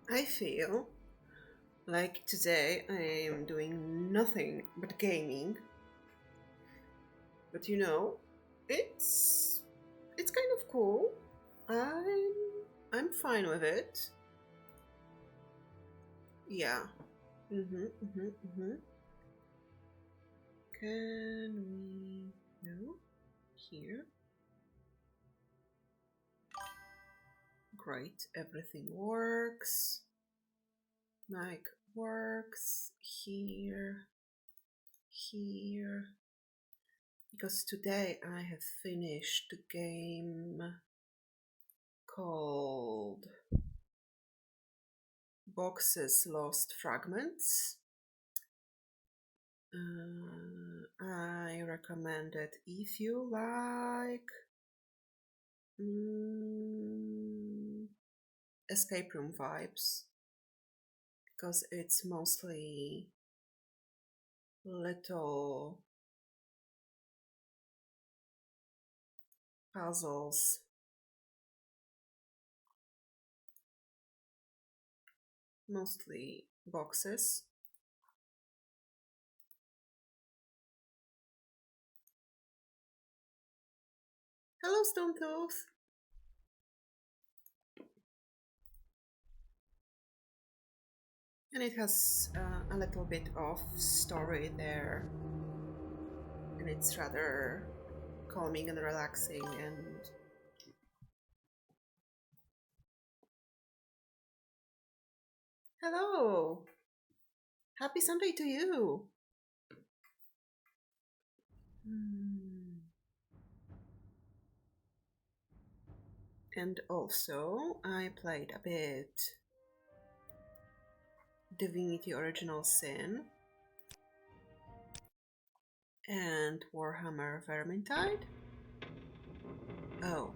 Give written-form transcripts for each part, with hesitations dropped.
I feel like today I am doing nothing but gaming. But it's kind of cool. I'm I'm fine with it. Yeah. Mhm. Can we no here? Great. Everything works. Like works here, here. Because today I have finished the game called Boxes Lost Fragments. I recommend it if you like mm, escape room vibes, because it's mostly little puzzles, mostly boxes. Hello, Stone Tooth! And it has a little bit of story there, and it's rather calming and relaxing. And hello, happy Sunday to you. Hmm. And also, I played a bit Divinity Original Sin and Warhammer Vermintide. Oh.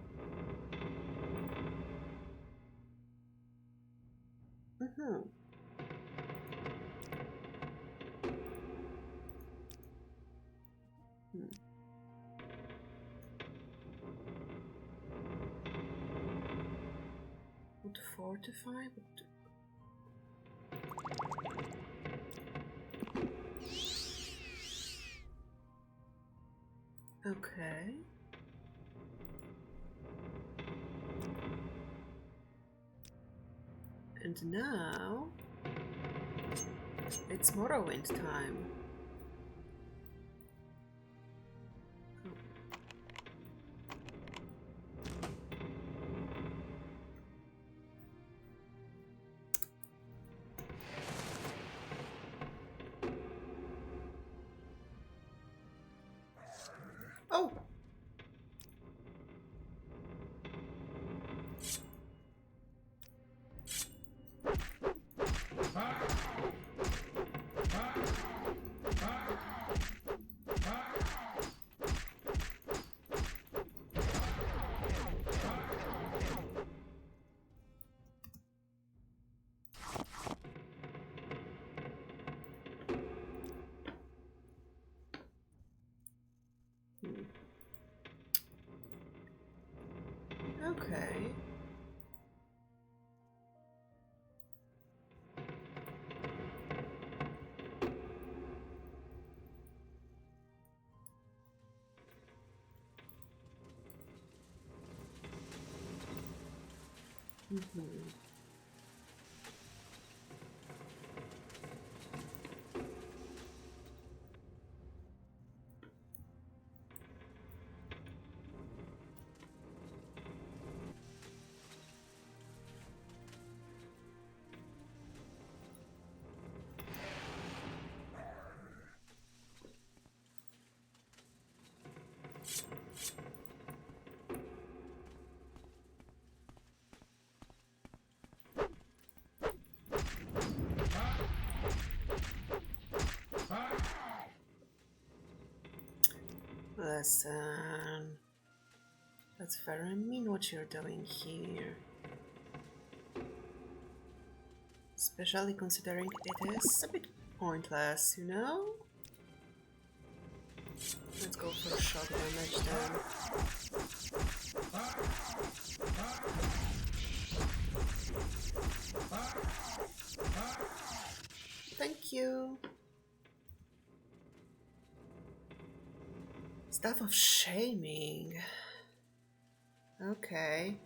Mm-hmm. Hmm. Would fortify? Okay. And now it's Morrowind time. Oh! Hmm. Okay. Mm-hmm. Listen, that's very mean what you're doing here. Especially considering it is a bit pointless, you know? Let's go for shot damage then. Thank you. Stuff of shaming. Okay.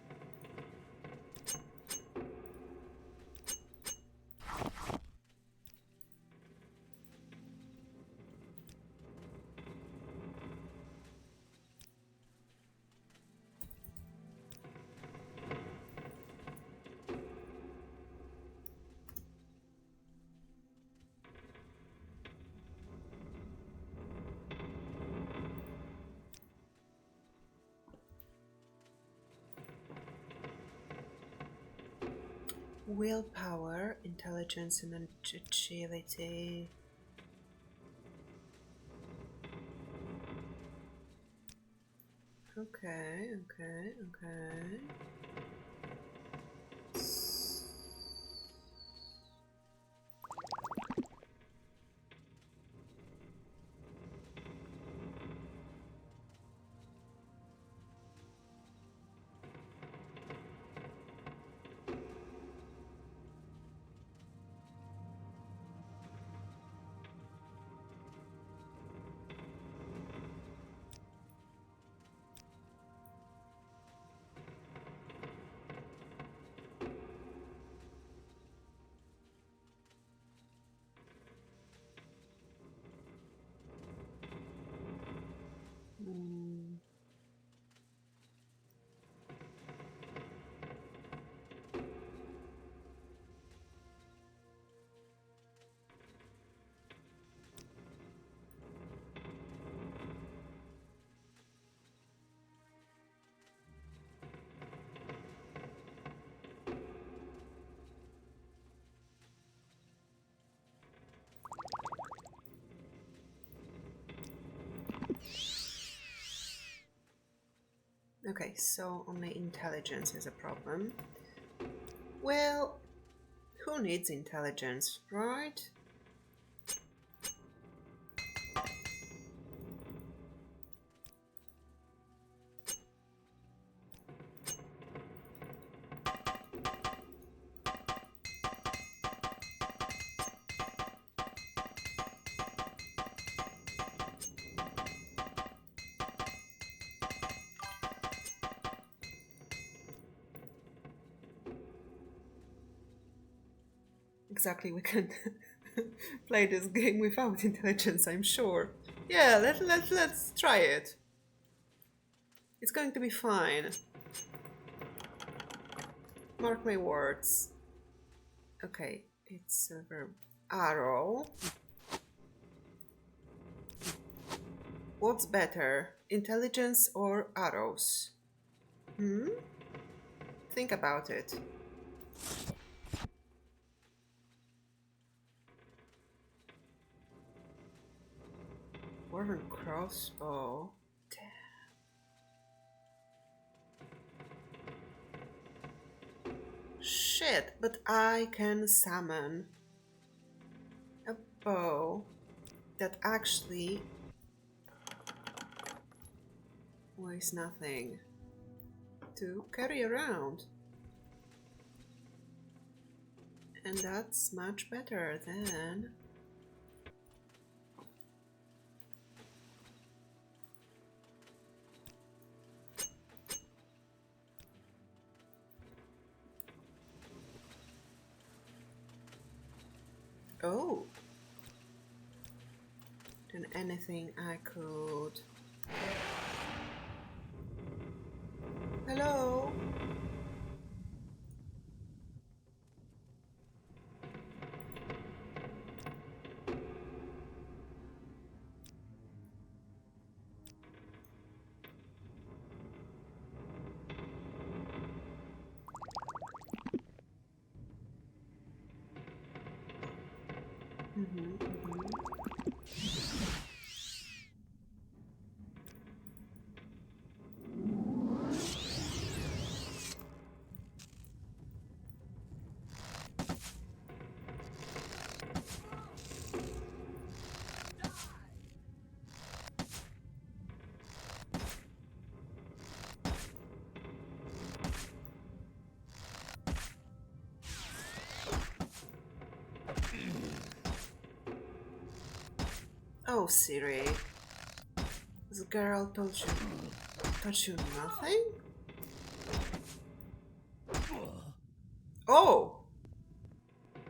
Willpower, intelligence, and agility. Okay. Okay, so only intelligence is a problem. Well, who needs intelligence, right? Exactly, we can play this game without intelligence, I'm sure. Yeah, let's try it. It's going to be fine. Mark my words. Okay, it's a verb. Arrow. What's better, intelligence or arrows? Think about it. Dwarven crossbow. Damn. Shit, but I can summon a bow that actually weighs nothing to carry around. And that's much better than... Oh! Than anything I could... Hello? Oh, Siri. This girl told you nothing? Oh!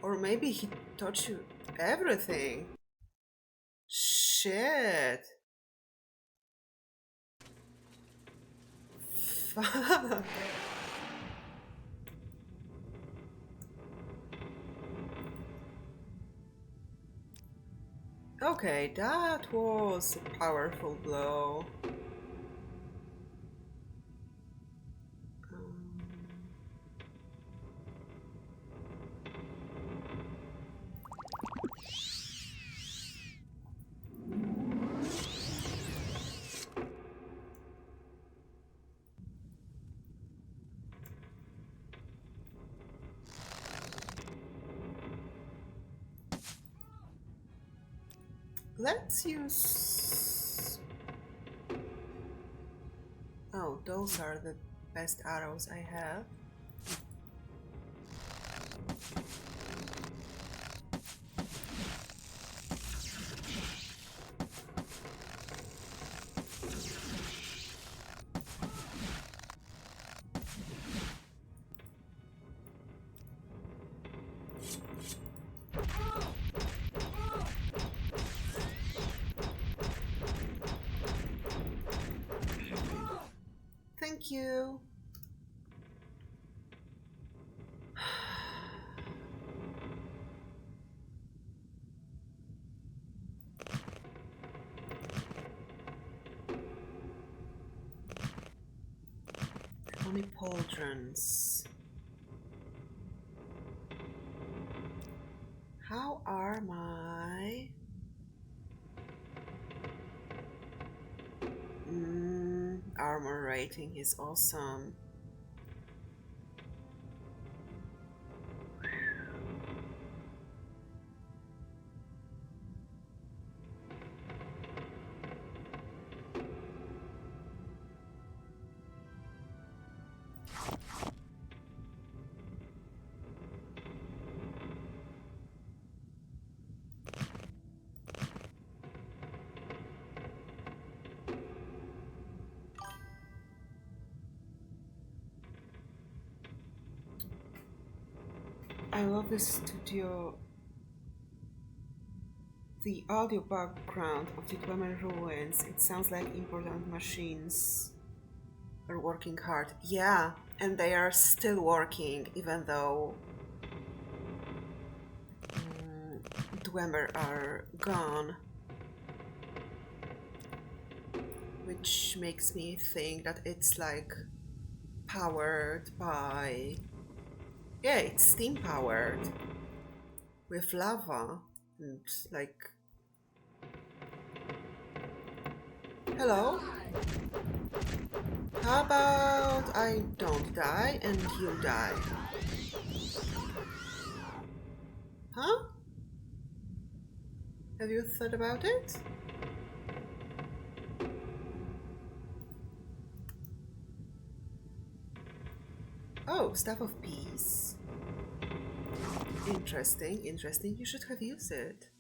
Or maybe he taught you everything. Shit. Fuck. Okay, that was a powerful blow. Let's use... Oh, those are the best arrows I have. Thank you. Only pauldrons. How are my... armor rating is awesome. I love the studio. The audio background of the Dwemer ruins. It sounds like important machines are working hard. Yeah, and they are still working even though Dwemer are gone. Which makes me think that it's like powered by... Yeah, it's steam powered with lava and like... Hello? How about I don't die and you die? Huh? Have you thought about it? Oh, Staff of Peace. Interesting, interesting. You should have used it.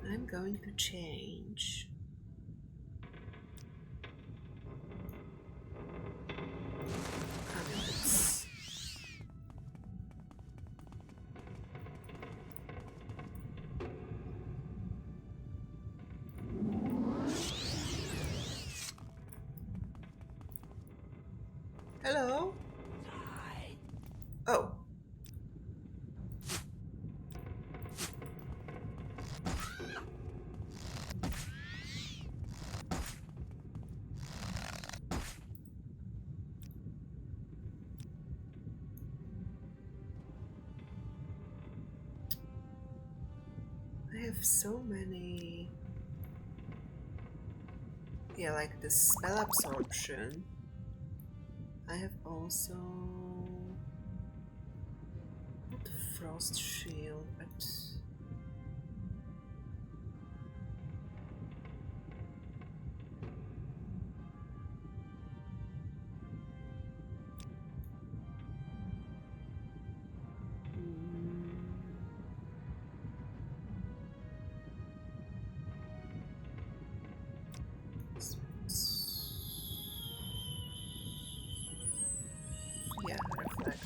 I'm going to change. Amulets. Hello? Oh. I have so many... Yeah, like the spell absorption. I have also... Not frost shield, but yeah, reflect.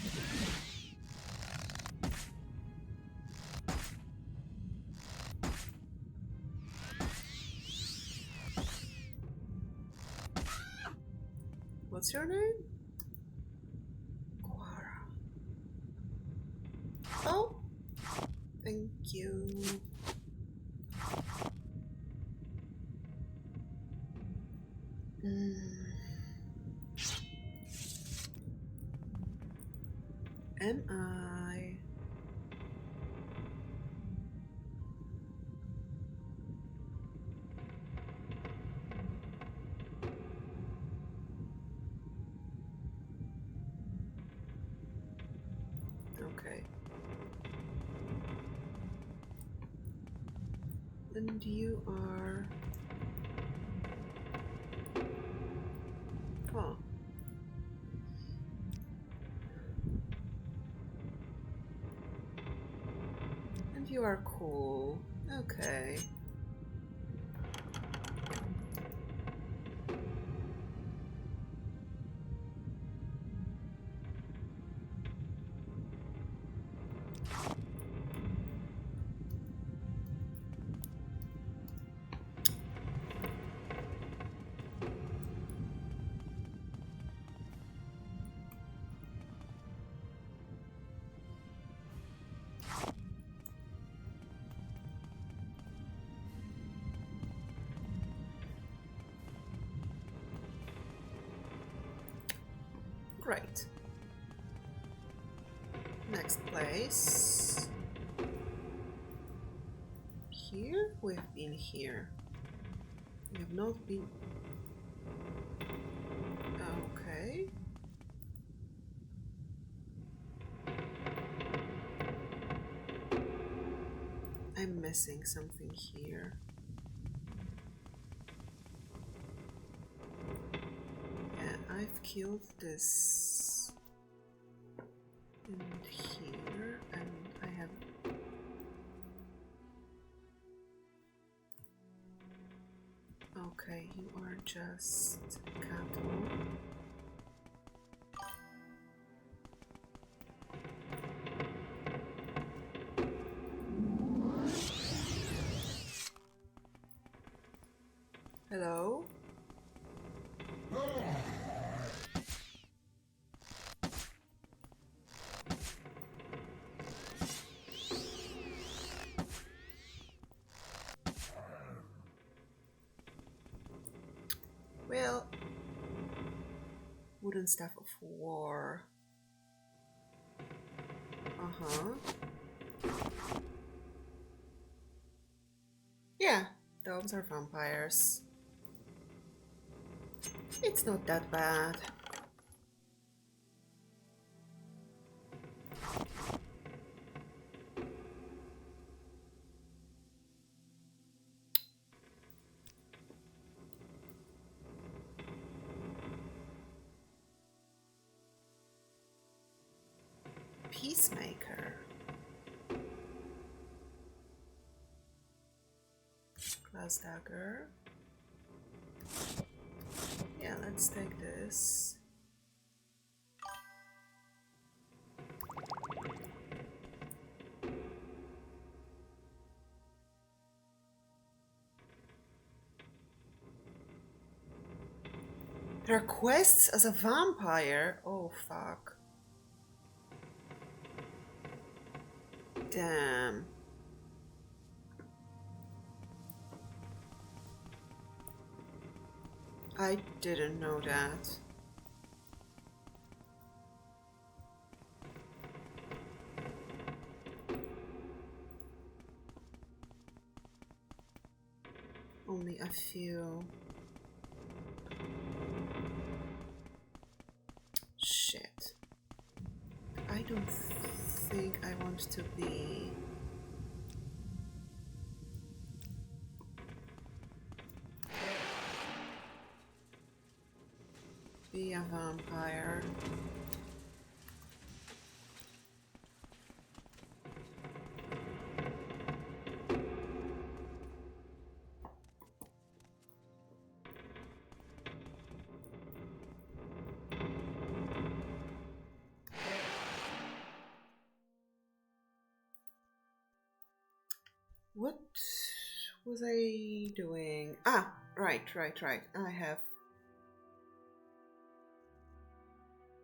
What's your name? Quara. Oh, thank you. Am I? Okay. And you are... Huh. And you are cool. Okay. Right. Next place. Here? We've been here. We have not been... Okay. I'm missing something here. Yeah, I've killed this in here, and I have... Okay, you are just cattle. Hello? Well, wooden staff of war. Yeah, those are vampires. It's not that bad. Peacemaker. Glass dagger. Yeah, let's take this. There are quests as a vampire? Oh, fuck. Damn. I didn't know that. Only a few. Shit. I don't think I want seems to be a vampire. What was I doing? Ah, right. I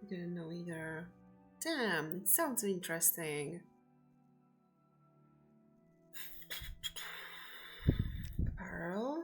didn't know either. Damn, it sounds interesting. Pearl.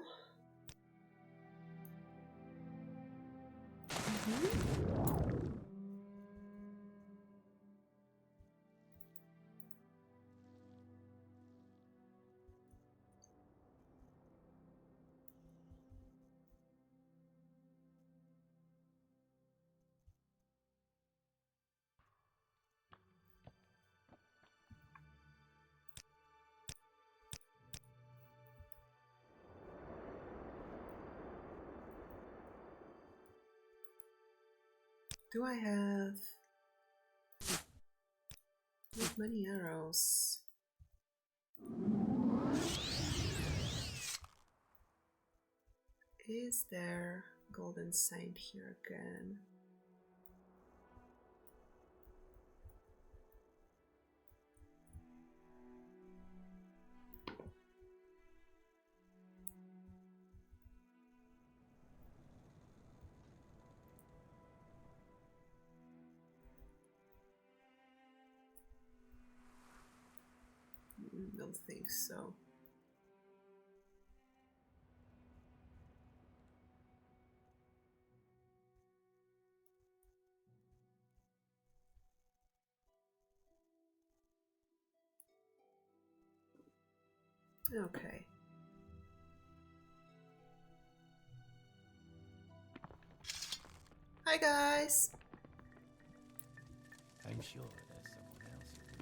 Do I have not many arrows? Is there golden saint here again? Don't think so. Okay. Hi guys! I'm sure there's someone else who can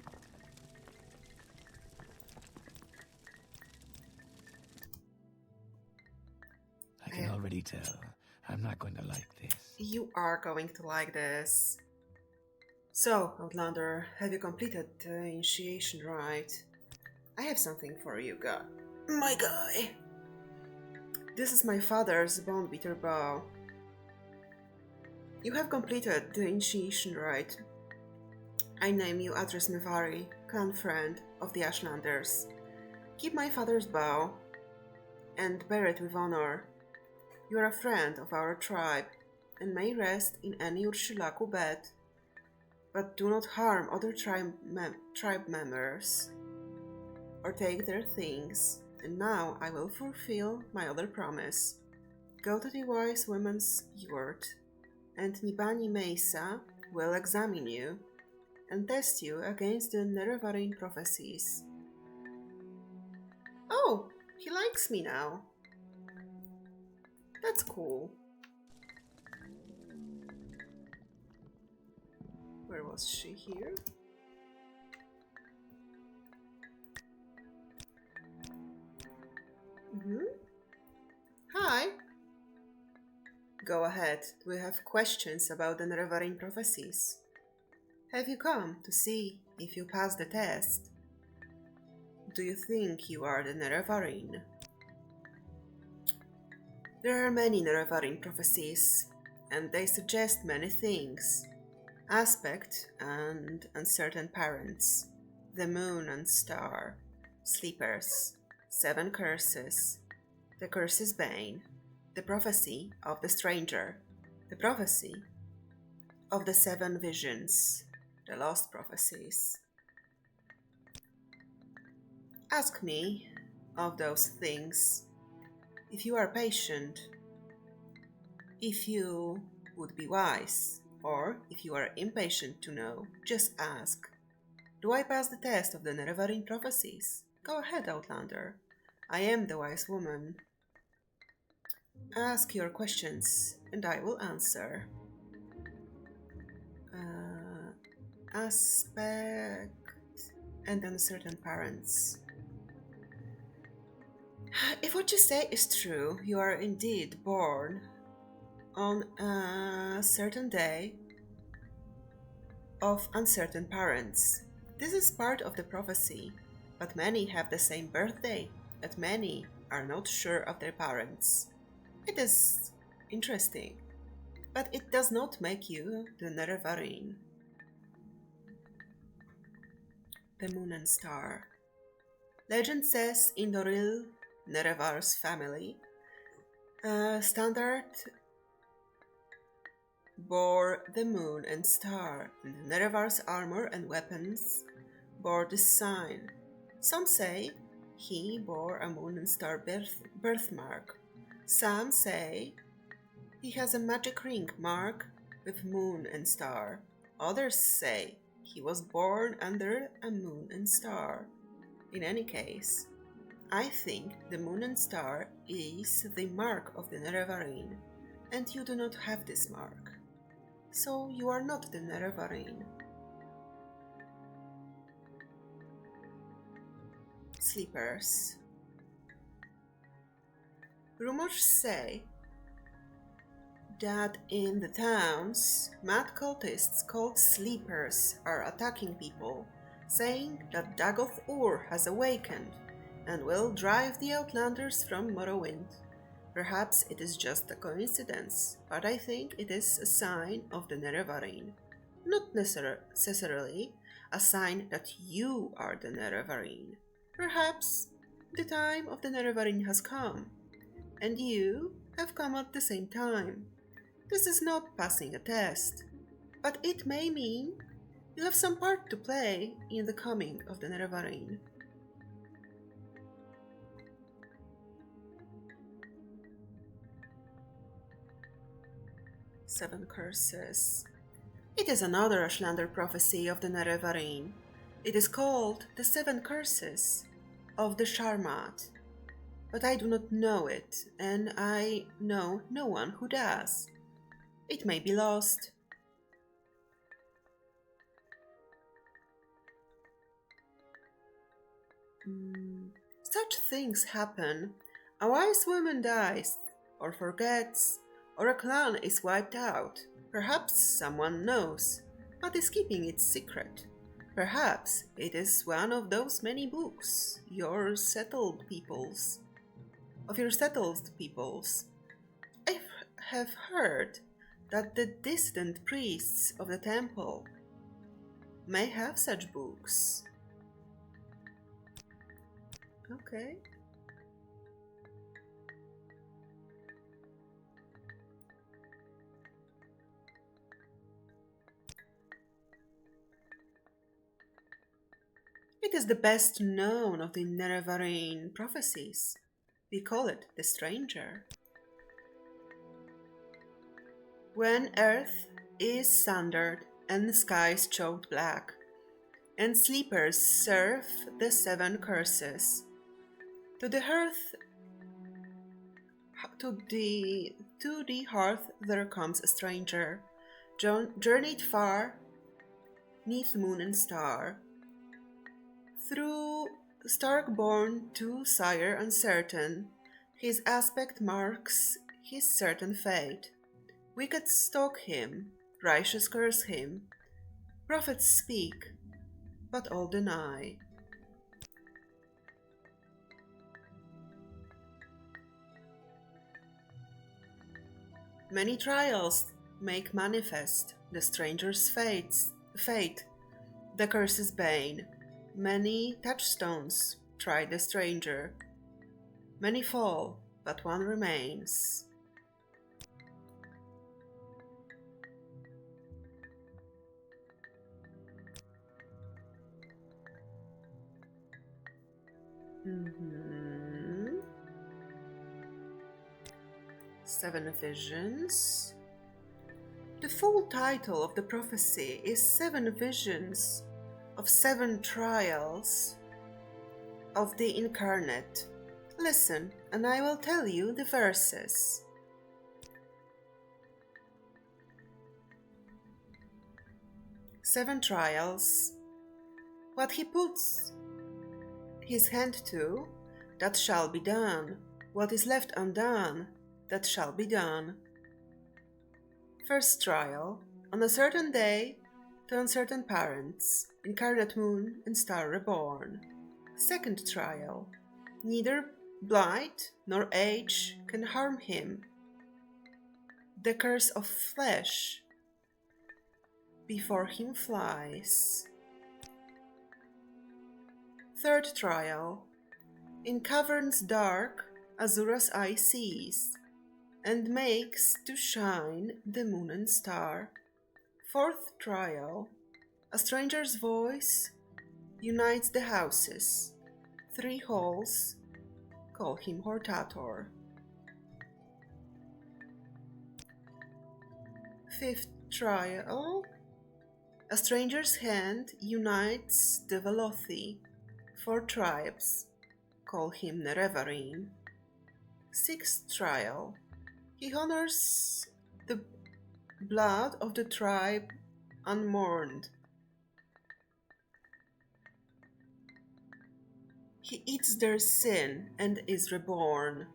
help. I can already tell. I'm not going to like this. You are going to like this. So, Outlander, have you completed the initiation rite? I have something for you, my guy. This is my father's bone beater bow. You have completed the initiation rite. I name you Atris Mevari, clan friend of the Ashlanders. Keep my father's bow and bear it with honor. You are a friend of our tribe and may rest in any Ursulaku bed, but do not harm other tribe members or take their things. And now I will fulfill my other promise. Go to the wise woman's yurt, and Nibani Mesa will examine you and test you against the Nerevarine prophecies. Oh, he likes me now. That's cool. Where was she? Here? Hi. Go ahead. Do you have questions about the Nerevarine prophecies? Have you come to see if you pass the test? Do you think you are the Nerevarine? There are many Nerevarine prophecies, and they suggest many things. Aspect and uncertain parents, the moon and star, sleepers, 7 curses, the curse's bane, the prophecy of the stranger, the prophecy of the 7 visions, the lost prophecies. Ask me of those things if you are patient, if you would be wise, or if you are impatient to know, just ask. Do I pass the test of the Nerevarine prophecies? Go ahead, Outlander. I am the wise woman. Ask your questions, and I will answer. Aspect and uncertain parents. If what you say is true, you are indeed born on a certain day of uncertain parents. This is part of the prophecy, but many have the same birthday, and many are not sure of their parents. It is interesting, but it does not make you the Nerevarine. The Moon and Star. Legend says in Doril, Nerevar's family, Standard bore the moon and star, and Nerevar's armor and weapons bore this sign. Some say he bore a moon and star birthmark. Some say he has a magic ring mark with moon and star. Others say he was born under a moon and star. In any case, I think the moon and star is the mark of the Nerevarine, and you do not have this mark. So you are not the Nerevarine. Sleepers. Rumors say that in the towns, mad cultists called Sleepers are attacking people, saying that Dagoth-Ur has awakened and will drive the Outlanders from Morrowind. Perhaps it is just a coincidence, but I think it is a sign of the Nerevarine. Not necessarily a sign that you are the Nerevarine. Perhaps the time of the Nerevarine has come, and you have come at the same time. This is not passing a test, but it may mean you have some part to play in the coming of the Nerevarine. Seven Curses. It is another Ashlander prophecy of the Nerevarine. It is called the Seven Curses of the Sharmat, but I do not know it, and I know no one who does. It may be lost. Such things happen. A wise woman dies, or forgets, or a clan is wiped out. Perhaps someone knows, but is keeping it secret. Perhaps it is one of those many books of your settled peoples. I have heard that the distant priests of the temple may have such books. Okay. It is the best known of the Nerevarine prophecies. We call it the Stranger. When earth is sundered and skies choked black, and sleepers serve the seven curses, to the hearth there comes a stranger, journeyed far, 'neath moon and star, through Stark-born to sire uncertain, his aspect marks his certain fate. Wicked stalk him, righteous curse him, prophets speak, but all deny. Many trials make manifest the stranger's fate, the curse's bane. Many touchstones try the stranger. Many fall, but one remains. Seven Visions. The full title of the prophecy is Seven Visions of Seven Trials of the Incarnate. Listen, and I will tell you the verses. Seven trials What he puts his hand to, that shall be done. What is left undone, that shall be done. First trial. On a certain day, to uncertain parents, incarnate moon and star reborn. Second trial. Neither blight nor age can harm him. The curse of flesh before him flies. Third trial. In caverns dark, Azura's eye sees, and makes to shine the moon and star. Fourth trial. A stranger's voice unites the houses. 3 halls call him Hortator. Fifth trial. A stranger's hand unites the Velothi. 4 tribes call him Nerevarine. Sixth trial. He honors the blood of the tribe unmourned. He eats their sin and is reborn.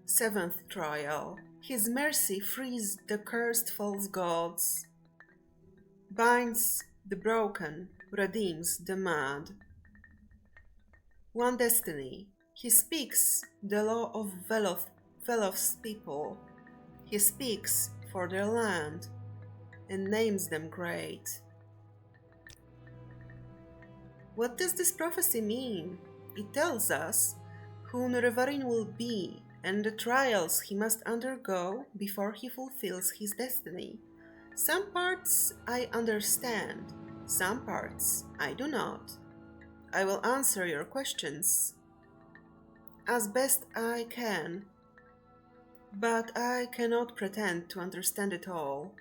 Seventh trial. His mercy frees the cursed false gods, binds the broken, redeems the mad. One destiny. He speaks the law of Veloth's people. He speaks for their land and names them great. What does this prophecy mean? It tells us who Nerevarine will be and the trials he must undergo before he fulfills his destiny. Some parts I understand, some parts I do not. I will answer your questions as best I can, but I cannot pretend to understand it all.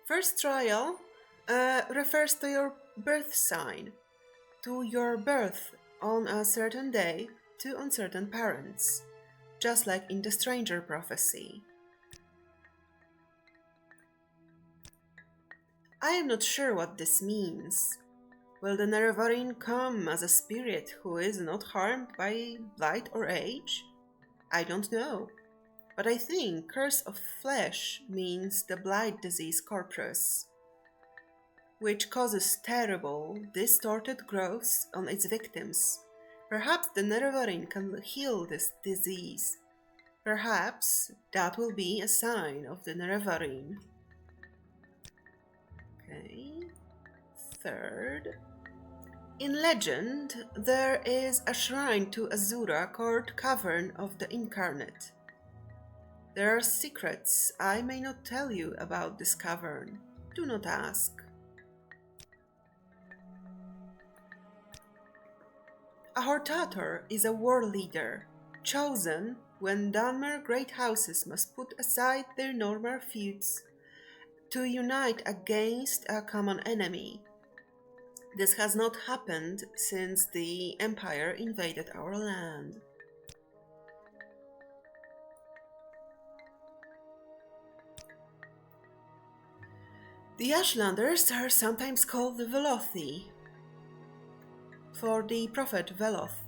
First trial refers to your birth sign, to your birth on a certain day to uncertain parents, just like in the stranger prophecy. I am not sure what this means. Will the Nerevarine come as a spirit who is not harmed by blight or age? I don't know. But I think curse of flesh means the blight disease corpus, which causes terrible, distorted growths on its victims. Perhaps the Nerevarine can heal this disease. Perhaps that will be a sign of the Nerevarine. Okay. Third. In legend, there is a shrine to Azura called Cavern of the Incarnate. There are secrets I may not tell you about this cavern. Do not ask. A Hortator is a war leader, chosen when Dunmer great houses must put aside their normal feuds to unite against a common enemy. This has not happened since the Empire invaded our land. The Ashlanders are sometimes called the Velothi, for the prophet Veloth,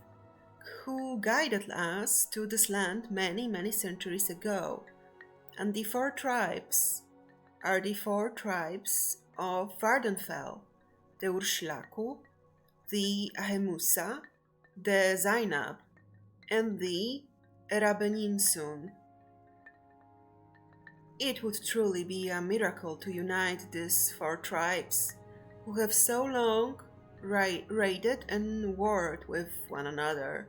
who guided us to this land many centuries ago. And the 4 tribes are the 4 tribes of Vardenfell, the Urshilaku, the Ahemusa, the Zainab, and the Erabeninsun. It would truly be a miracle to unite these 4 tribes, who have so long raided and warred with one another.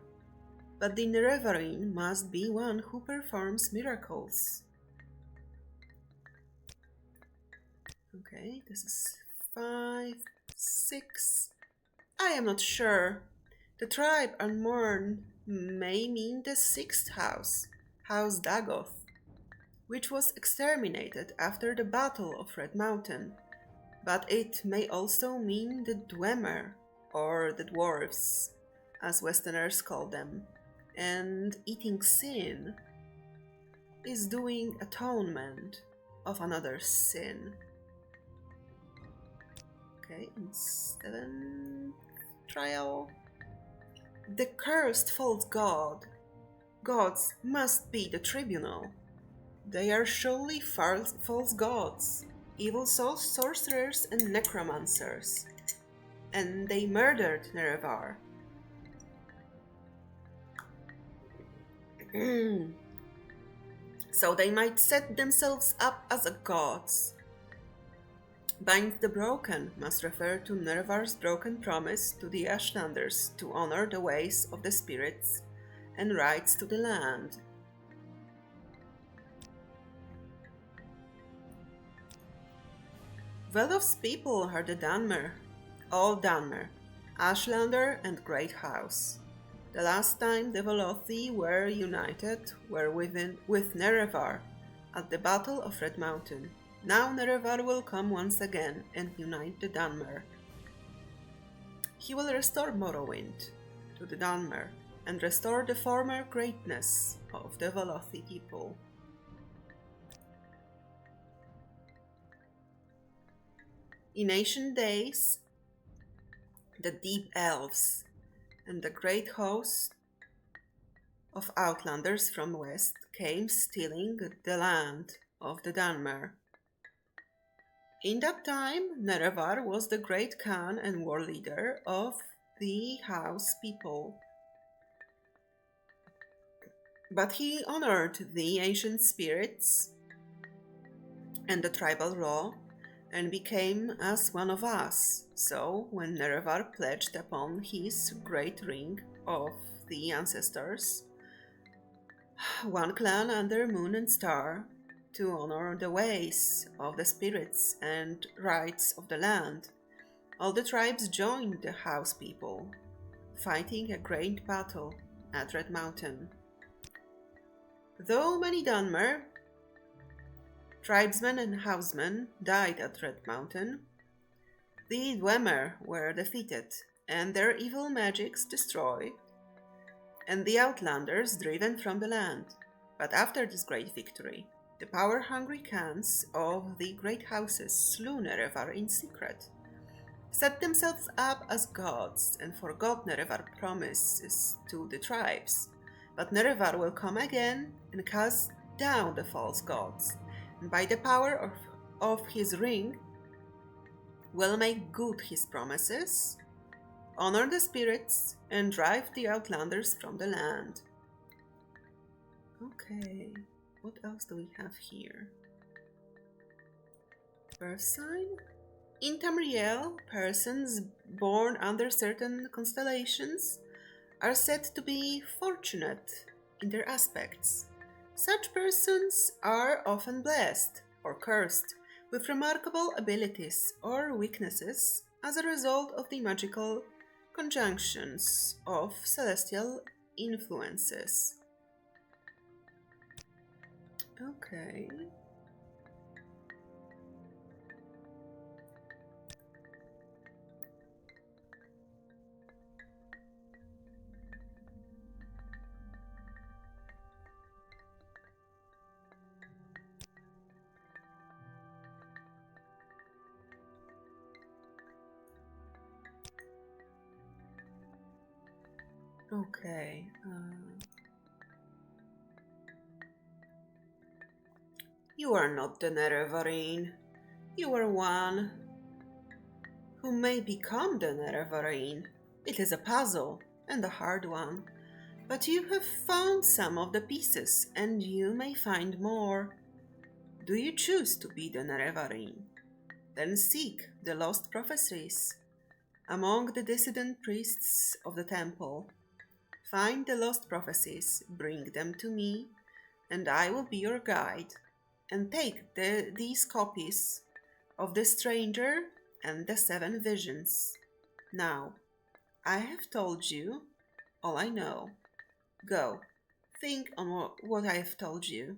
But the Nerevarine must be one who performs miracles. Okay, this is 5, 6. I am not sure. The tribe unmourned may mean the 6th house, House Dagoth, which was exterminated after the Battle of Red Mountain, but it may also mean the Dwemer, or the Dwarves, as Westerners call them, and eating sin is doing atonement of another sin. Okay, and seventh trial. The cursed false gods must be the tribunal. They are surely false gods, evil sorcerers and necromancers, and they murdered Nerevar. So they might set themselves up as gods. Bind the broken must refer to Nerevar's broken promise to the ashlanders to honor the ways of the spirits and rights to the land. Velof's people are the Dunmer, all Dunmer, Ashlander and Great House. The last time the Velothi were united were with Nerevar at the Battle of Red Mountain. Now Nerevar will come once again and unite the Dunmer. He will restore Morrowind to the Dunmer and restore the former greatness of the Velothi people. In ancient days, the deep elves and the great host of outlanders from west came stealing the land of the Dunmer. In that time, Nerevar was the great Khan and war leader of the house people. But he honored the ancient spirits and the tribal law and became as one of us. So, when Nerevar pledged upon his great ring of the ancestors, one clan under moon and star, to honor the ways of the spirits and rights of the land, all the tribes joined the house people, fighting a great battle at Red Mountain. Though many Dunmer, tribesmen and housemen died at Red Mountain, the Dwemer were defeated and their evil magics destroyed, and the outlanders driven from the land. But after this great victory, the power-hungry Khans of the great houses slew Nerevar in secret, set themselves up as gods, and forgot Nerevar's promises to the tribes. But Nerevar will come again and cast down the false gods, and by the power of his ring will make good his promises, honor the spirits, and drive the outlanders from the land. Okay, what else do we have here? Birth sign? In Tamriel, persons born under certain constellations are said to be fortunate in their aspects. Such persons are often blessed or cursed with remarkable abilities or weaknesses as a result of the magical conjunctions of celestial influences. Okay. Okay. You are not the Nerevarine. You are one who may become the Nerevarine. It is a puzzle, and a hard one. But you have found some of the pieces, and you may find more. Do you choose to be the Nerevarine? Then seek the lost prophecies among the dissident priests of the temple. Find the lost prophecies, bring them to me, and I will be your guide. And take these copies of The Stranger and the 7 Visions. Now, I have told you all I know. Go, think on what I have told you,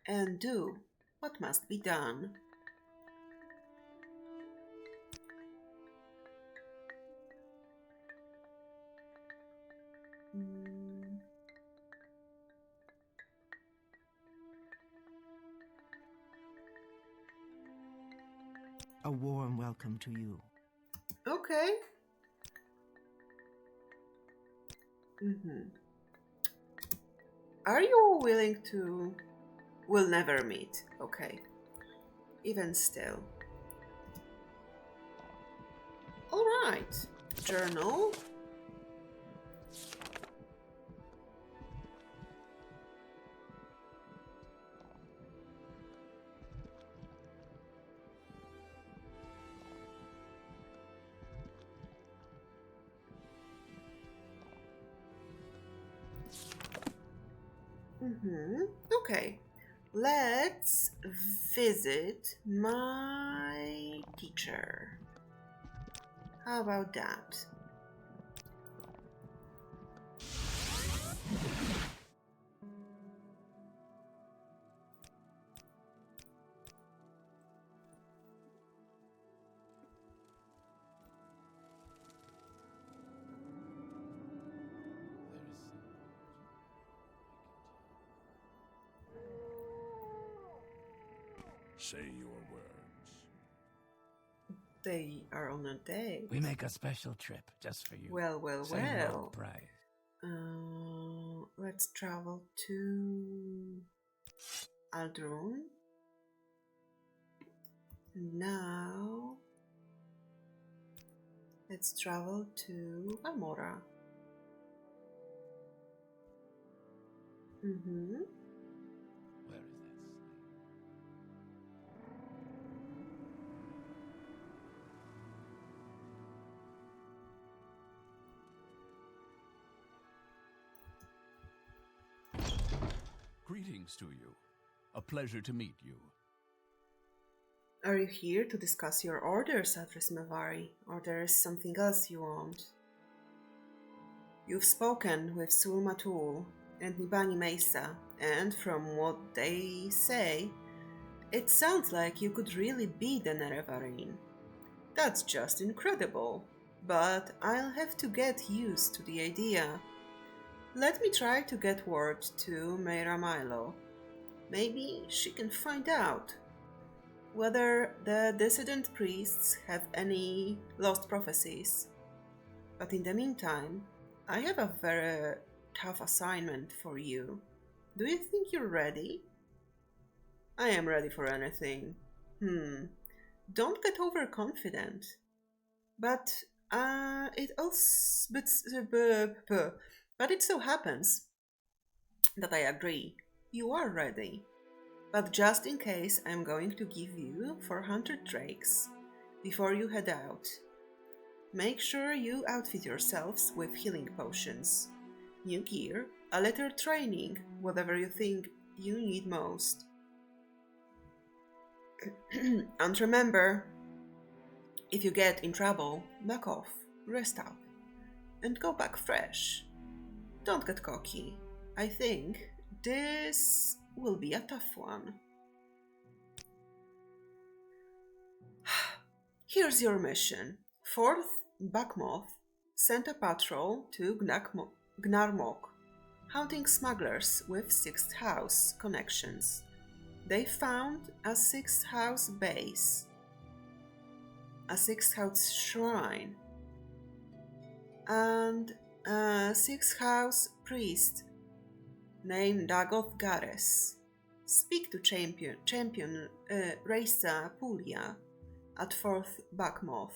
and do what must be done. A warm welcome to you. Okay. Are you willing to... We'll never meet. Okay. Even still. Alright. Journal. Okay. Let's visit my teacher. How about that? Say your words. They are on a date. We make a special trip just for you. Well. Say no prize. Let's travel to Aldrun. Now, let's travel to Almora. Where is that slave? Greetings to you. A pleasure to meet you. Are you here to discuss your orders, Address Mavari, or there is something else you want? You've spoken with Sulmatul and Nibani Mesa, and from what they say, it sounds like you could really be the Nerevarine. That's just incredible, but I'll have to get used to the idea. Let me try to get word to Meira Milo. Maybe she can find out whether the dissident priests have any lost prophecies. But in the meantime, I have a very tough assignment for you. Do you think you're ready? I am ready for anything. Don't get overconfident. But it so happens that I agree. You are ready. But just in case, I'm going to give you 400 drakes before you head out. Make sure you outfit yourselves with healing potions, new gear, a little training, whatever you think you need most. And remember, if you get in trouble, back off, rest up, and go back fresh. Don't get cocky. I think this will be a tough one. Here's your mission. 4th Bakmoth sent a patrol to Gnarmok, hunting smugglers with 6th House connections. They found a 6th House base, a 6th House shrine, and a 6th House priest named Dagoth Gares. Speak to champion Reisa Puglia at 4th Bakmoth.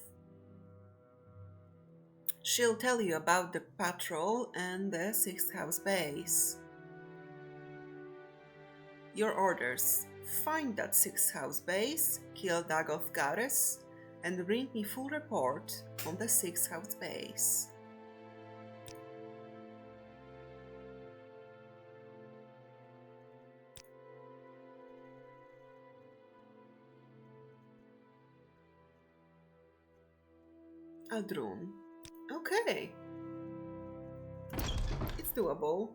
She'll tell you about the patrol and the 6th House base. Your orders: find that 6th House base, kill Dagoth Gares, and bring me full report on the 6th House base. Aldrun. Okay. It's doable.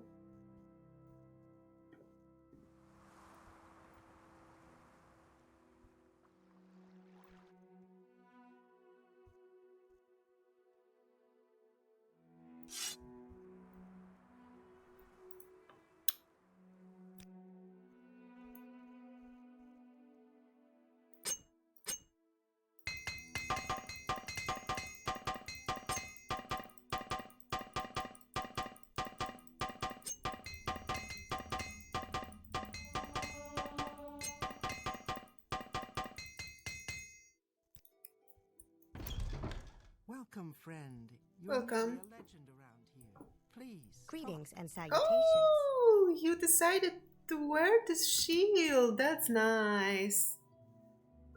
Welcome, friend. You're Welcome. really a legend around here. Please. Greetings and salutations. Oh, you decided to wear this shield. That's nice.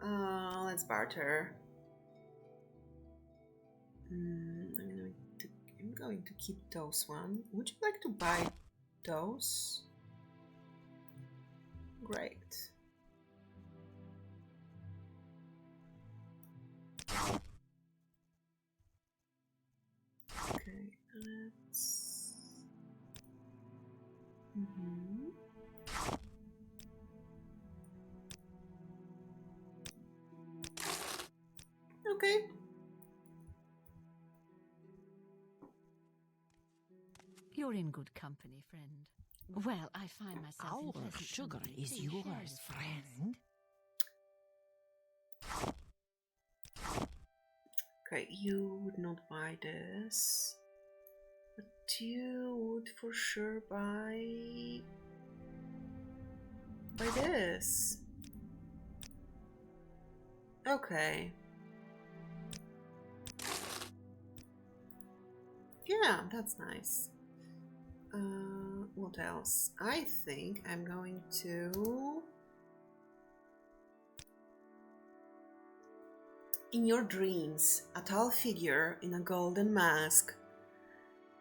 Let's barter. I'm going to keep those one. Would you like to buy those? Great. Okay, let's. Okay. You're in good company, friend. Well, I find myself in Our pleasant sugar company. is Please share yours, with friend. Okay, you would not buy this, but you would for sure buy this. Okay. Yeah, that's nice. What else? I think I'm going to... In your dreams, a tall figure in a golden mask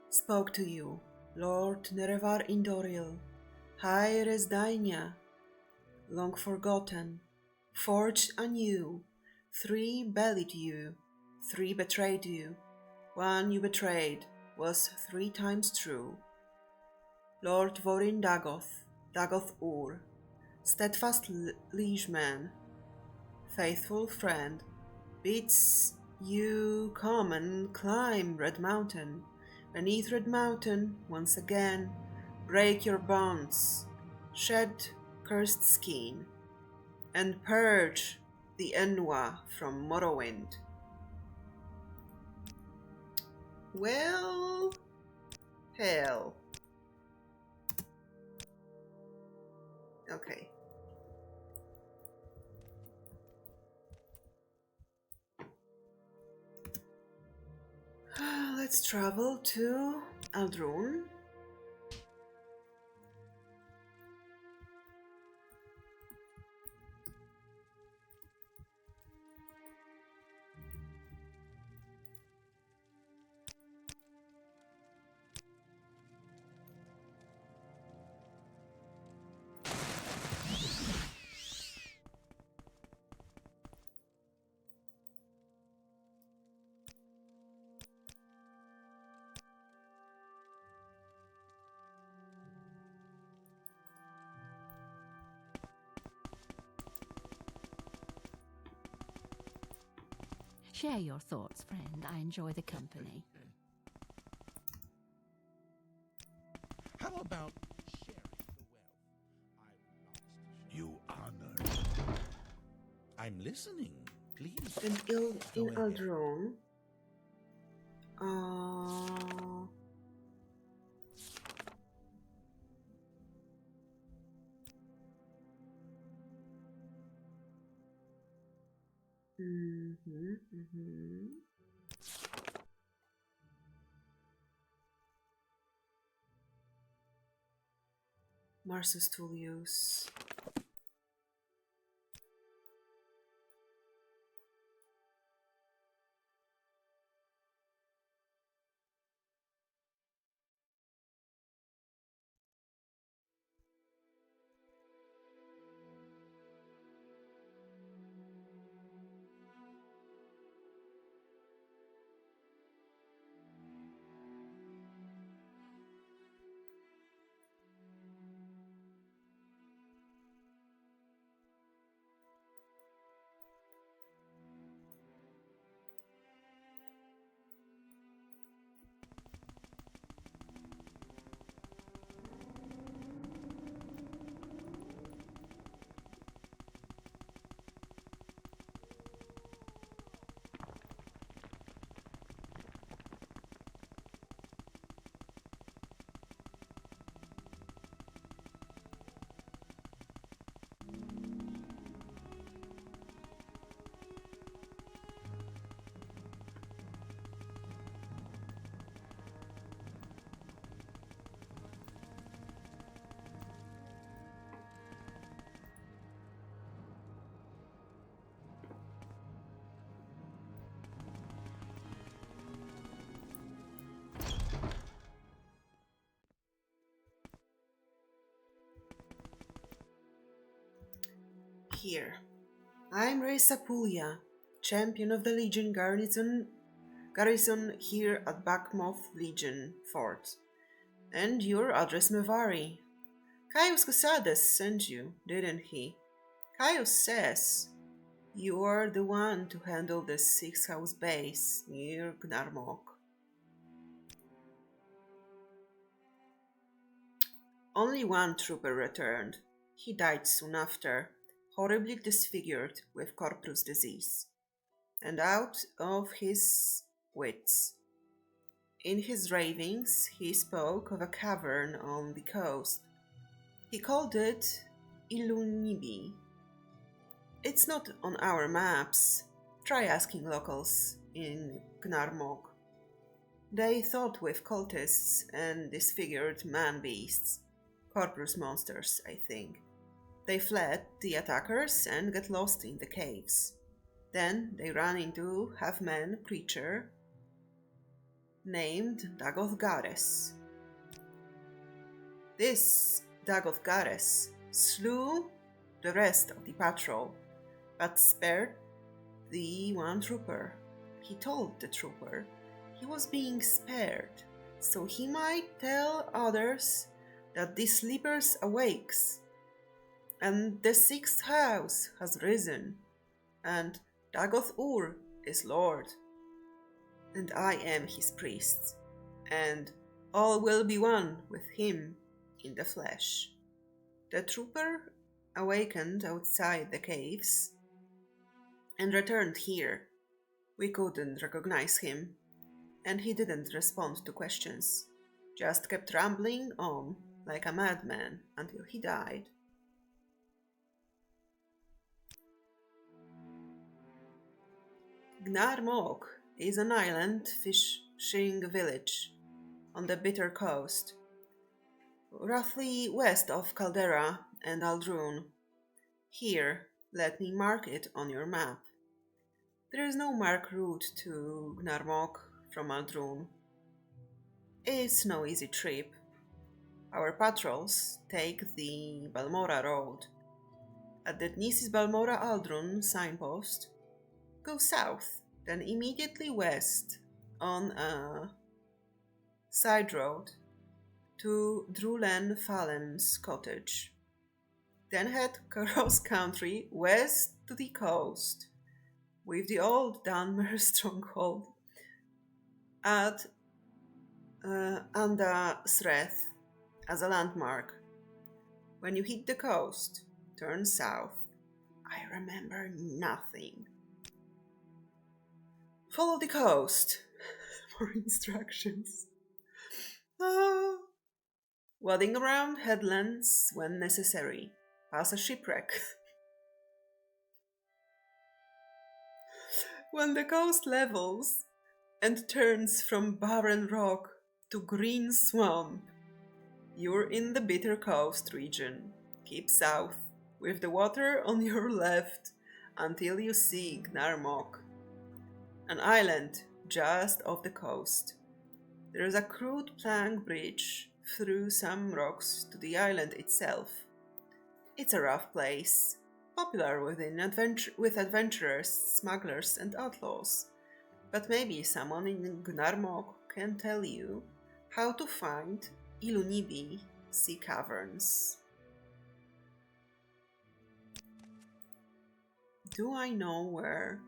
spoke to you. Lord Nerevar Indoril, High Resdaina, long forgotten, forged anew. 3 bellied you, 3 betrayed you. 1 you betrayed was 3 times true. Lord Vorin Dagoth, Dagoth Ur, steadfast liegeman, faithful friend, bids you come and climb Red Mountain. Beneath Red Mountain, once again, break your bonds, shed cursed skin, and purge the Enwa from Morrowind. Well, hell. Okay. Let's travel to Aldrun. Share your thoughts, friend. I enjoy the company. How about sharing the wealth I've lost? You honor. I'm listening. Please. And in Go ahead. Aldrun, Marsus Tullius. here. I'm Reza Puglia, champion of the Legion garrison here at Backmouth Legion Fort. And you're Adres Mevari. Caius Casades sent you, didn't he? Caius says you are the one to handle the Sixth House base near Gnarmok. Only one trooper returned. He died soon after, horribly disfigured with corpus disease, and out of his wits. In his ravings, he spoke of a cavern on the coast. He called it Ilunibi. It's not on our maps. Try asking locals in Gnarmok. They thought with cultists and disfigured man-beasts. Corpus monsters, I think. They fled the attackers and got lost in the caves. Then they ran into half-man creature named Dagoth Gares. This Dagoth Gares slew the rest of the patrol, but spared the one trooper. He told the trooper he was being spared, so he might tell others that the sleepers awakes, and the Sixth House has risen, and Dagoth Ur is Lord, and I am his priest, and all will be one with him in the flesh. The trooper awakened outside the caves and returned here. We couldn't recognize him, and he didn't respond to questions, just kept rambling on like a madman until he died. Gnarmok is an island fishing village on the Bitter Coast, roughly west of Caldera and Aldrun. Here, let me mark it on your map. There is no marked route to Gnarmok from Aldrun. It's no easy trip. Our patrols take the Balmora road. At the Nisis Balmora Aldrun signpost, go south, then immediately west on a side road to Drulen Fallen's cottage. Then head cross country west to the coast, with the old Dunmer stronghold at Anda Sreth as a landmark. When you hit the coast, turn south. I remember nothing. Follow the coast for instructions. Wadding around headlands when necessary. Pass a shipwreck. When the coast levels and turns from barren rock to green swamp, you're in the Bitter Coast region. Keep south, with the water on your left, until you see Gnarmok, an island just off the coast. There is a crude plank bridge through some rocks to the island itself. It's a rough place, popular with adventurers, smugglers, and outlaws. But maybe someone in Gnarmok can tell you how to find Ilunibi sea caverns. Do I know where?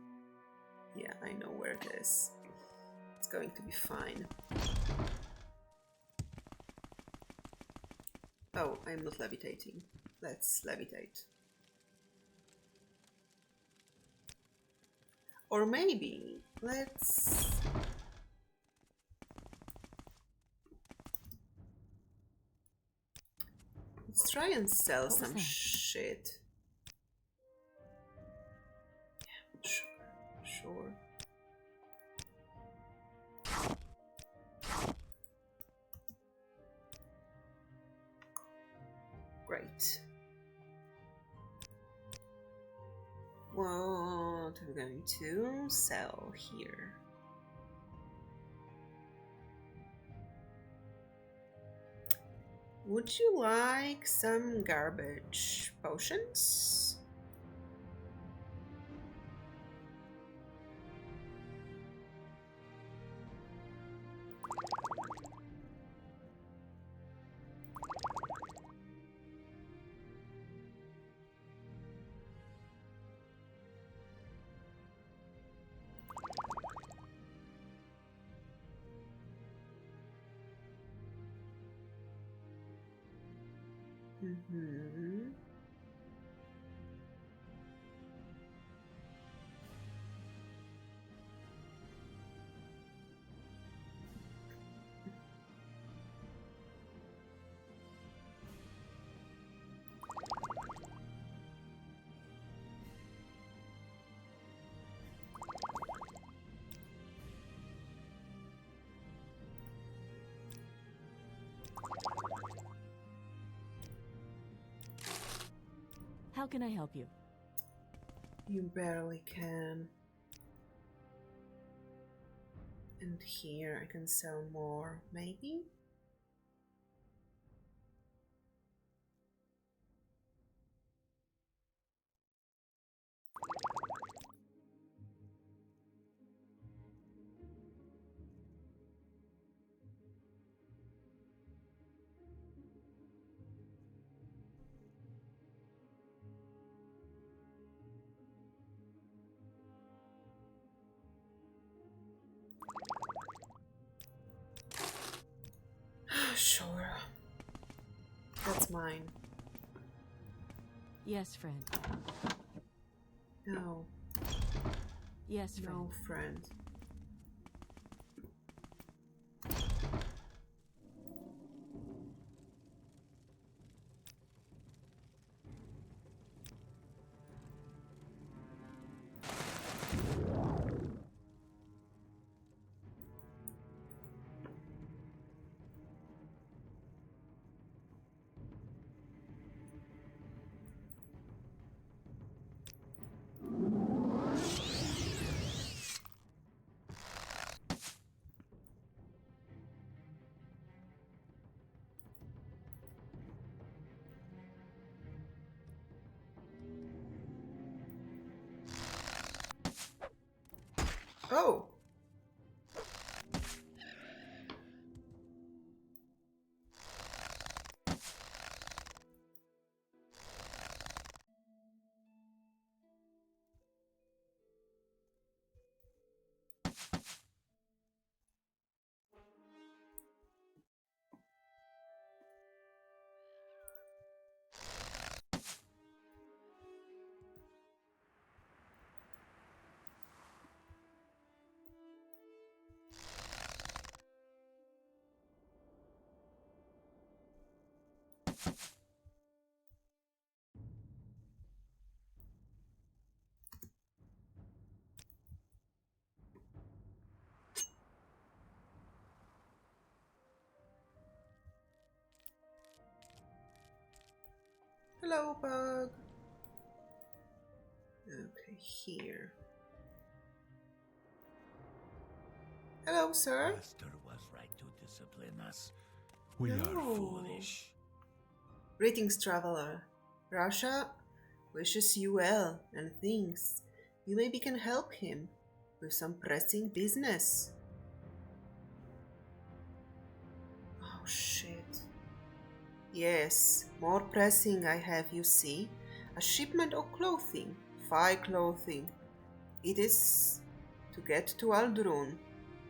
Yeah, I know where it is. It's going to be fine. Oh, I'm not levitating. Let's levitate. Or maybe let's try and sell some shit. Yeah, sure. Great. What are we going to sell here? Would you like some garbage potions? Mm-hmm. How can I help you? You barely can. And here I can sell more, maybe? Sure. That's mine. Yes, friend. No, Yes, friend. no, friend. Oh! Hello, bug. Okay, here. Hello, sir. Master was right to discipline us. We are No. foolish. Greetings, traveler. Russia wishes you well and thinks you maybe can help him with some pressing business. Oh, shit. Yes, more pressing I have, you see. A shipment of clothing, fine clothing. It is to get to Aldrun,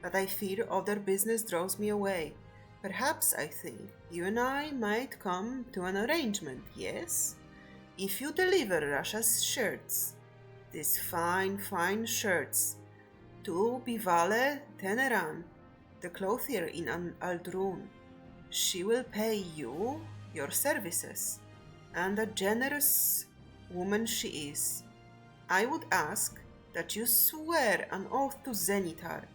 but I fear other business draws me away. Perhaps, I think, you and I might come to an arrangement, yes? If you deliver Russia's shirts, these fine, fine shirts, to Bivale Teneran, the clothier in Aldrun, she will pay you your services, and a generous woman she is. I would ask that you swear an oath to Zenitar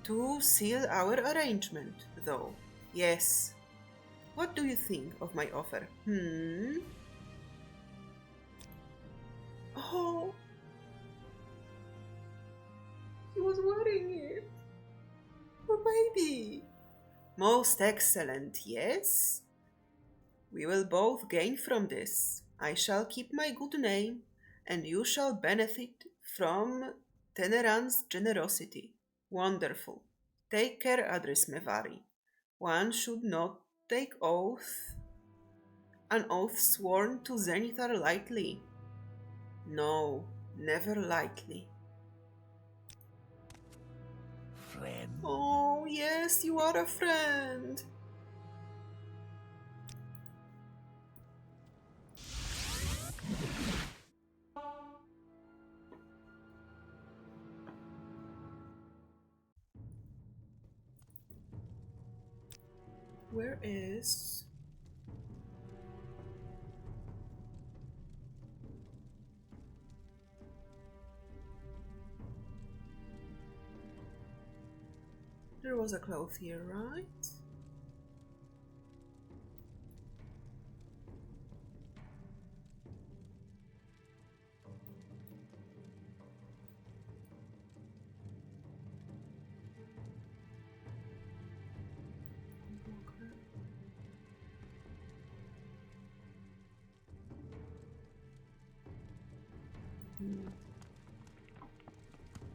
to seal our arrangement, though. Yes. What do you think of my offer? Oh, he was wearing it. Poor baby. Most excellent, yes? We will both gain from this. I shall keep my good name, and you shall benefit from Teneran's generosity. Wonderful. Take care, Adres Mevari. One should not take an oath sworn to Zenitar lightly. No, never lightly. Friend, Oh, yes, you are a friend. where is... There was a cloth here, right?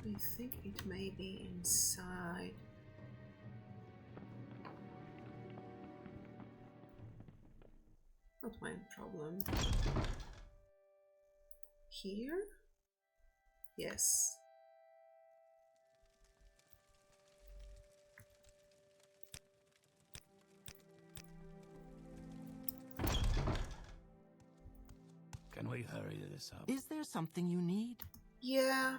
I think it may be inside. Not my problem. Here? Yes. Can we hurry this up? Is there something you need? Yeah.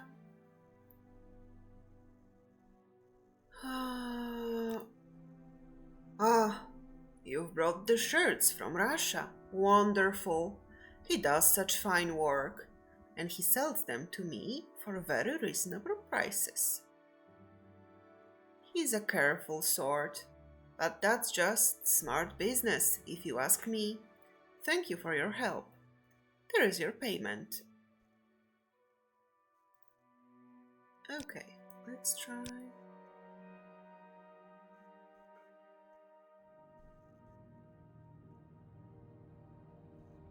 You've brought the shirts from Russia. Wonderful. He does such fine work, and he sells them to me for very reasonable prices. He's a careful sort, but that's just smart business, if you ask me. Thank you for your help. There is your payment. Okay, let's try.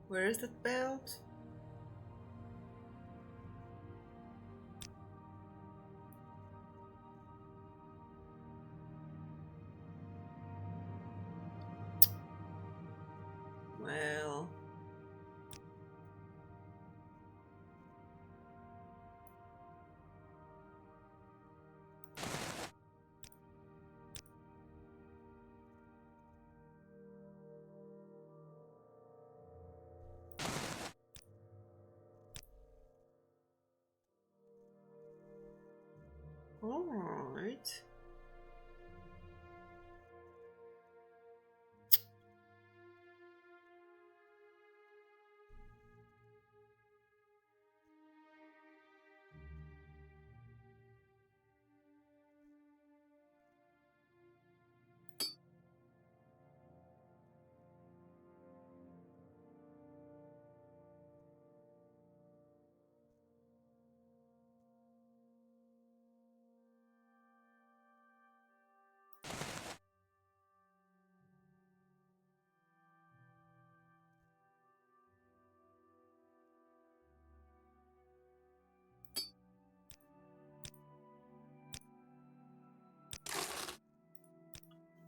Where is that belt? Well... Alright.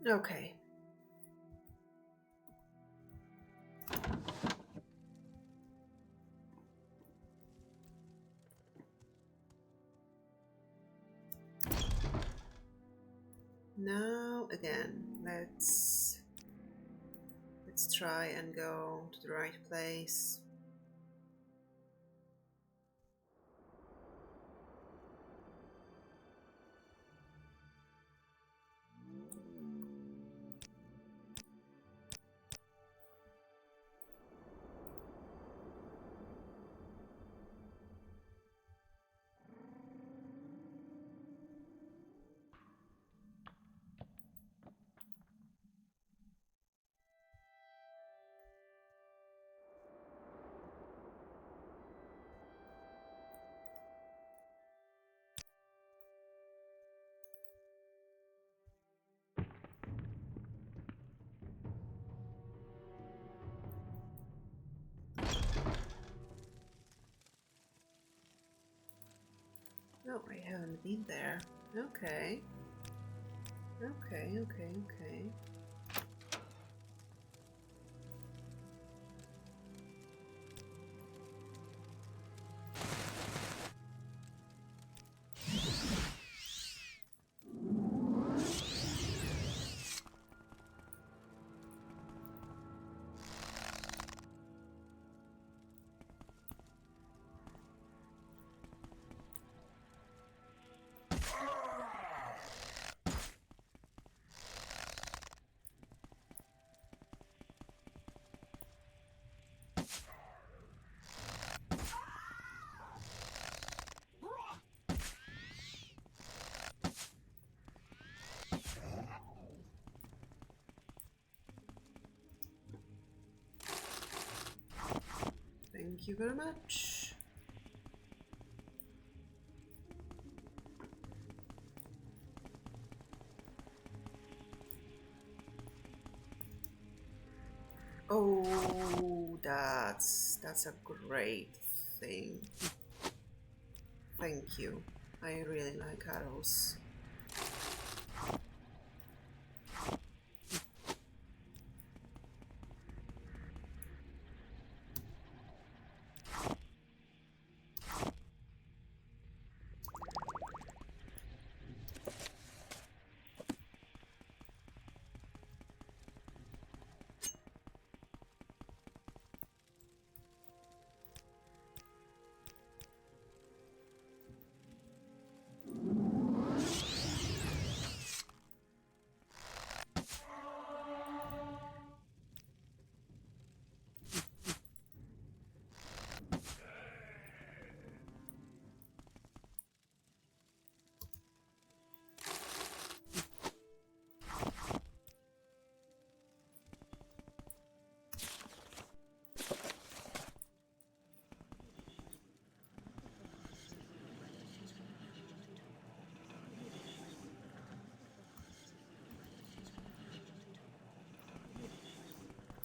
Okay. Now again, let's try and go to the right place. No, I haven't been there. Okay. Okay. Thank you very much. Oh, that's a great thing. Thank you. I really like arrows.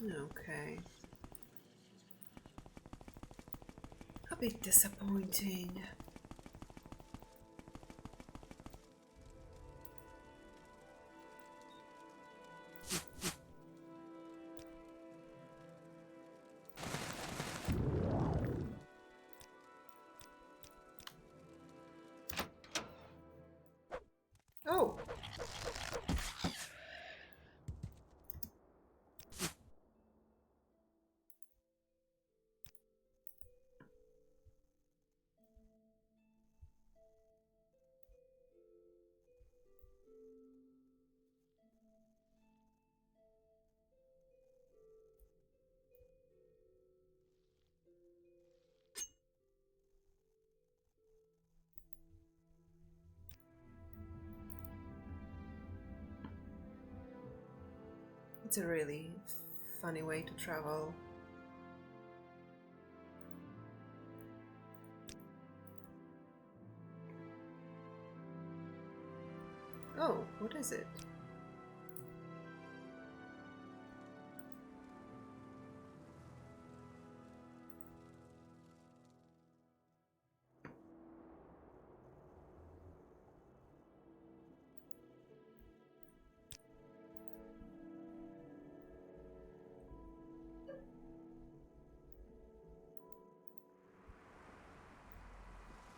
Okay. A bit disappointing. Oh! It's a really funny way to travel. Oh, what is it?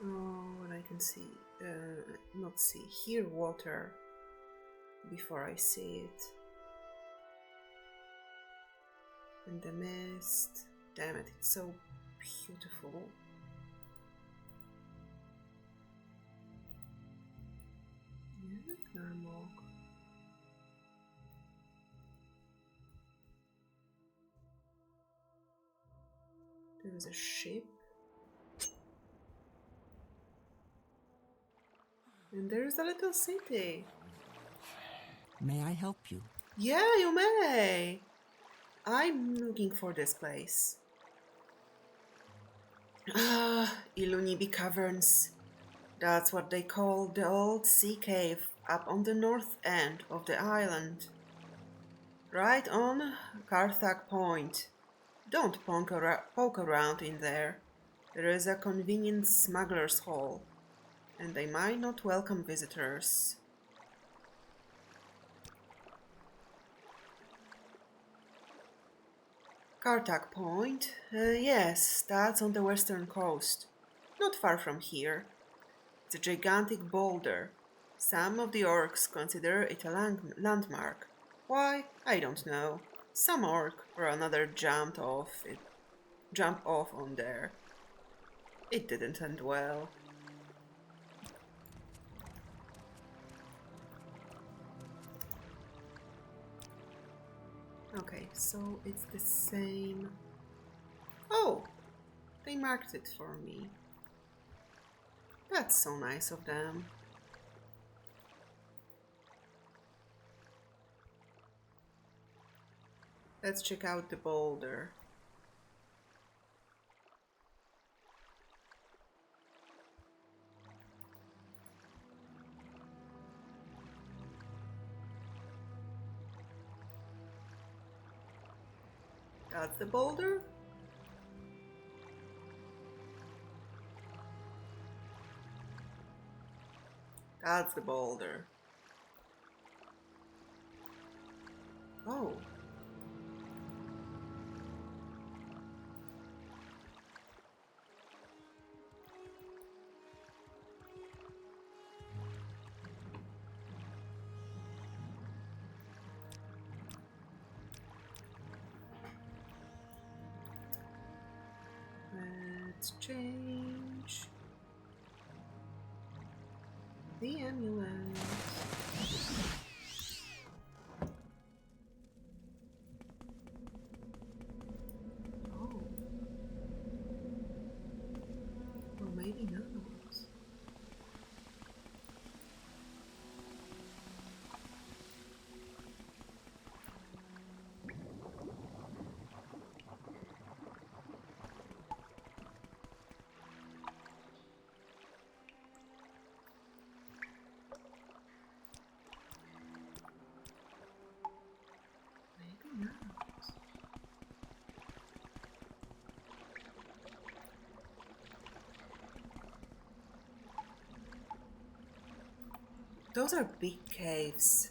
Oh, what I can see, not see, hear water before I see it. And the mist, damn it, it's so beautiful. Yeah, Narmog. There is a ship. And there's a little city. May I help you? Yeah, you may. I'm looking for this place. Ah, Ilunibi Caverns. That's what they call the old sea cave up on the north end of the island. Right on Carthag Point. Don't poke around in there. There is a convenient smuggler's hole, and they might not welcome visitors. Carthag Point? Yes, that's on the western coast. Not far from here. It's a gigantic boulder. Some of the orcs consider it a landmark. Why? I don't know. Some orc or another jumped off on there. It didn't end well. Okay, so it's the same. Oh, they marked it for me. That's so nice of them. Let's check out the boulder. That's the boulder? That's the boulder. Oh. Let's change the amulet. Oh. Or maybe not. Maybe not. Those are big caves.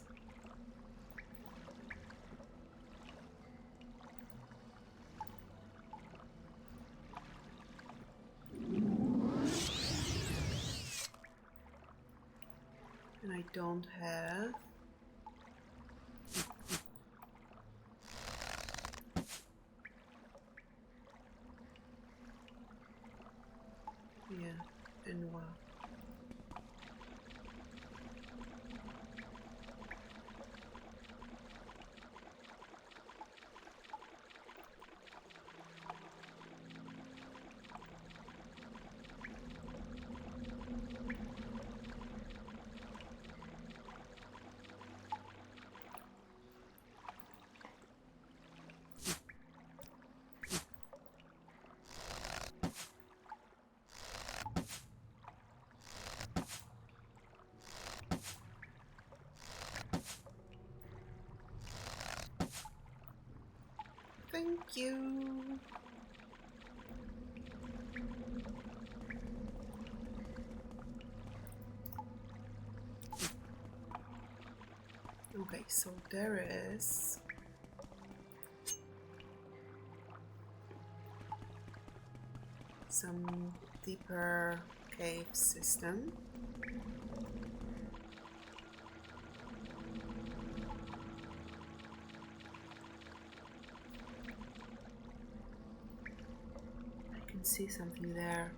And I don't have. Yeah, and wow. Thank you. Okay, so there is some deeper cave system. I can see something there.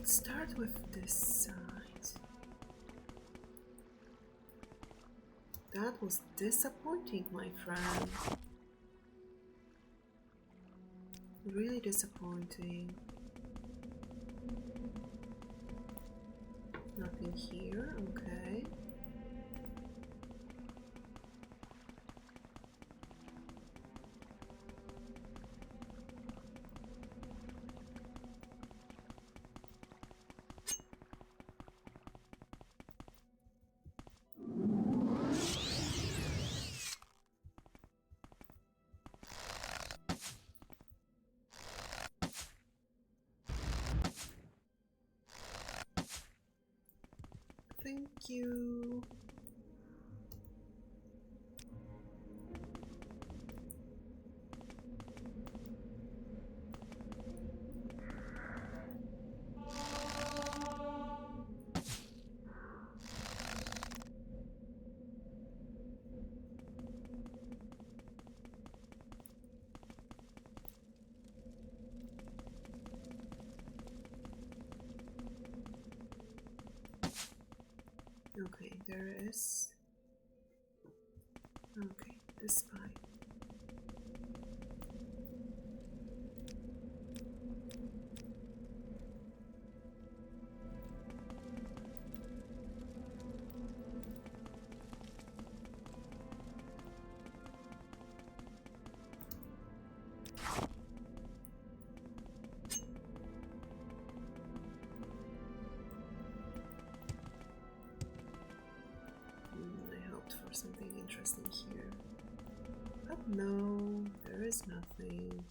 Let's start with this side. That was disappointing, my friend. Really disappointing. Nothing here, okay. Thank you. Okay, there is. Okay, this pipe. I hoped for something interesting here. But no, there is nothing.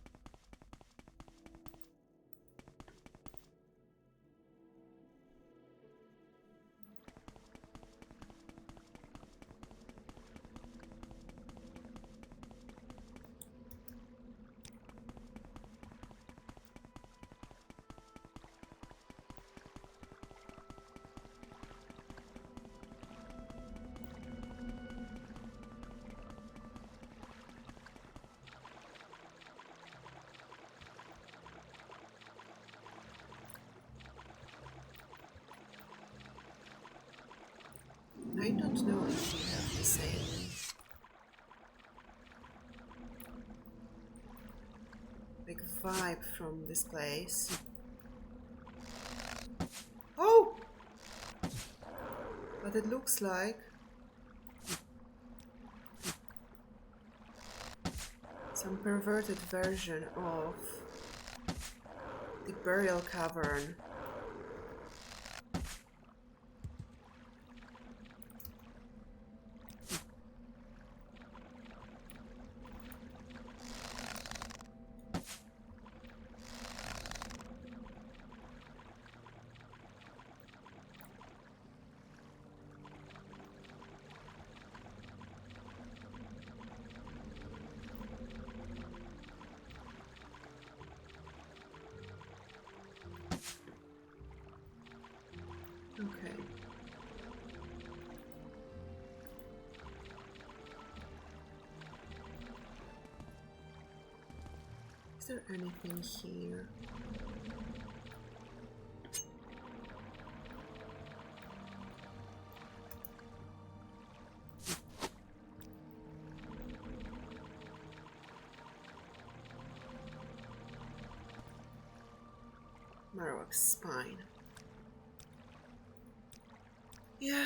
I don't know if you have the same like vibe from this place. Oh! But it looks like some perverted version of the burial cavern. Okay. Is there anything here? Marowak's spine. Yeah.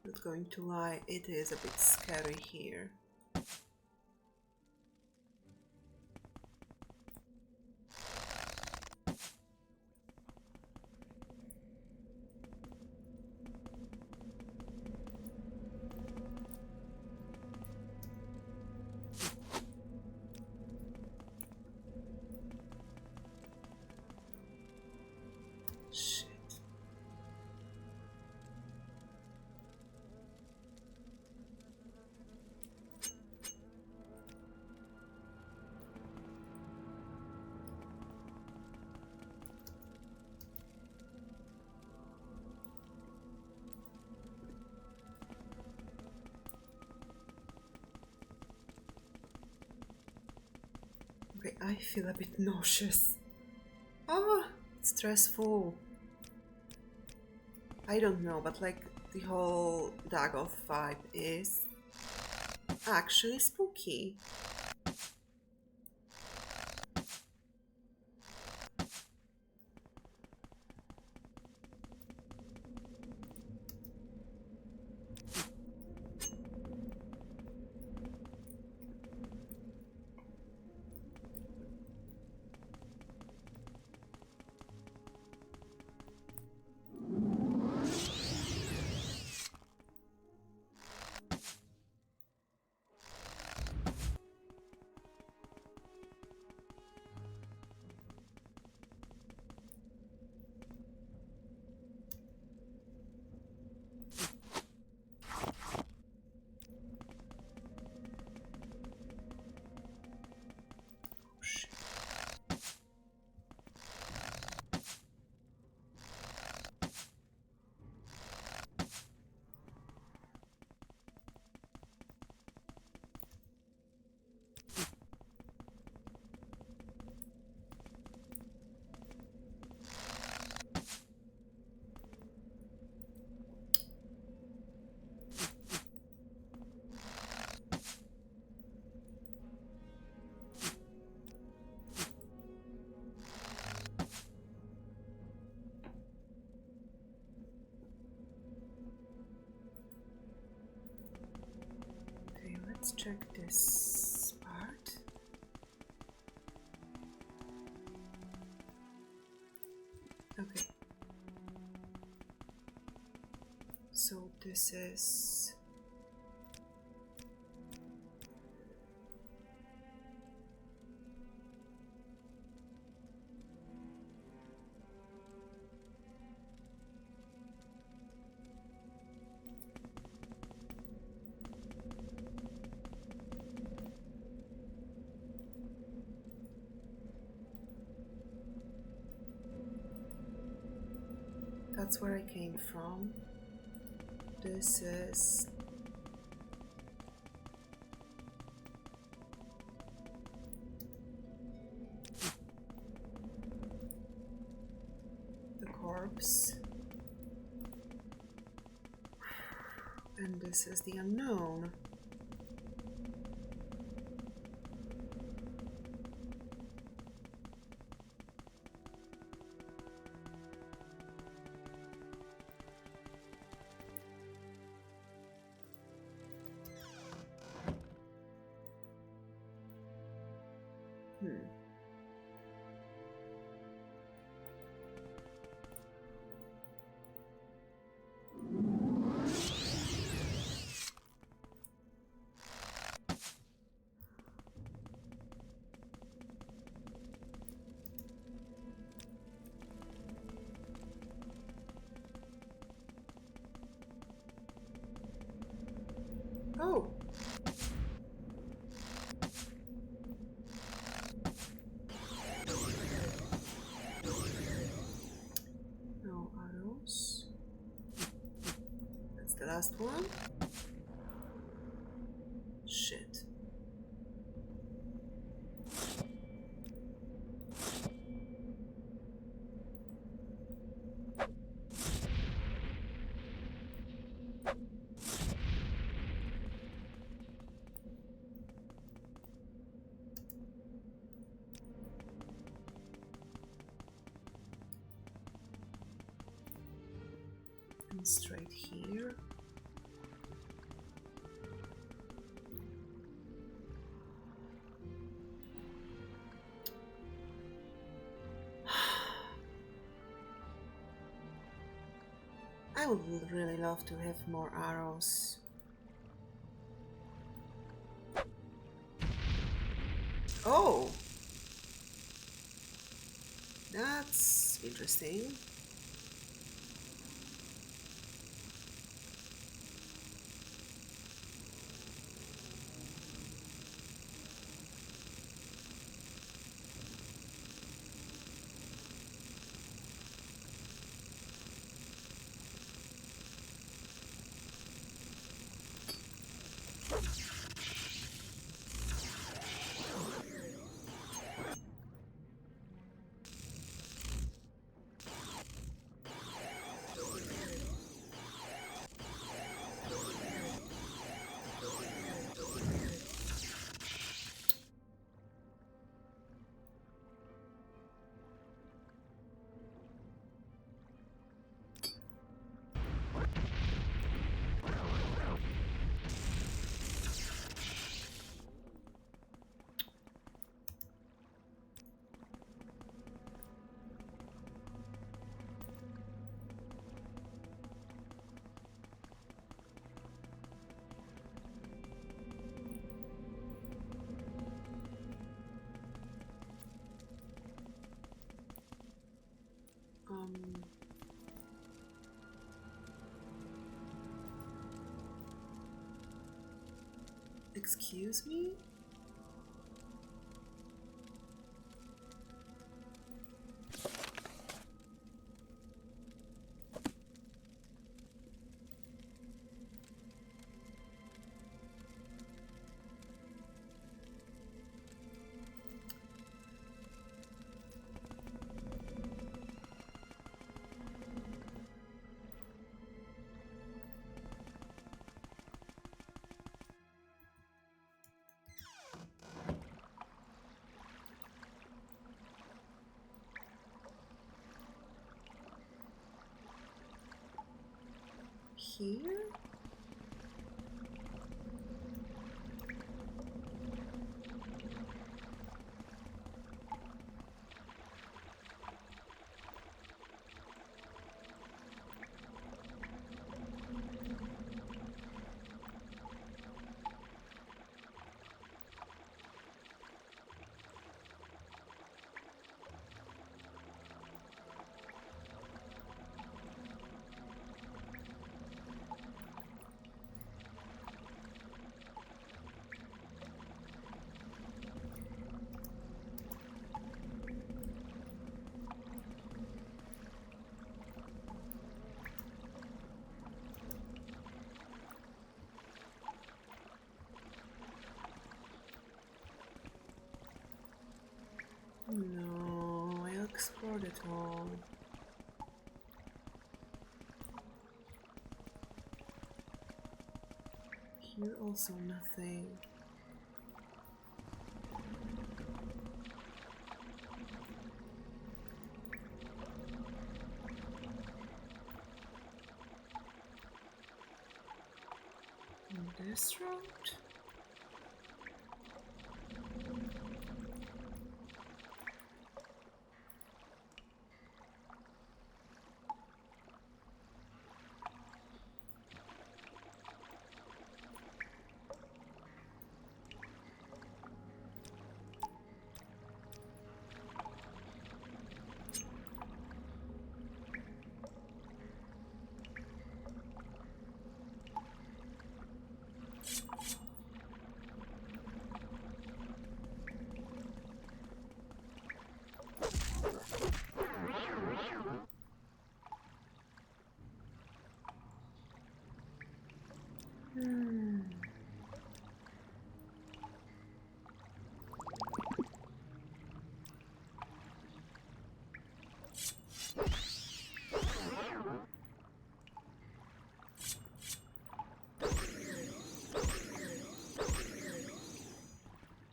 Not going to lie, it is a bit scary here. Shit. Okay, I feel a bit nauseous. Ah, it's stressful. I don't know, but like the whole Dagoth vibe is actually spooky. Okay, let's check this part. Okay. So this is that's where I came from. This is the corpse. And this is the unknown. Oh. No arrows. That's the last one. Shit. And straight here. I would really love to have more arrows. Oh! That's interesting. Excuse me? Here? No, I explored it all. Here also nothing. On this road?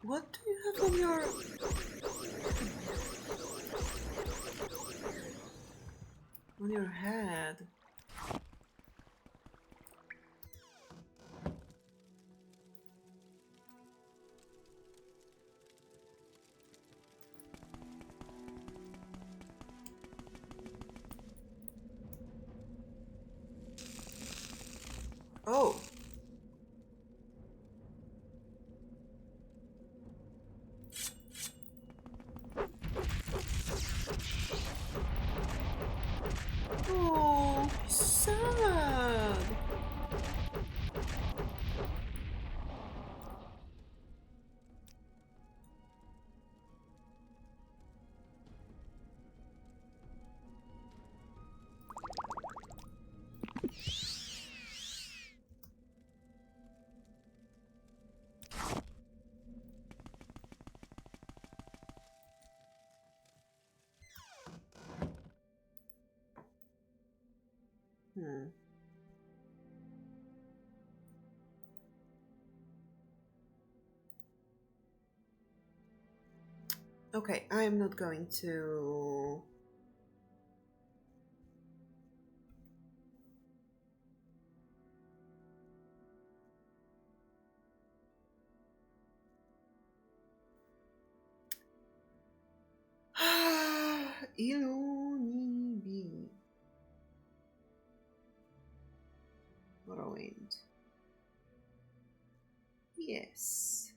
What do you have on your head? Oh. Oh, sad. Okay, I am not going to... Ilunibi. Morrowind. Yes.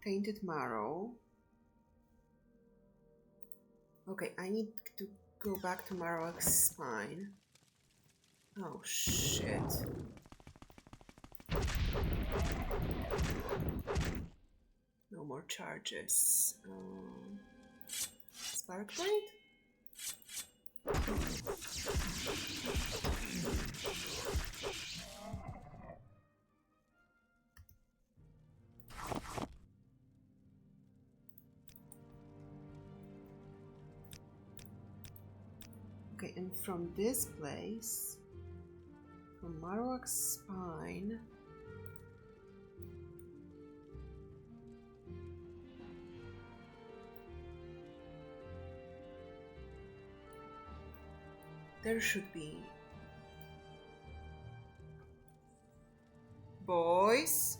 tainted marrow. Okay, I need to go back to Marowak's spine. Oh shit. No more charges. Spark Blade? Okay, and from this place, from Marowak's spine, there should be. Boys?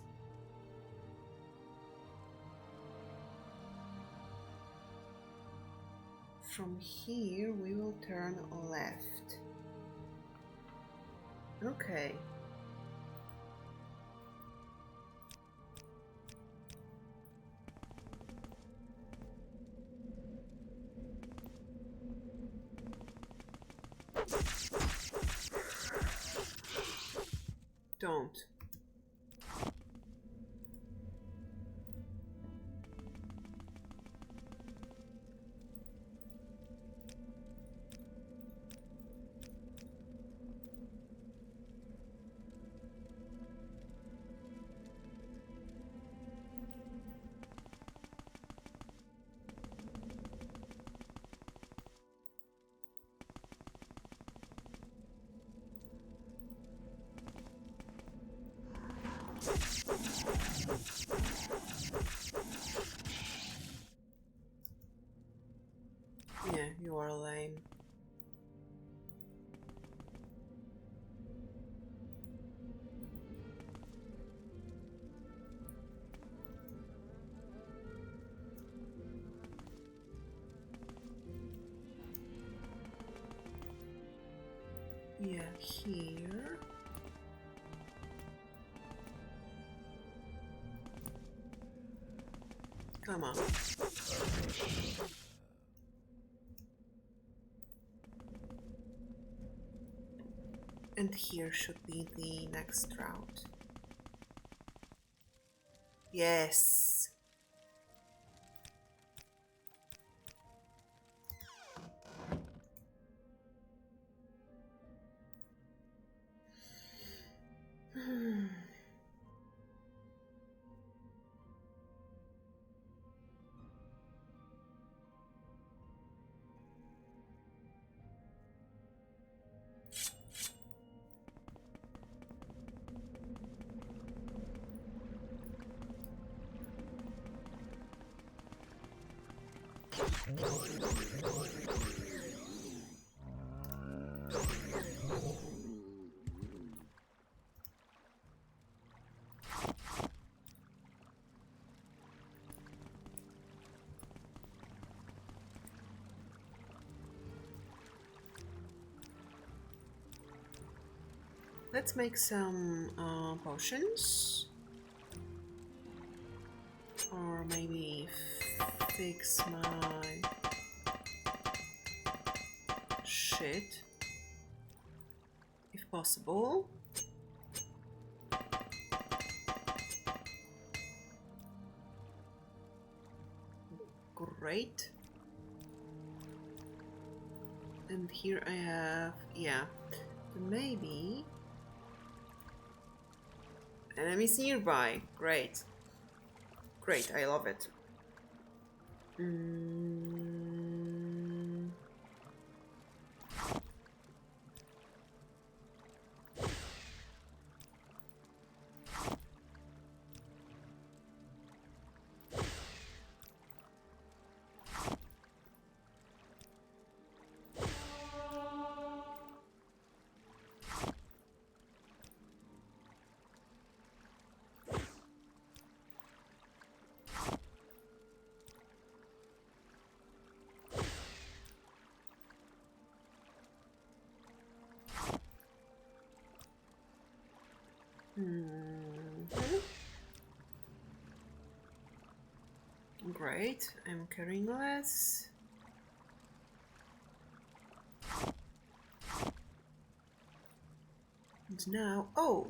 From here we will turn left. Okay. Don't. Yeah, you are lame. Yeah, here. Come on. And here should be the next route. Yes. Let's make some potions. Or maybe fix my shit, if possible. Great. And here I have, yeah, maybe enemies nearby. Great. Great, I love it. Great, I'm carrying less. And now, oh!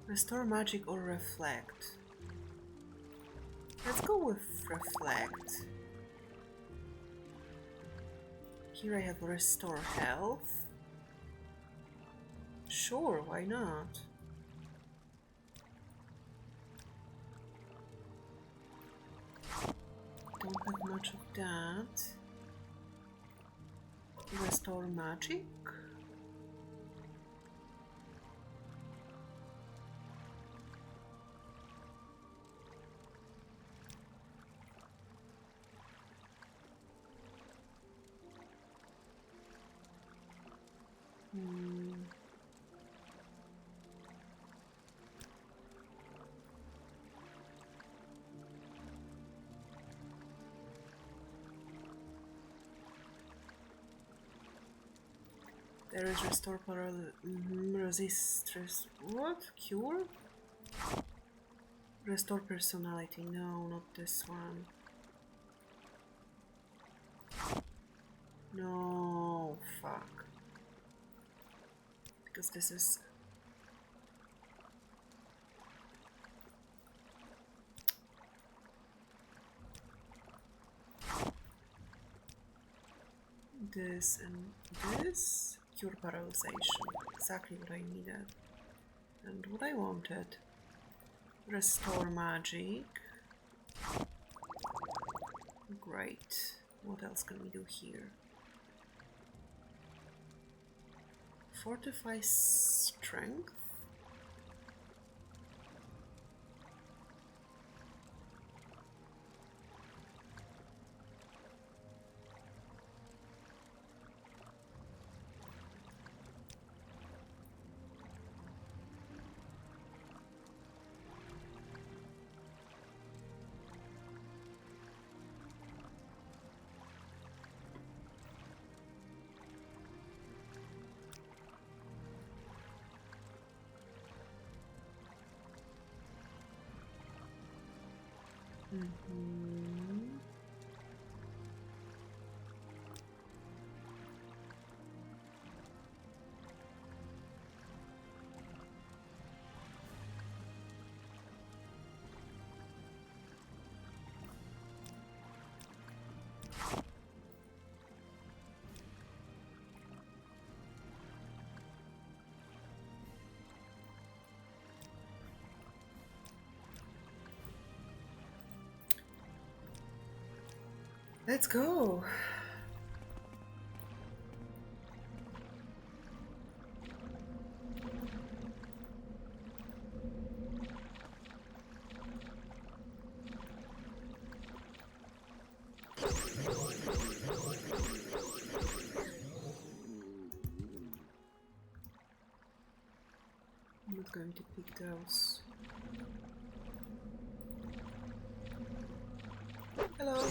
Restore magic or reflect. Let's go with reflect. Here I have restore health. Sure, why not? Don't have much of that. Restore magic. There is restore resist. What? Cure? Restore personality. No, not this one. No, fuck. Because this is... this and this. Cure paralyzation. Exactly what I needed. And what I wanted. Restore magic. Great. What else can we do here? Fortify strength? Let's go. I'm not going to pick those. Hello.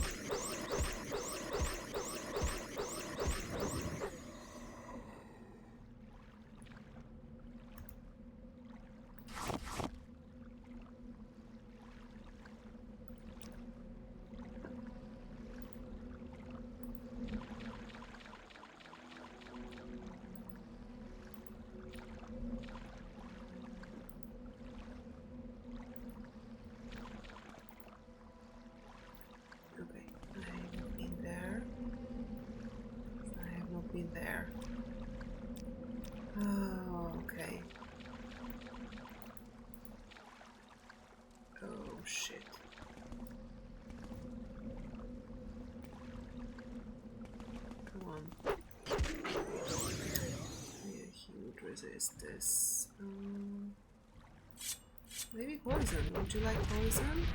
Okay, I have been there. I have not been there. Oh, okay. Oh, shit. Come on. Yeah, he would resist this. Maybe poison. Would you like poison?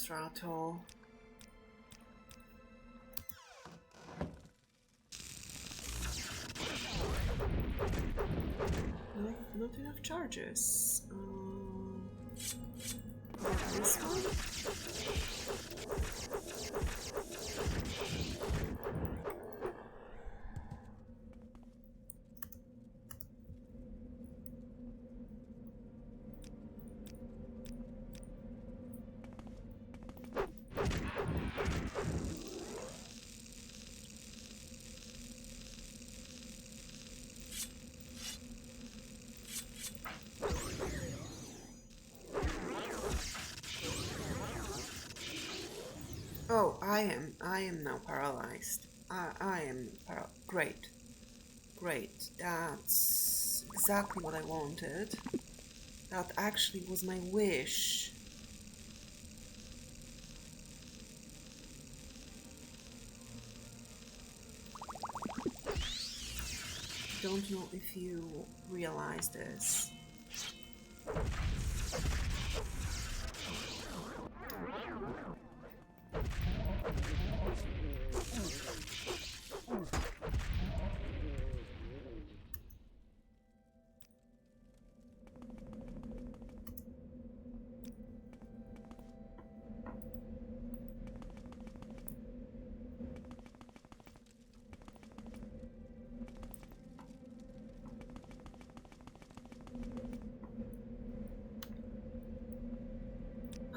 Boss Rattle. Not enough charges. This one? Oh, I am now paralyzed. I am great. Great. That's exactly what I wanted. That actually was my wish. Don't know if you realize this.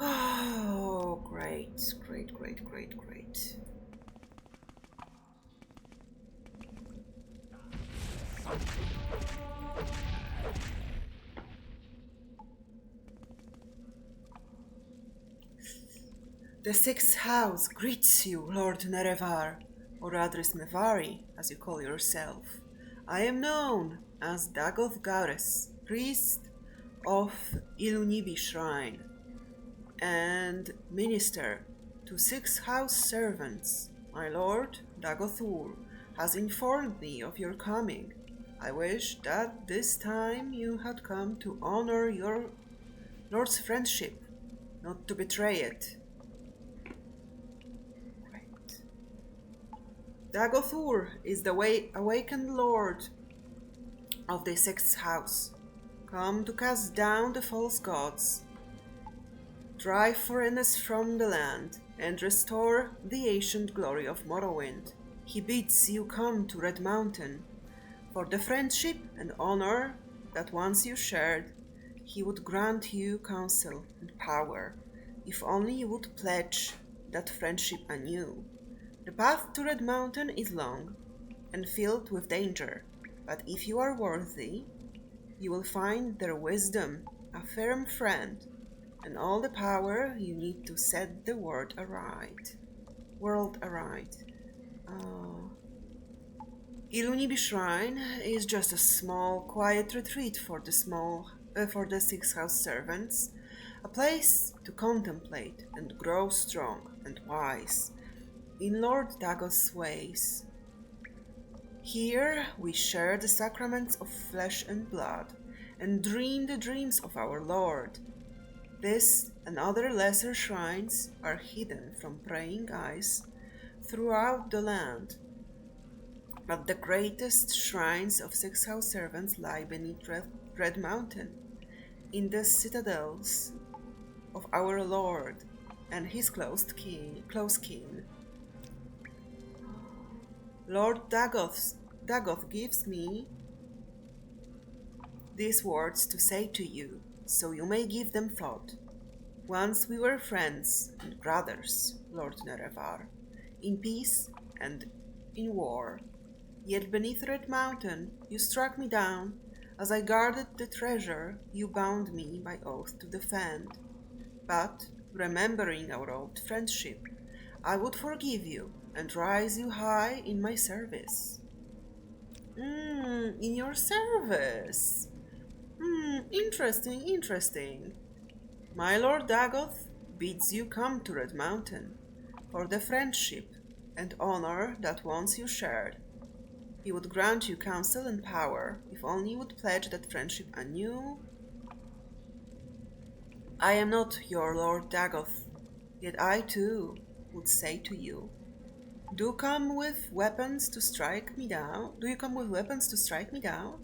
Oh, great, great, great, great, great. The sixth house greets you, Lord Nerevar, or Adris Mevari, as you call yourself. I am known as Dagoth Gares, priest of Ilunibi Shrine, and minister to six house servants. My lord, Dagothur, has informed me of your coming. I wish that this time you had come to honor your lord's friendship, not to betray it. Right. Dagothur is the awakened lord of the sixth house, come to cast down the false gods, drive foreigners from the land, and restore the ancient glory of Morrowind. He bids you come to Red Mountain. For the friendship and honor that once you shared, he would grant you counsel and power, if only you would pledge that friendship anew. The path to Red Mountain is long and filled with danger, but if you are worthy, you will find their wisdom, a firm friend, and all the power you need to set the world aright. Ilunibi Shrine is just a small, quiet retreat for the six house servants, a place to contemplate and grow strong and wise in Lord Dagoth's ways. Here we share the sacraments of flesh and blood, and dream the dreams of our Lord. This and other lesser shrines are hidden from praying eyes throughout the land, but the greatest shrines of six house servants lie beneath Red Mountain, in the citadels of our Lord and his close kin. Lord Dagoth gives me these words to say to you, so you may give them thought. Once we were friends and brothers, Lord Nerevar, in peace and in war. Yet beneath Red Mountain you struck me down as I guarded the treasure you bound me by oath to defend. But, remembering our old friendship, I would forgive you and rise you high in my service. In your service. Interesting. My Lord Dagoth bids you come to Red Mountain for the friendship and honor that once you shared. He would grant you counsel and power if only you would pledge that friendship anew. I am not your Lord Dagoth, Yet I too would say to you, do you come with weapons to strike me down? Do you come with weapons to strike me down?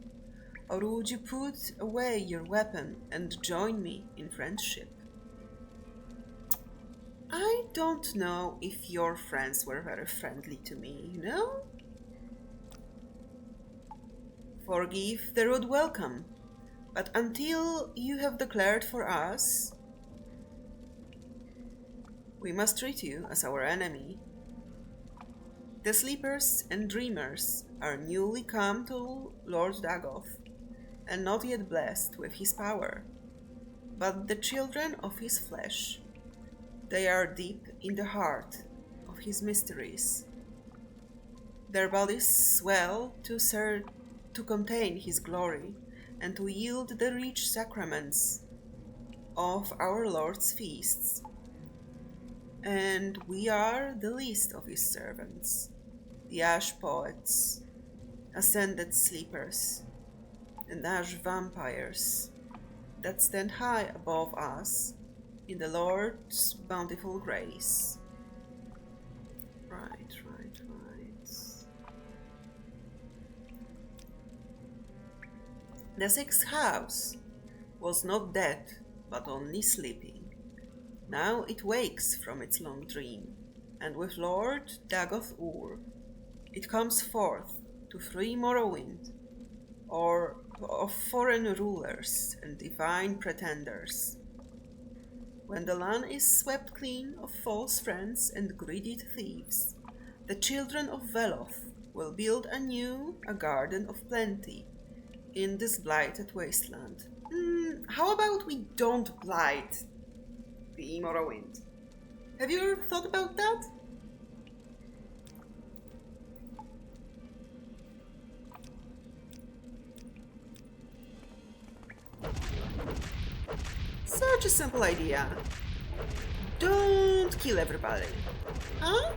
Or would you put away your weapon and join me in friendship? I don't know if your friends were very friendly to me, you know? Forgive the rude welcome, but until you have declared for us, we must treat you as our enemy. The sleepers and dreamers are newly come to Lord Dagoth, and not yet blessed with his power, but the children of his flesh. They are deep in the heart of his mysteries. Their bodies swell to contain his glory and to yield the rich sacraments of our Lord's feasts. And we are the least of his servants, the ash poets, ascended sleepers, and ash vampires that stand high above us in the Lord's bountiful grace. Right. The sixth house was not dead, but only sleeping. Now it wakes from its long dream, and with Lord Dagoth Ur, it comes forth to free Morrowind, or of foreign rulers and divine pretenders. When the land is swept clean of false friends and greedy thieves, the children of Veloth will build anew a garden of plenty in this blighted wasteland. How about we don't blight the Morrowind? Have you ever thought about that? Such a simple idea. Don't kill everybody. Huh?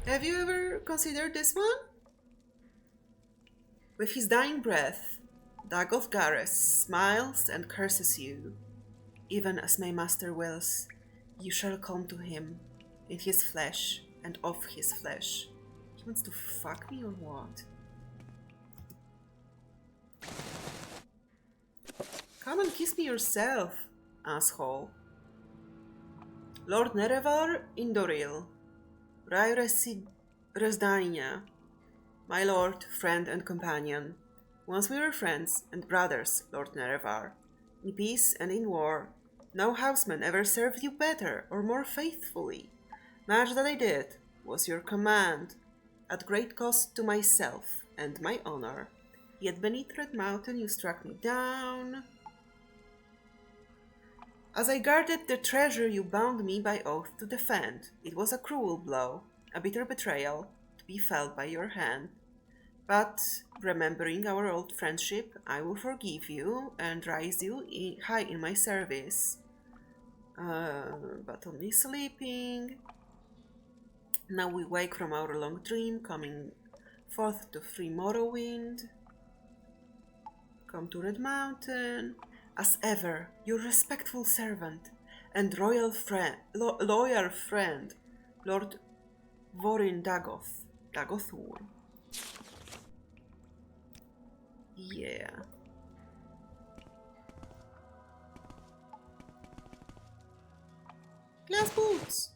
Have you ever considered this one? With his dying breath, Dagoth Gareth smiles and curses you. Even as my master wills, you shall come to him, in his flesh and of his flesh. He wants to fuck me or what? Come and kiss me yourself, asshole. Lord Nerevar Indoril, Rairesi Resdania, my lord, friend and companion. Once we were friends and brothers, Lord Nerevar, in peace and in war. No houseman ever served you better or more faithfully. Much that I did was your command, at great cost to myself and my honor. Yet beneath Red Mountain you struck me down. As I guarded the treasure you bound me by oath to defend, it was a cruel blow, a bitter betrayal, to be felt by your hand. But, remembering our old friendship, I will forgive you and raise you high in my service. But only sleeping. Now we wake from our long dream, coming forth to free Morrowind. Come to Red Mountain. As ever, your respectful servant and loyal friend, Lord Vorin Dagoth, Dagothur. Yeah. Glass boots!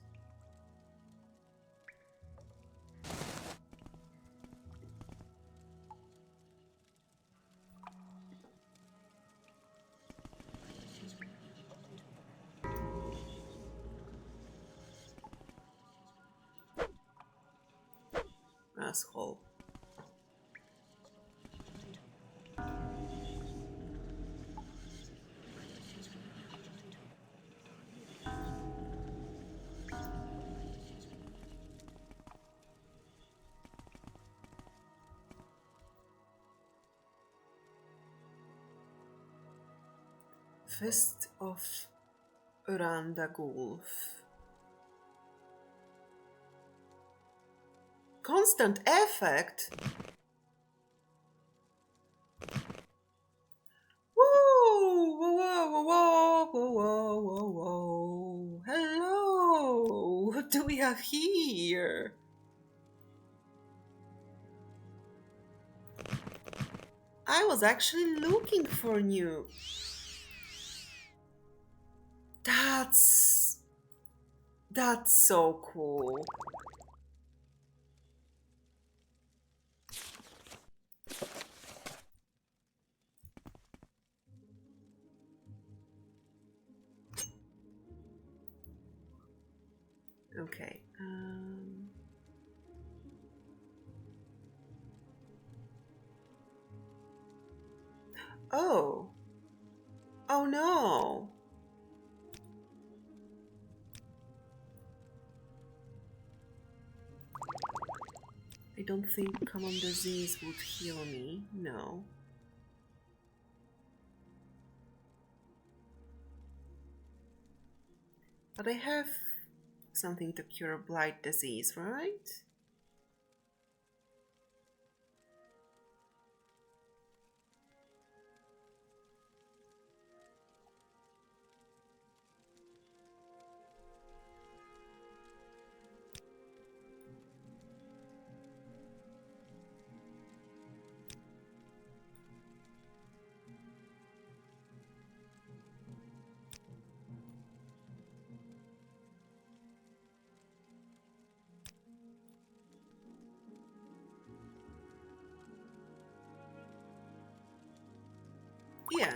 Asshole. Fist of Urandagulf. Constant effect? Whoa, whoa, whoa, whoa, whoa, whoa, whoa, whoa. Hello. What do we have here? I was actually looking for new. That's so cool. Okay. Oh. Oh no. I don't think common disease would heal me. No. But I have something to cure blight disease, right? Yeah.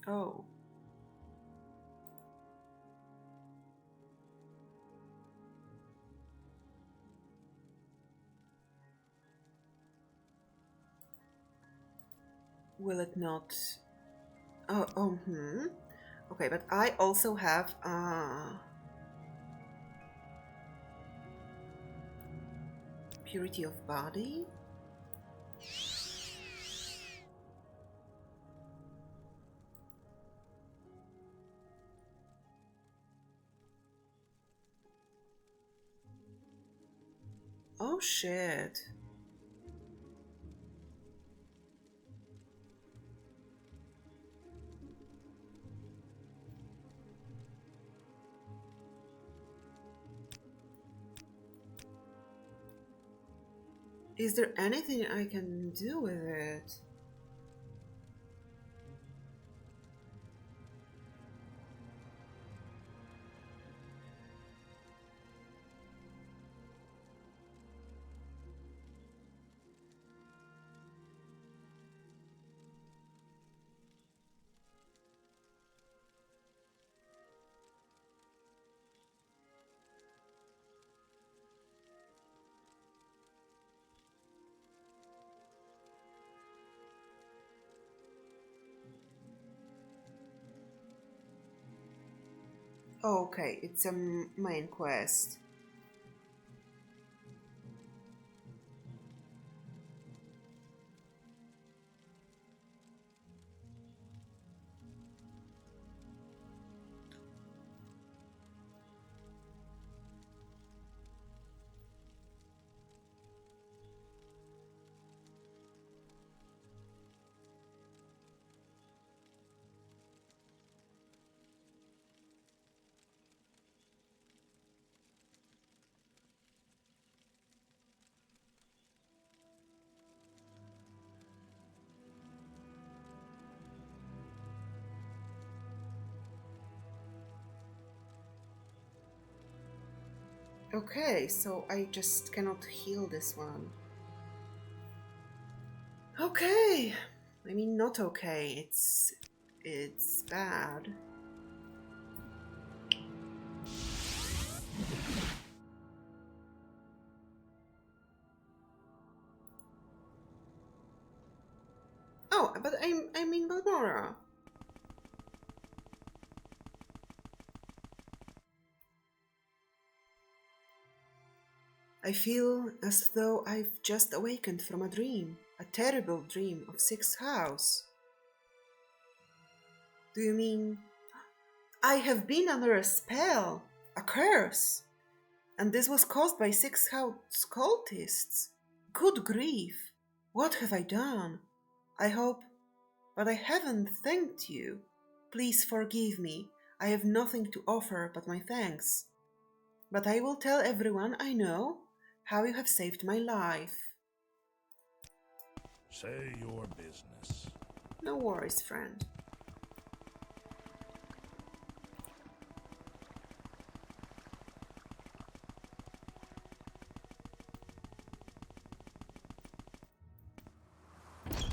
Oh. Will it not? Oh. Okay, but I also have purity of body. Oh shit. Is there anything I can do with it? Oh, okay, it's a main quest. Okay, so I just cannot heal this one. Okay. I mean, not okay. It's bad. Oh, but I'm in Balmora. I feel as though I've just awakened from a dream, a terrible dream of Sixth House. Do you mean I have been under a spell, a curse, and this was caused by Sixth House cultists? Good grief! What have I done? I hope, but I haven't thanked you. Please forgive me. I have nothing to offer but my thanks. But I will tell everyone I know how you have saved my life. Say your business. No worries, friend.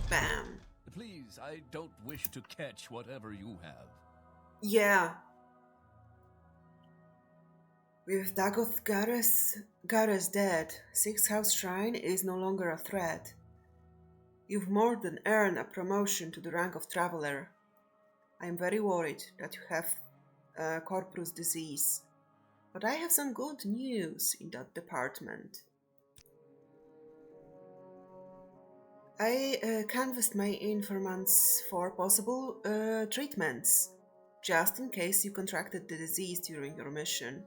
Bam. Please, I don't wish to catch whatever you have. Yeah. With Dagoth Gares dead, Sixth House Shrine is no longer a threat. You've more than earned a promotion to the rank of Traveler. I am very worried that you have Corpus disease, but I have some good news in that department. I canvassed my informants for possible treatments, just in case you contracted the disease during your mission.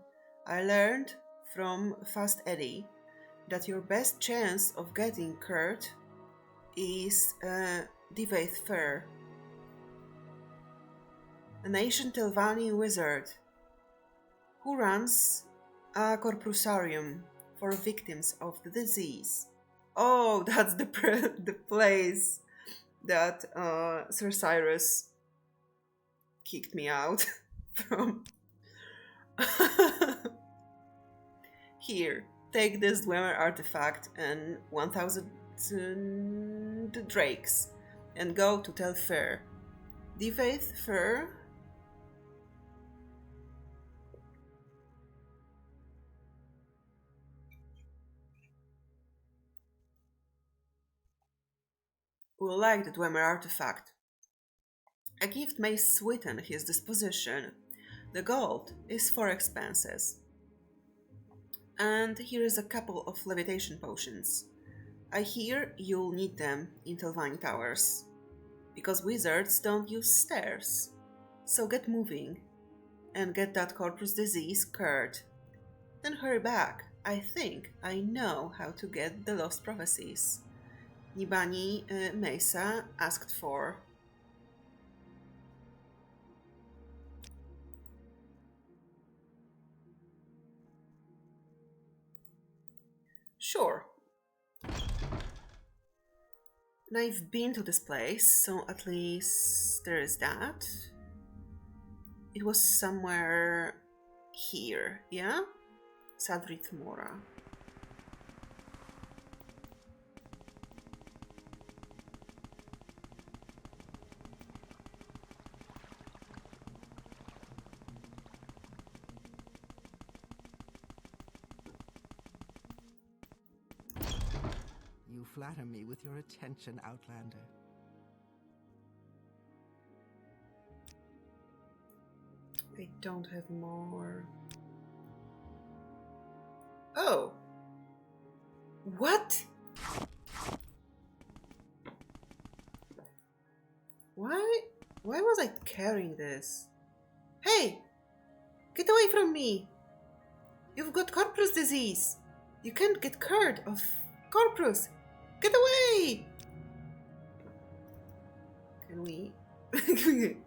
I learned from Fast Eddie that your best chance of getting cured is Divaith Fair, an ancient Telvani wizard who runs a corpusarium for victims of the disease. Oh, that's the place that Sir Cyrus kicked me out from. Here, take this Dwemer artifact and 1,000 drakes and go to Tel Fair. Divaith Fair. Will like the Dwemer artifact. A gift may sweeten his disposition. The gold is for expenses. And here is a couple of levitation potions. I hear you'll need them in Telvanni Towers, because wizards don't use stairs. So get moving, and get that corpus disease cured. Then hurry back. I think I know how to get the lost prophecies Nibani Mesa asked for. Sure. And I've been to this place, so at least there is that. It was somewhere here, yeah? Sadrith Mora. You flatter me with your attention, Outlander. I don't have more. Oh! What? Why was I carrying this? Hey! Get away from me! You've got Corpus disease! You can't get cured of Corpus! Get away! Can we?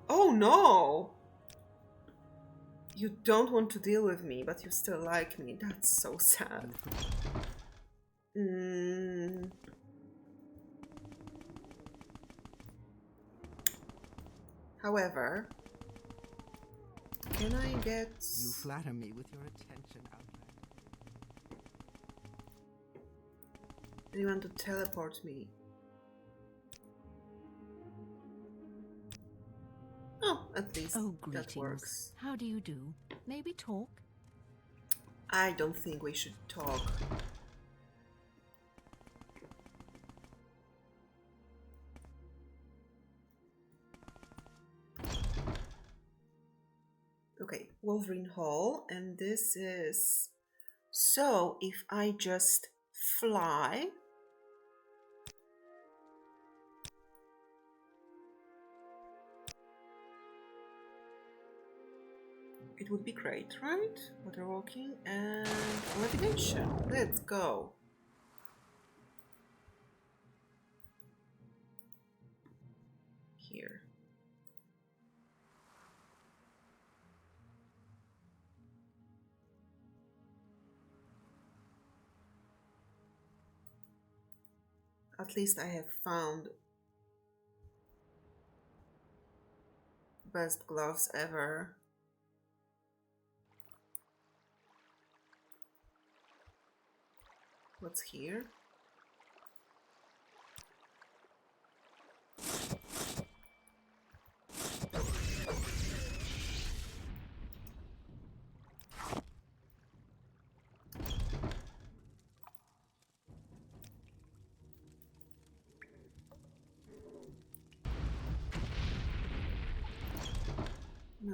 Oh no! You don't want to deal with me, but you still like me. That's so sad. However, can I get... You flatter me with your attention, Outlander. anyone to teleport me? Oh, at least Oh, that greetings. works. How do you do? Maybe talk? I don't think we should talk. Okay, Wolverine Hall, and this is... So, if I just fly... it would be great, right? Water walking and levitation. Let's go. Here. At least I have found best gloves ever. What's here?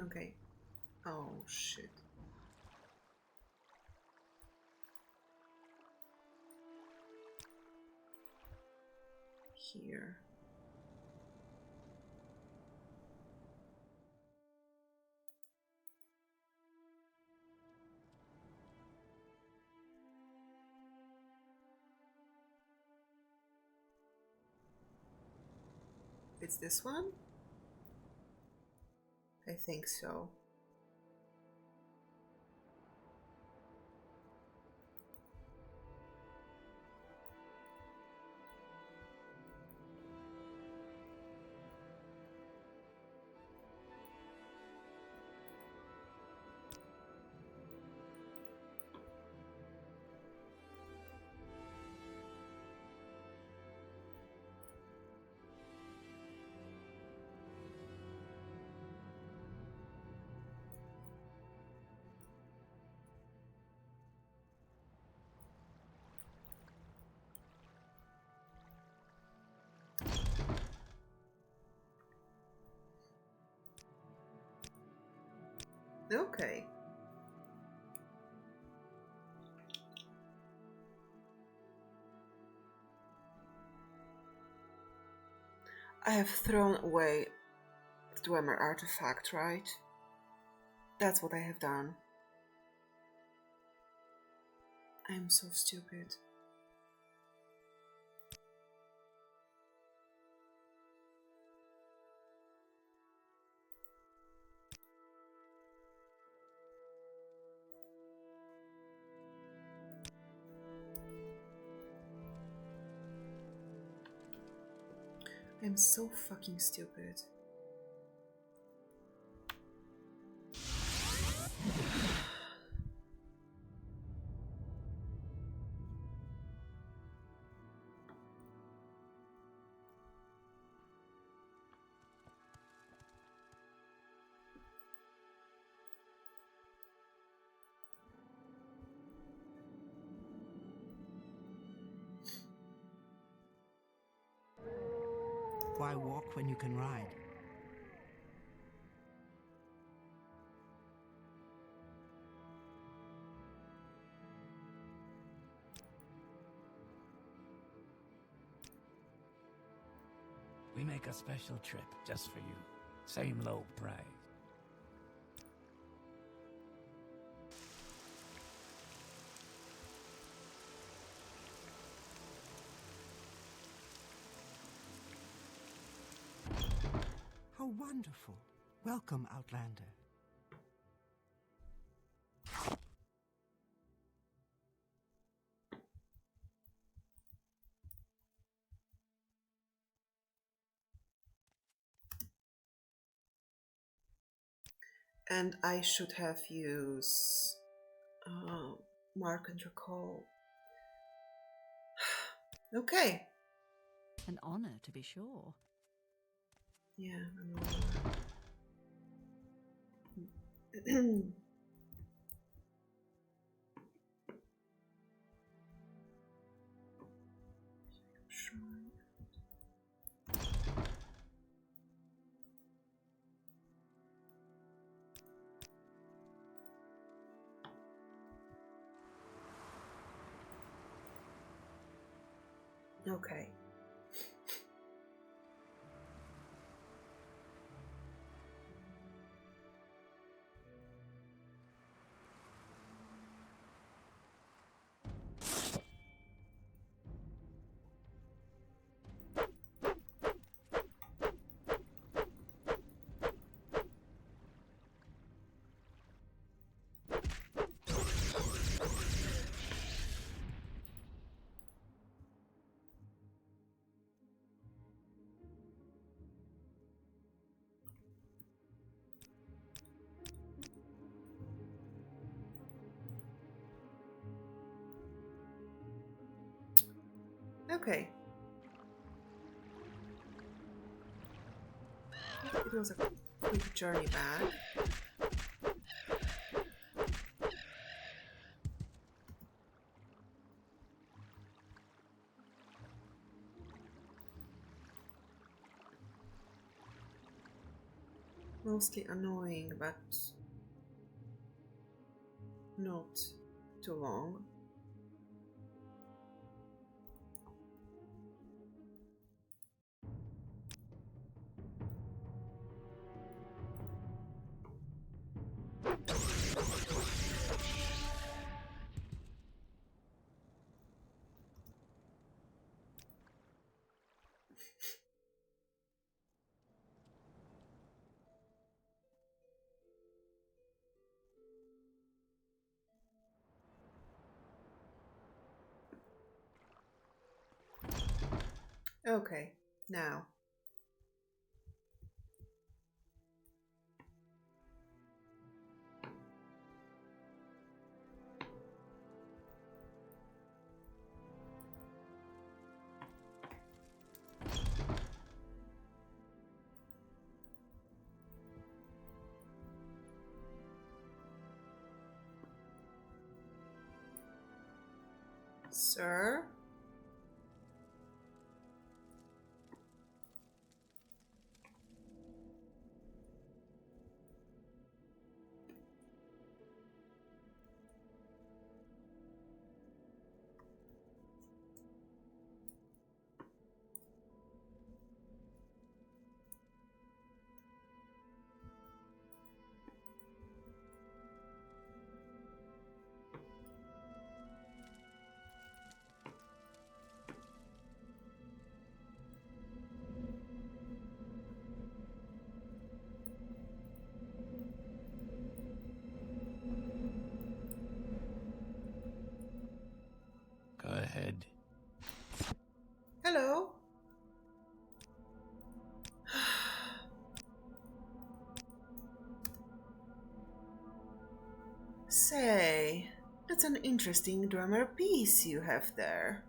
Okay. Oh shit. Here. It's this one? I think so. Okay. I have thrown away the Dwemer artifact, right? That's what I have done. I'm so stupid. I'm so fucking stupid. Why walk when you can ride? We make a special trip just for you. Same low price. How wonderful. Welcome, Outlander. And I should have used mark and recall. Okay. An honor, to be sure. Yeah, I know. Okay. Okay. It was a quick journey back. Mostly annoying, but not too long. Okay, now. Sir? Go ahead. Hello? Say, that's an interesting drummer piece you have there.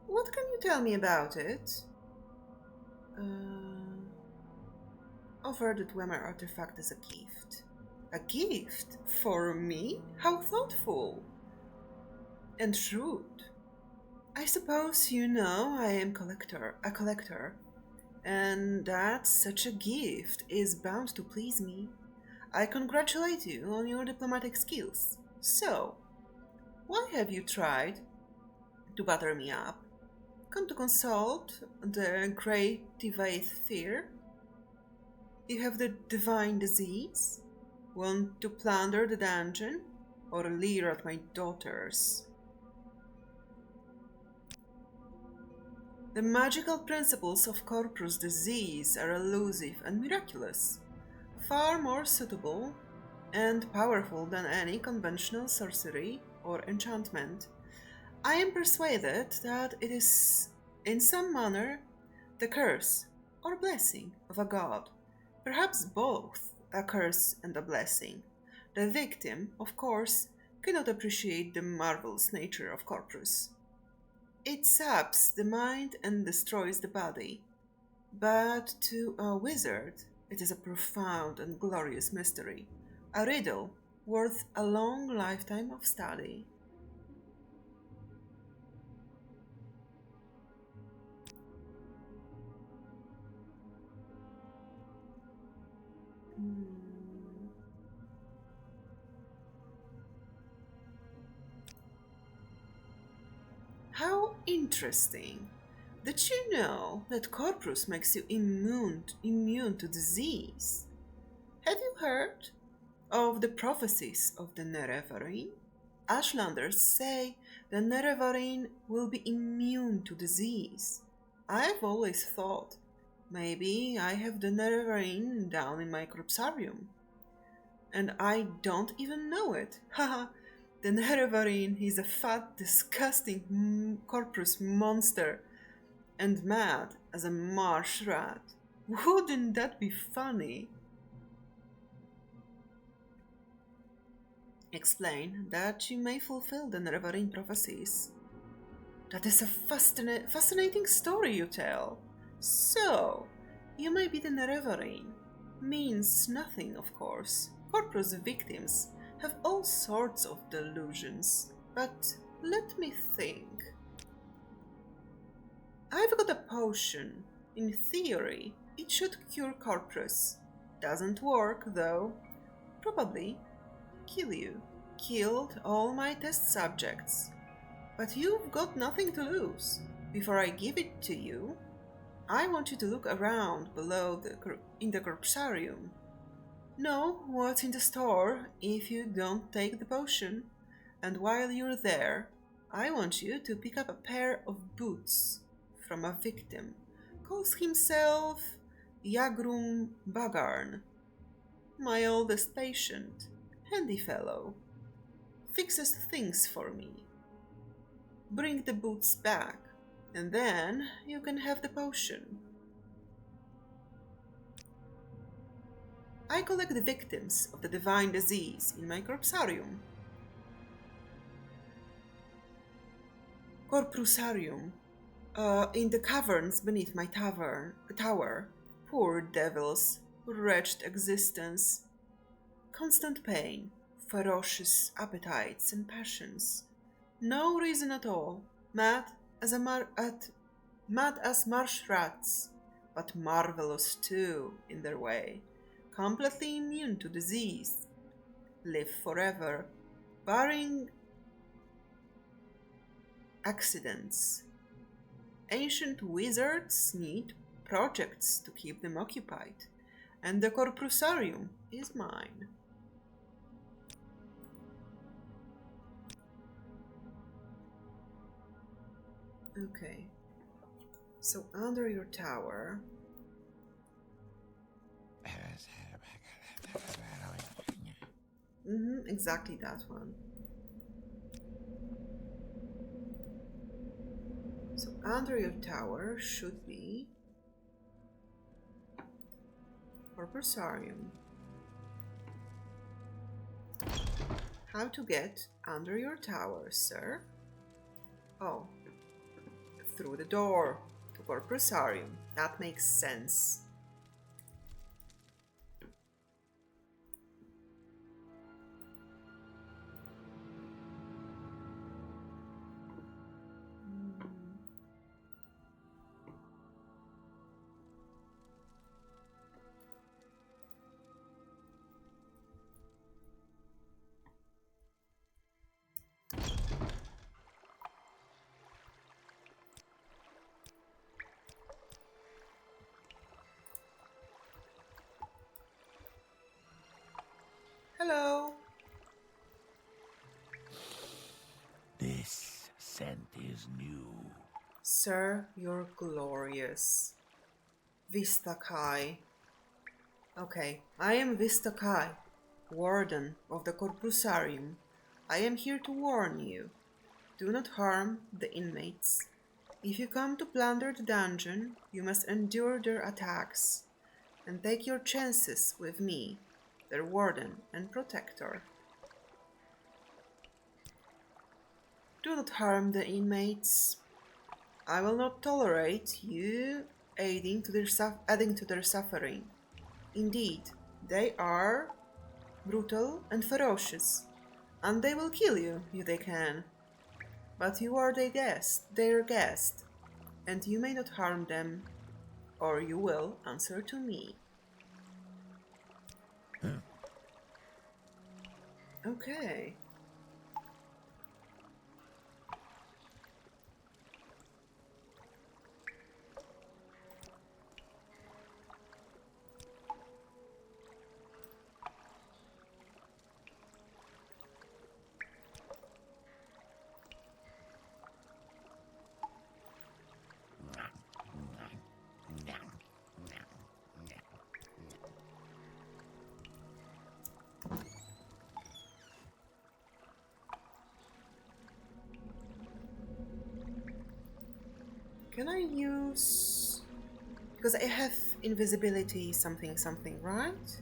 What can you tell me about it? Offer the Dwemer artifact as a gift. A gift? For me? How thoughtful! And shrewd. I suppose you know I am a collector, and that such a gift is bound to please me. I congratulate you on your diplomatic skills. So, why have you tried to butter me up? Come to consult the great Divide fear? You have the divine disease? Want to plunder the dungeon? Or leer at my daughters? The magical principles of corpus disease are elusive and miraculous, far more suitable and powerful than any conventional sorcery or enchantment. I am persuaded that it is, in some manner, the curse or blessing of a god, perhaps both a curse and a blessing. The victim, of course, cannot appreciate the marvelous nature of corpus. It saps the mind and destroys the body, but to a wizard it is a profound and glorious mystery, a riddle worth a long lifetime of study. How interesting. Did you know that corpus makes you immune to disease? Have you heard of the prophecies of the Nerevarine? Ashlanders say the Nerevarine will be immune to disease. I've always thought maybe I have the Nerevarine down in my corpsarium. And I don't even know it. Haha, the Nerevarine is a fat, disgusting corpus monster and mad as a marsh rat. Wouldn't that be funny? Explain that you may fulfill the Nerevarine prophecies. That is a fascinating story you tell. So, you may be the Nerevarine. Means nothing, of course. Corpus victims have all sorts of delusions. But let me think. I've got a potion. In theory, it should cure Corpus. Doesn't work, though. Probably kill you. Killed all my test subjects. But you've got nothing to lose. Before I give it to you, I want you to look around below in the corpsarium. Know what's in the store if you don't take the potion. And while you're there, I want you to pick up a pair of boots from a victim. Calls himself Yagrum Bagarn. My oldest patient. Handy fellow. Fixes things for me. Bring the boots back, and then you can have the potion. I collect the victims of the divine disease in my corpsarium. Corpusarium. In the caverns beneath my tower. Poor devils, wretched existence. Constant pain, ferocious appetites and passions. No reason at all. Mad as marsh rats, but marvelous too in their way. Completely immune to disease. Live forever, barring accidents. Ancient wizards need projects to keep them occupied, and the corpusarium is mine. Okay, so under your tower. Exactly that one. So under your tower should be Corpusarium. How to get under your tower, sir? Oh, through the door to Corpusarium. That makes sense. Hello. This scent is new. Sir, you're glorious. Vista Kai. Okay, I am Vista Kai, Warden of the Corpusarium. I am here to warn you. Do not harm the inmates. If you come to plunder the dungeon, you must endure their attacks, and take your chances with me, their warden and protector. Do not harm the inmates. I will not tolerate you adding to their suffering. Indeed, they are brutal and ferocious, and they will kill you if they can. But you are their guest, and you may not harm them, or you will answer to me. Okay. Can I use... because I have invisibility something, right?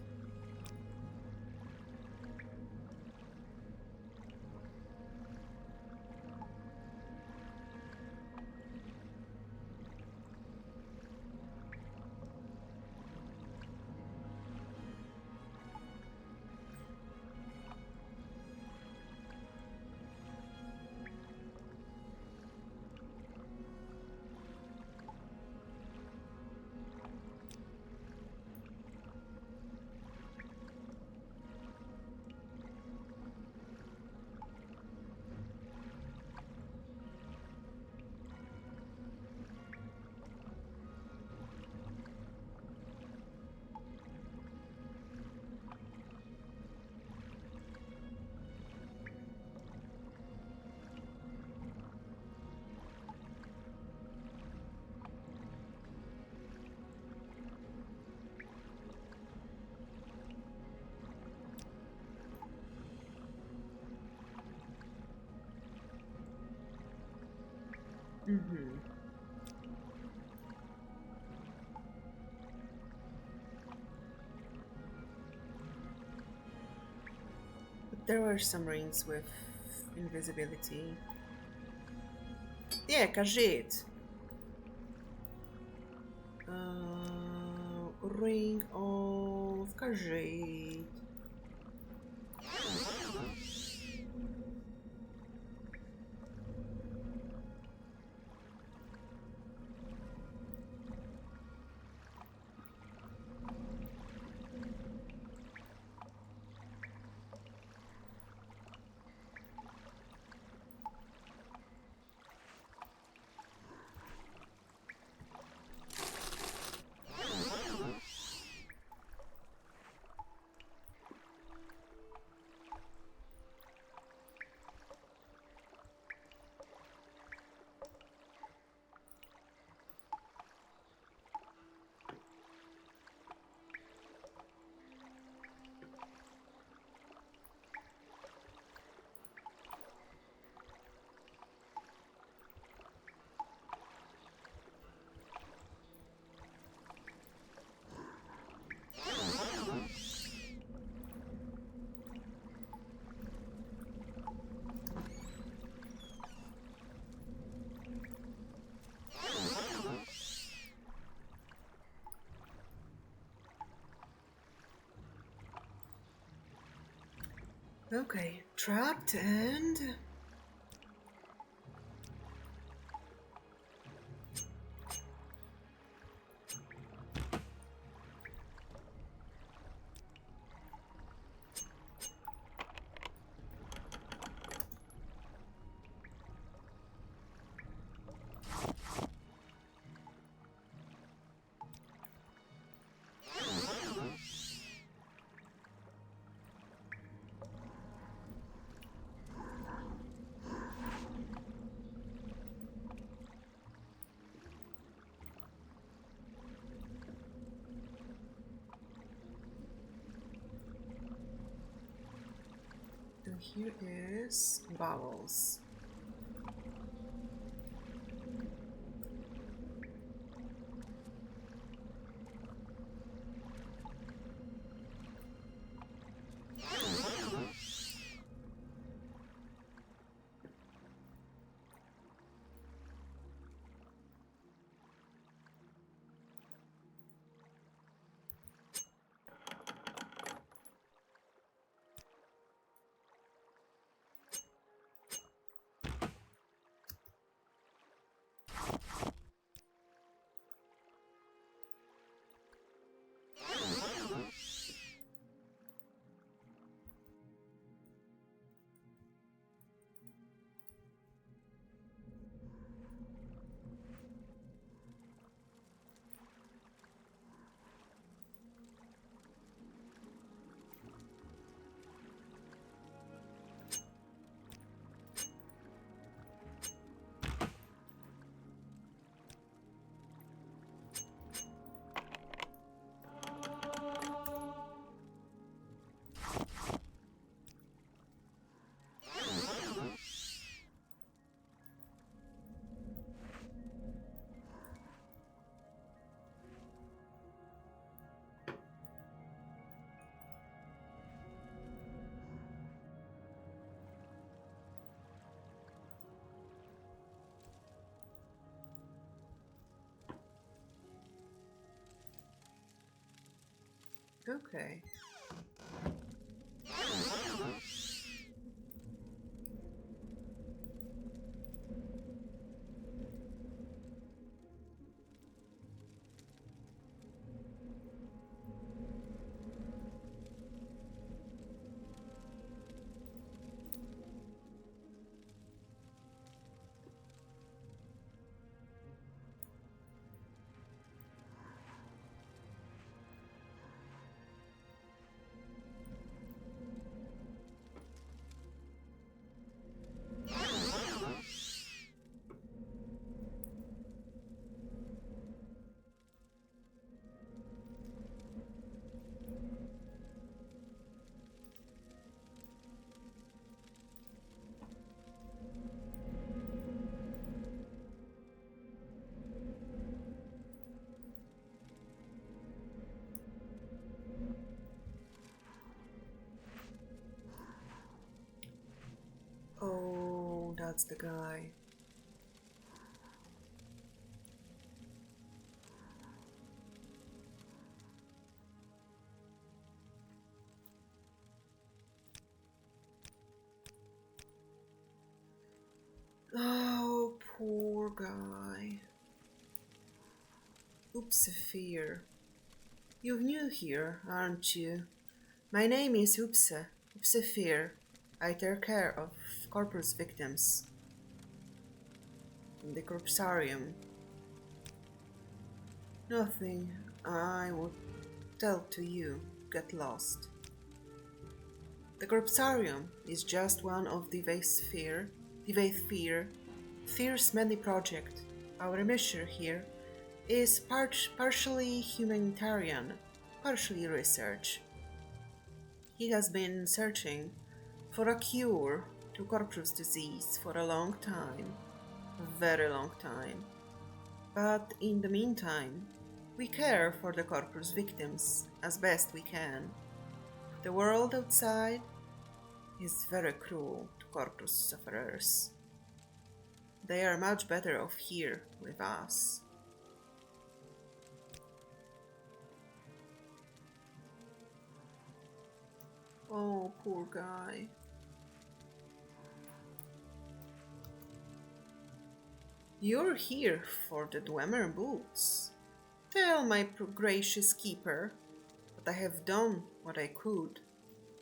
Mm-hmm. But there were some rings with invisibility. Yeah, кажіть. Ring of кажіть. Okay, trapped and... And here is vowels. Okay. That's the guy. Oh, poor guy. Oops, fear. You're new here, aren't you? My name is Upse Fear. I take care of corpus victims in the corpsarium. Nothing I would tell to you. Get lost. The corpsarium is just one of the Fear's many project. Our mission here is partially humanitarian, partially research. He has been searching for a cure to corpus disease for a long time, a very long time. But in the meantime, we care for the corpus victims as best we can. The world outside is very cruel to corpus sufferers. They are much better off here with us. Oh, poor guy. You're here for the Dwemer boots. Tell my gracious keeper that I have done what I could.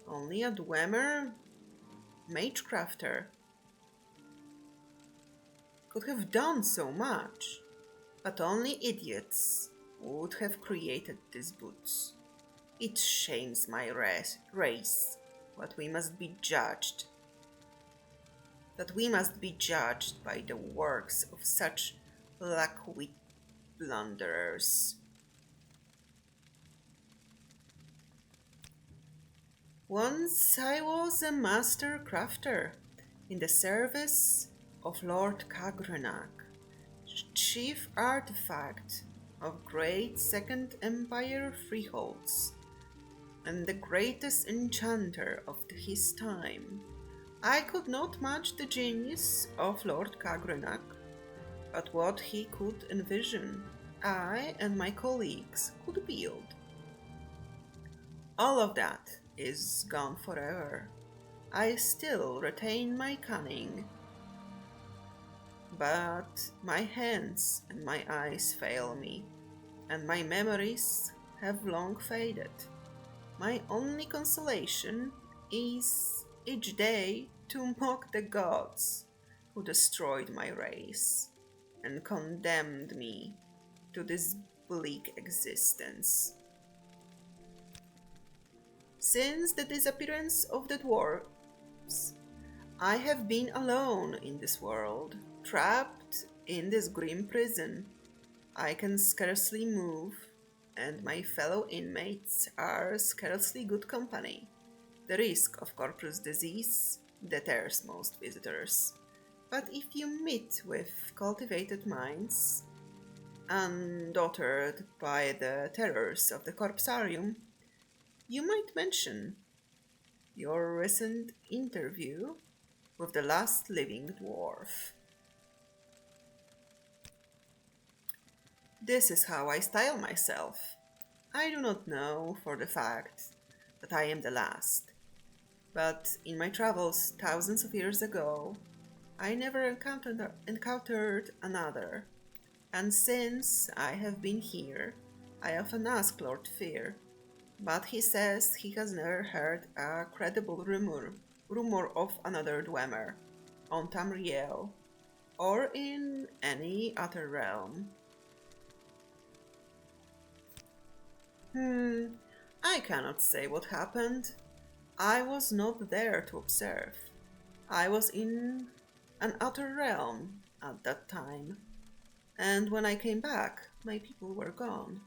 Only a Dwemer magecrafter could have done so much, but only idiots would have created these boots. It shames my race, but we must be judged. That we must be judged by the works of such black-wit blunderers. Once I was a master crafter in the service of Lord Kagrenak, chief artifact of great Second Empire freeholds, and the greatest enchanter of his time. I could not match the genius of Lord Kagrenak, but what he could envision, I and my colleagues could build. All of that is gone forever. I still retain my cunning, but my hands and my eyes fail me, and my memories have long faded. My only consolation is each day to mock the gods who destroyed my race and condemned me to this bleak existence. Since the disappearance of the dwarfs, I have been alone in this world, trapped in this grim prison. I can scarcely move, and my fellow inmates are scarcely good company. The risk of corpus disease deters most visitors. But if you meet with cultivated minds, undaunted by the terrors of the corpsarium, you might mention your recent interview with the last living dwarf. This is how I style myself. I do not know for the fact that I am the last, but in my travels thousands of years ago, I never encountered another, and since I have been here, I often ask Lord Fear, but he says he has never heard a credible rumor of another Dwemer on Tamriel or in any other realm. I cannot say what happened. I was not there to observe. I was in an outer realm at that time, and when I came back, my people were gone.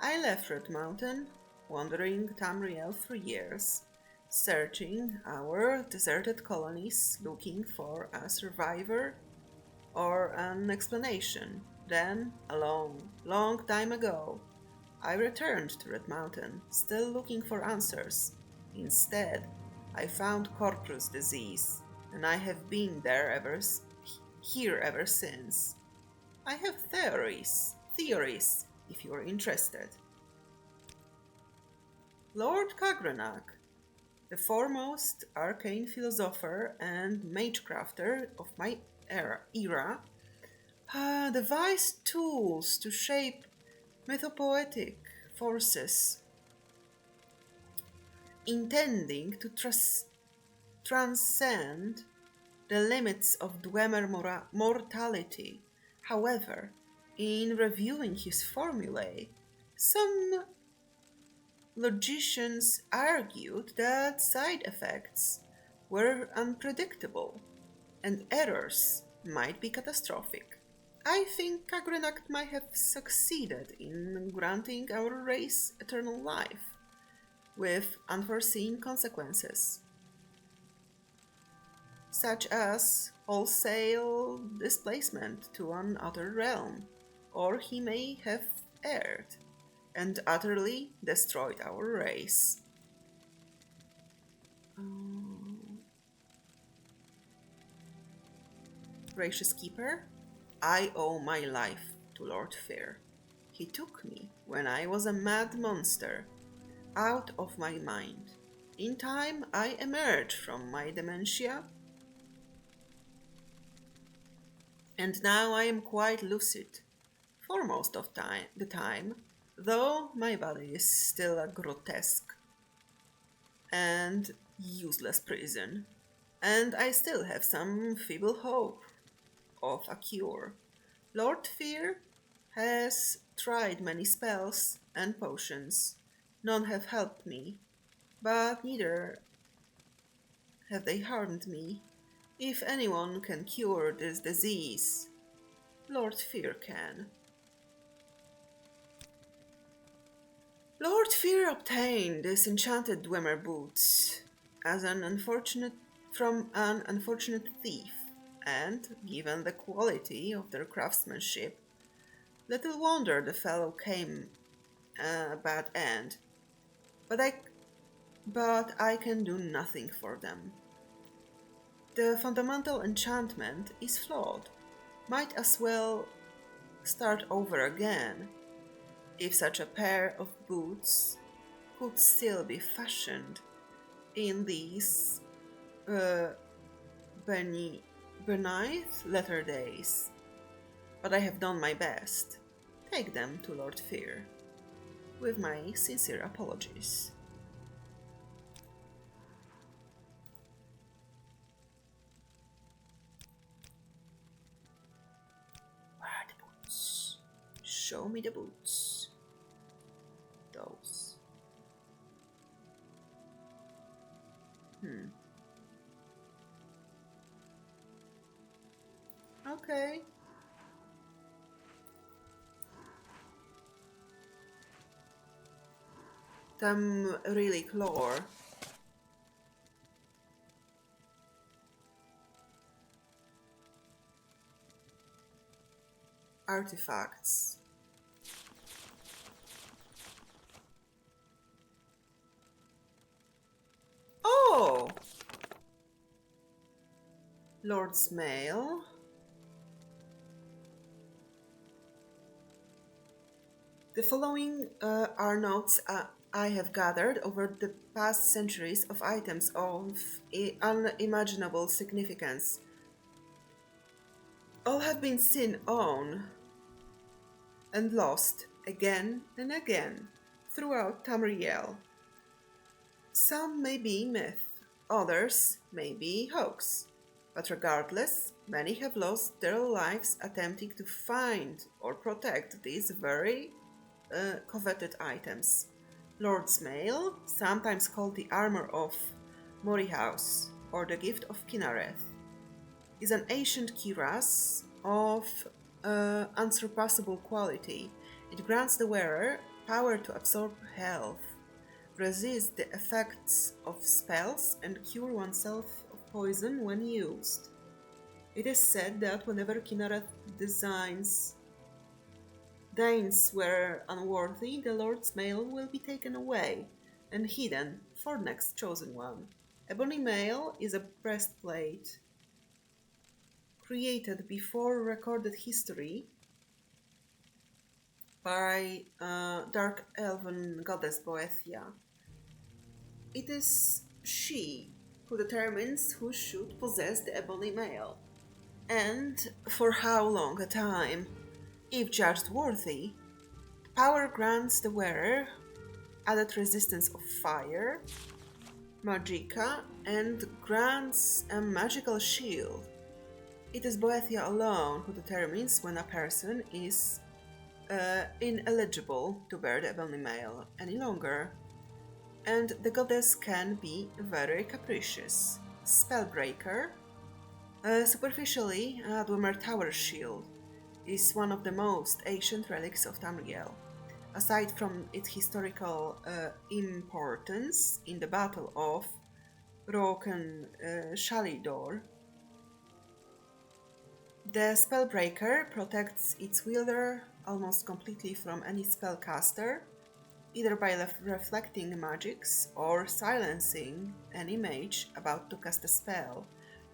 I left Red Mountain, wandering Tamriel for years, searching our deserted colonies, looking for a survivor or an explanation. Then, a long, long time ago, I returned to Red Mountain, still looking for answers. Instead, I found corpus disease and I have been there here ever since. I have theories, if you are interested. Lord Kagrenak, the foremost arcane philosopher and magecrafter of my era, devised tools to shape mythopoetic forces, intending to transcend the limits of Dwemer mortality. However, in reviewing his formulae, some logicians argued that side effects were unpredictable and errors might be catastrophic. I think Kagrenact might have succeeded in granting our race eternal life, with unforeseen consequences, such as wholesale displacement to another realm, or he may have erred and utterly destroyed our race. Gracious Keeper, I owe my life to Lord Fear. He took me when I was a mad monster, out of my mind. In time, I emerged from my dementia, and now I am quite lucid, for most of the time, though my body is still a grotesque and useless prison, and I still have some feeble hope of a cure. Lord Fear has tried many spells and potions. None have helped me, but neither have they harmed me. If anyone can cure this disease, Lord Fear can. Lord Fear obtained these enchanted Dwemer boots as from an unfortunate thief, and given the quality of their craftsmanship, little wonder the fellow came a bad end. But I can do nothing for them. The fundamental enchantment is flawed. Might as well start over again, if such a pair of boots could still be fashioned in these beneath latter days. But I have done my best. Take them to Lord Fear, with my sincere apologies. Where are the boots? Show me the boots. Those. Okay. Them really claw. Artifacts. Oh! Lord's Mail. The following are notes I have gathered over the past centuries of items of unimaginable significance. All have been seen on and lost again and again throughout Tamriel. Some may be myth, others may be hoax, but regardless, many have lost their lives attempting to find or protect these very coveted items. Lord's Mail, sometimes called the armor of Morihaus or the gift of Kinareth, is an ancient cuirass of unsurpassable quality. It grants the wearer power to absorb health, resist the effects of spells, and cure oneself of poison when used. It is said that whenever Kinareth deigns were unworthy, the Lord's Mail will be taken away and hidden for next chosen one, Ebony mail is a breastplate created before recorded history by dark elven goddess Boethia. It is she who determines who should possess the ebony mail, and for how long a time. If judged worthy, the power grants the wearer added resistance of fire, magicka, and grants a magical shield. It is Boethia alone who determines when a person is ineligible to bear the ebony mail any longer, and the goddess can be very capricious. Spellbreaker, superficially a Dwemer Tower shield, is one of the most ancient relics of Tamriel. Aside from its historical importance in the Battle of Roken Shalidor, the Spellbreaker protects its wielder almost completely from any spellcaster, either by reflecting magics or silencing any mage about to cast a spell.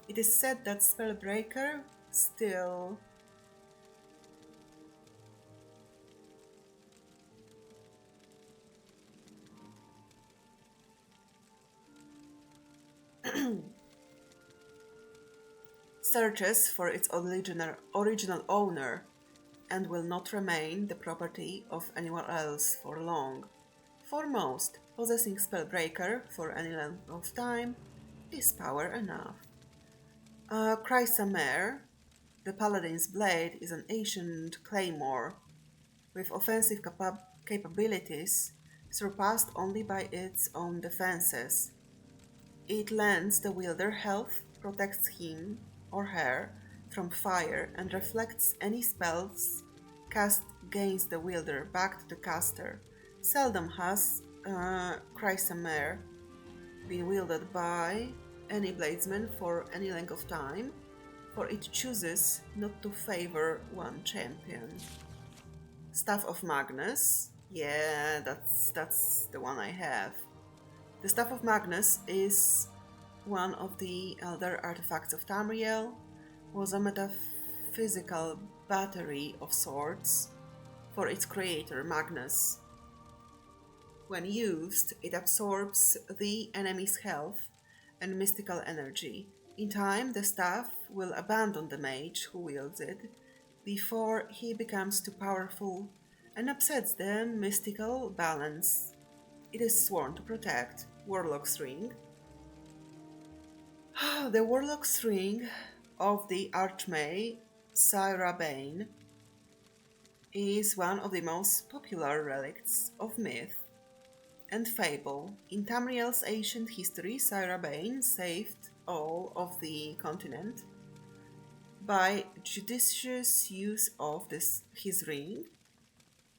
It is said that Spellbreaker still searches for its original owner and will not remain the property of anyone else for long. For most, possessing Spellbreaker for any length of time is power enough. Chrysamer, the Paladin's blade, is an ancient claymore with offensive capabilities surpassed only by its own defenses. It lends the wielder health, protects him or her from fire, and reflects any spells cast against the wielder back to the caster. Seldom has Chrysamer been wielded by any bladesman for any length of time, for it chooses not to favor one champion. Staff of Magnus, yeah, that's the one I have. The Staff of Magnus is one of the elder artifacts of Tamriel, was a metaphysical battery of sorts for its creator, Magnus. When used, it absorbs the enemy's health and mystical energy. In time, the staff will abandon the mage who wields it before he becomes too powerful and upsets the mystical balance it is sworn to protect. Warlock's Ring. The Warlock's Ring of the Archmage Syra Bane is one of the most popular relics of myth and fable. In Tamriel's ancient history, Syra Bane saved all of the continent by judicious use of his ring,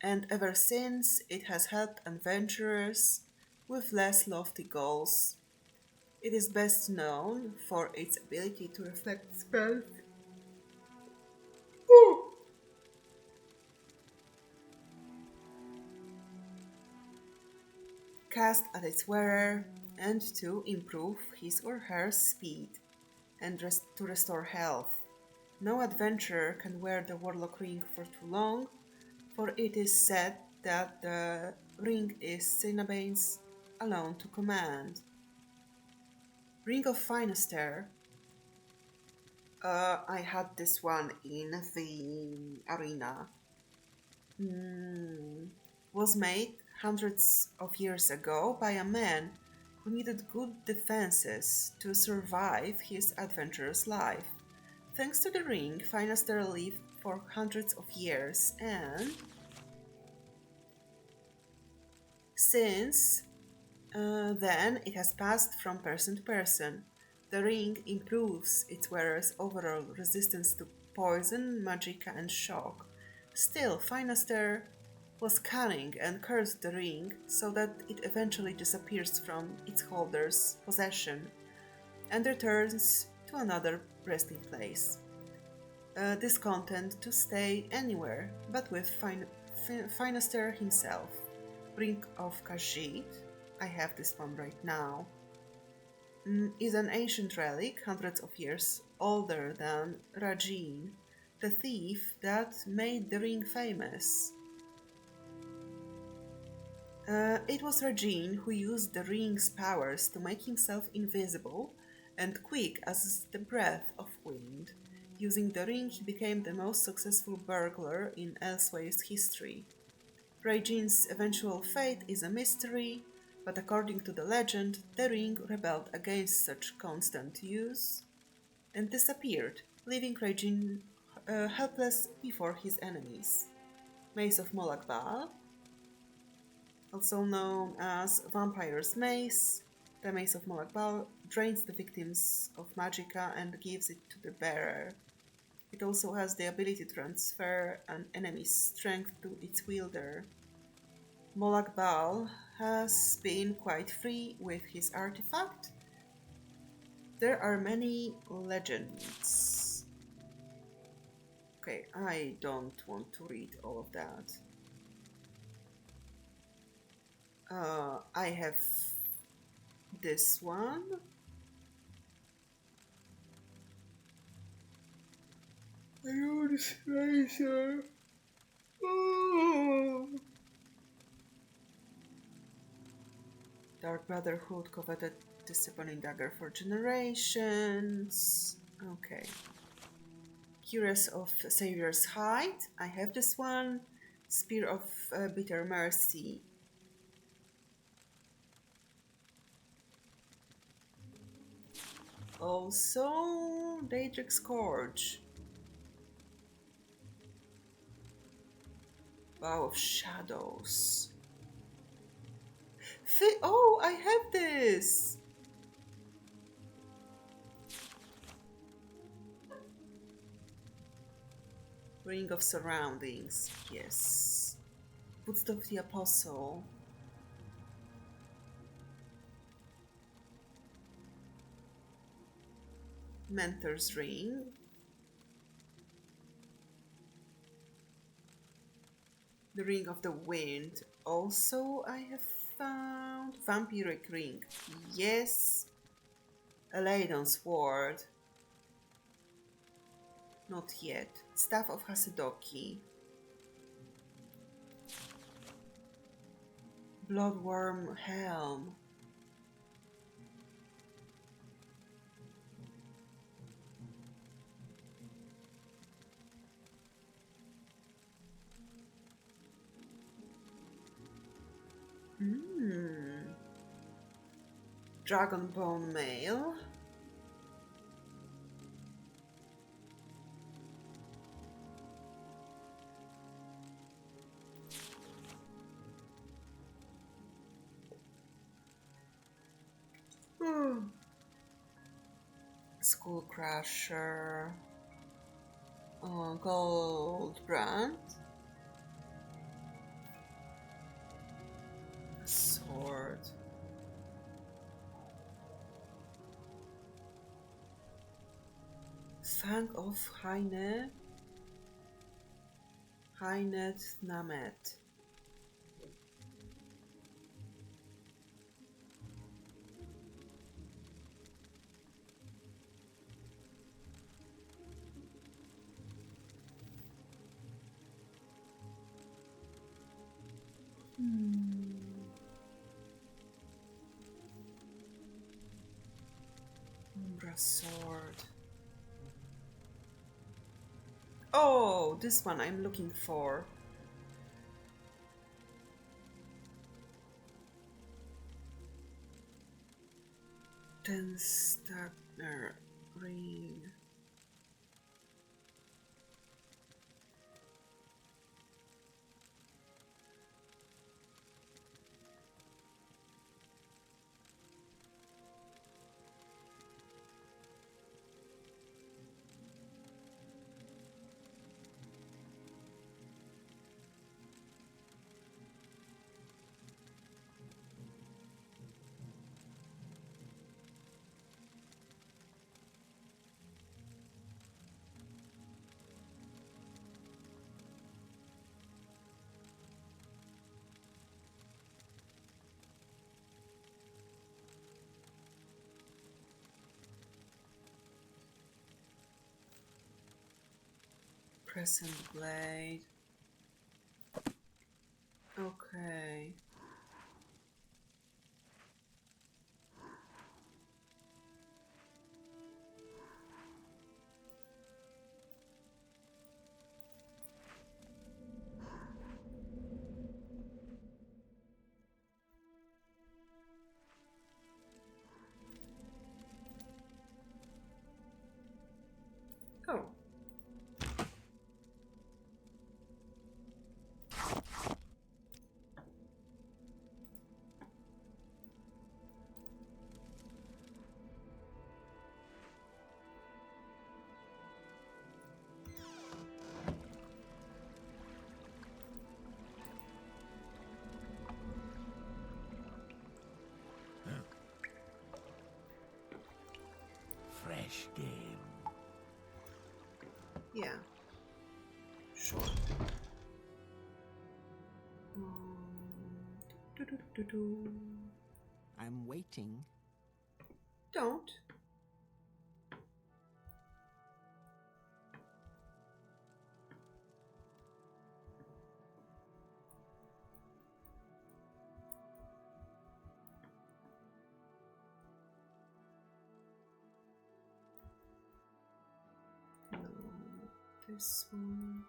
and ever since it has helped adventurers with less lofty goals. It is best known for its ability to reflect spells cast at its wearer, and to improve his or her speed and to restore health. No adventurer can wear the Warlock Ring for too long, for it is said that the ring is Cinnabane's alone to command. Ring of Finaster. I had this one in the arena. Was made hundreds of years ago by a man who needed good defenses to survive his adventurous life. Thanks to the ring, Finaster lived for hundreds of years, and since then it has passed from person to person. The ring improves its wearer's overall resistance to poison, magicka, and shock. Still, Finaster was cunning and cursed the ring so that it eventually disappears from its holder's possession and returns to another resting place. Discontent to stay anywhere but with Finaster himself. Ring of Khajiit. I have this one right now. is an ancient relic, hundreds of years older than Rajin, the thief that made the ring famous. It was Rajin who used the ring's powers to make himself invisible and quick as the breath of wind. Using the ring, he became the most successful burglar in Elseway's history. Rajin's eventual fate is a mystery, but according to the legend, the ring rebelled against such constant use and disappeared, leaving Rajin helpless before his enemies. Mace of Molakbal, also known as Vampire's Mace, the Mace of Molakbal drains the victims of magicka and gives it to the bearer. It also has the ability to transfer an enemy's strength to its wielder. Molakbal has been quite free with his artifact. There are many legends. Okay, I don't want to read all of that. I have this one. I know this razor. Oh. Dark Brotherhood coveted disciplining dagger for generations. Okay. Curious of Savior's Hide. I have this one. Spear of Bitter Mercy. Also, Daedric Scourge. Bow of Shadows. Oh, I have this! Ring of Surroundings, yes. Boots of the Apostle. Mentor's Ring. The Ring of the Wind. Also, I have found Vampiric Ring. Yes. Aladdon's Sword. Not yet. Staff of Hasidoki. Bloodworm Helm. Dragonbone Mail. Skull Crusher. Gold Brand. Sword. Fang of Heinet Namet. Umbra Sword. Oh, this one I'm looking for. Tenstagner Ring. Crescent blade. Okay. Oh. Fresh game. Yeah. Sure. Do-do-do-do. I'm waiting. Don't. No, this one.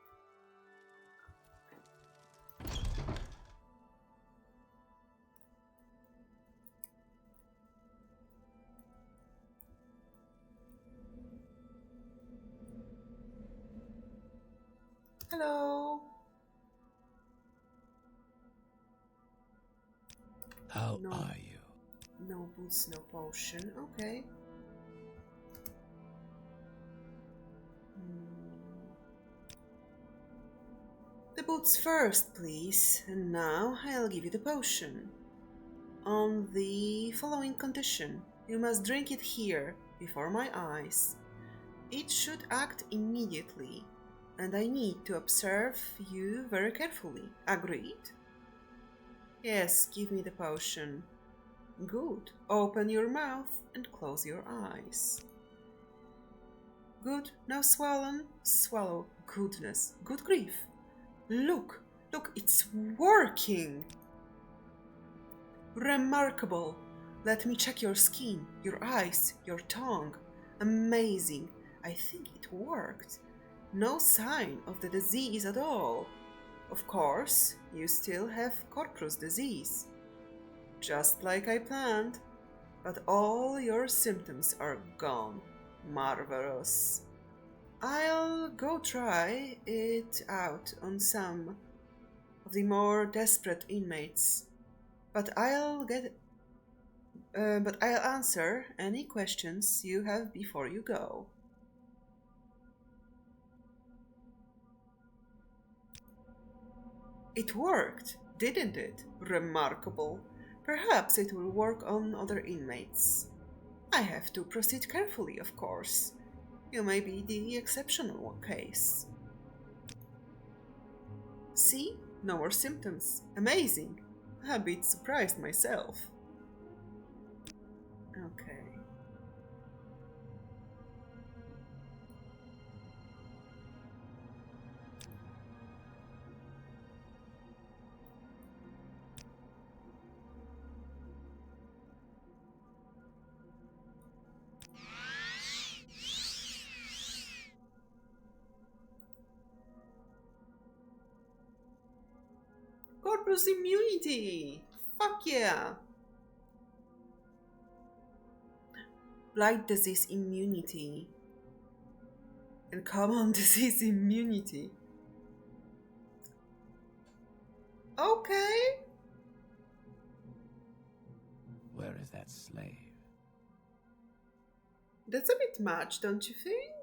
Hello. How No. are you? No boots, no potion. Okay. The boots first, please. And now I'll give you the potion. On the following condition. You must drink it here, before my eyes. It should act immediately, and I need to observe you very carefully. Agreed? Yes, give me the potion. Good. Open your mouth and close your eyes. Good. Now swallow. Swallow. Goodness. Good grief. Look. Look, it's working. Remarkable. Let me check your skin, your eyes, your tongue. Amazing. I think it worked. No sign of the disease at all. Of course, you still have Corpus disease. Just like I planned. But all your symptoms are gone. Marvelous. I'll go try it out on some of the more desperate inmates. But I'll answer any questions you have before you go. It worked, didn't it? Remarkable. Perhaps it will work on other inmates. I have to proceed carefully, of course. You may be the exceptional case. See? No more symptoms. Amazing. I'm a bit surprised myself. Okay. Corpus immunity! Fuck yeah! Blight disease immunity. And common disease immunity. Okay. Where is that slave? That's a bit much, don't you think?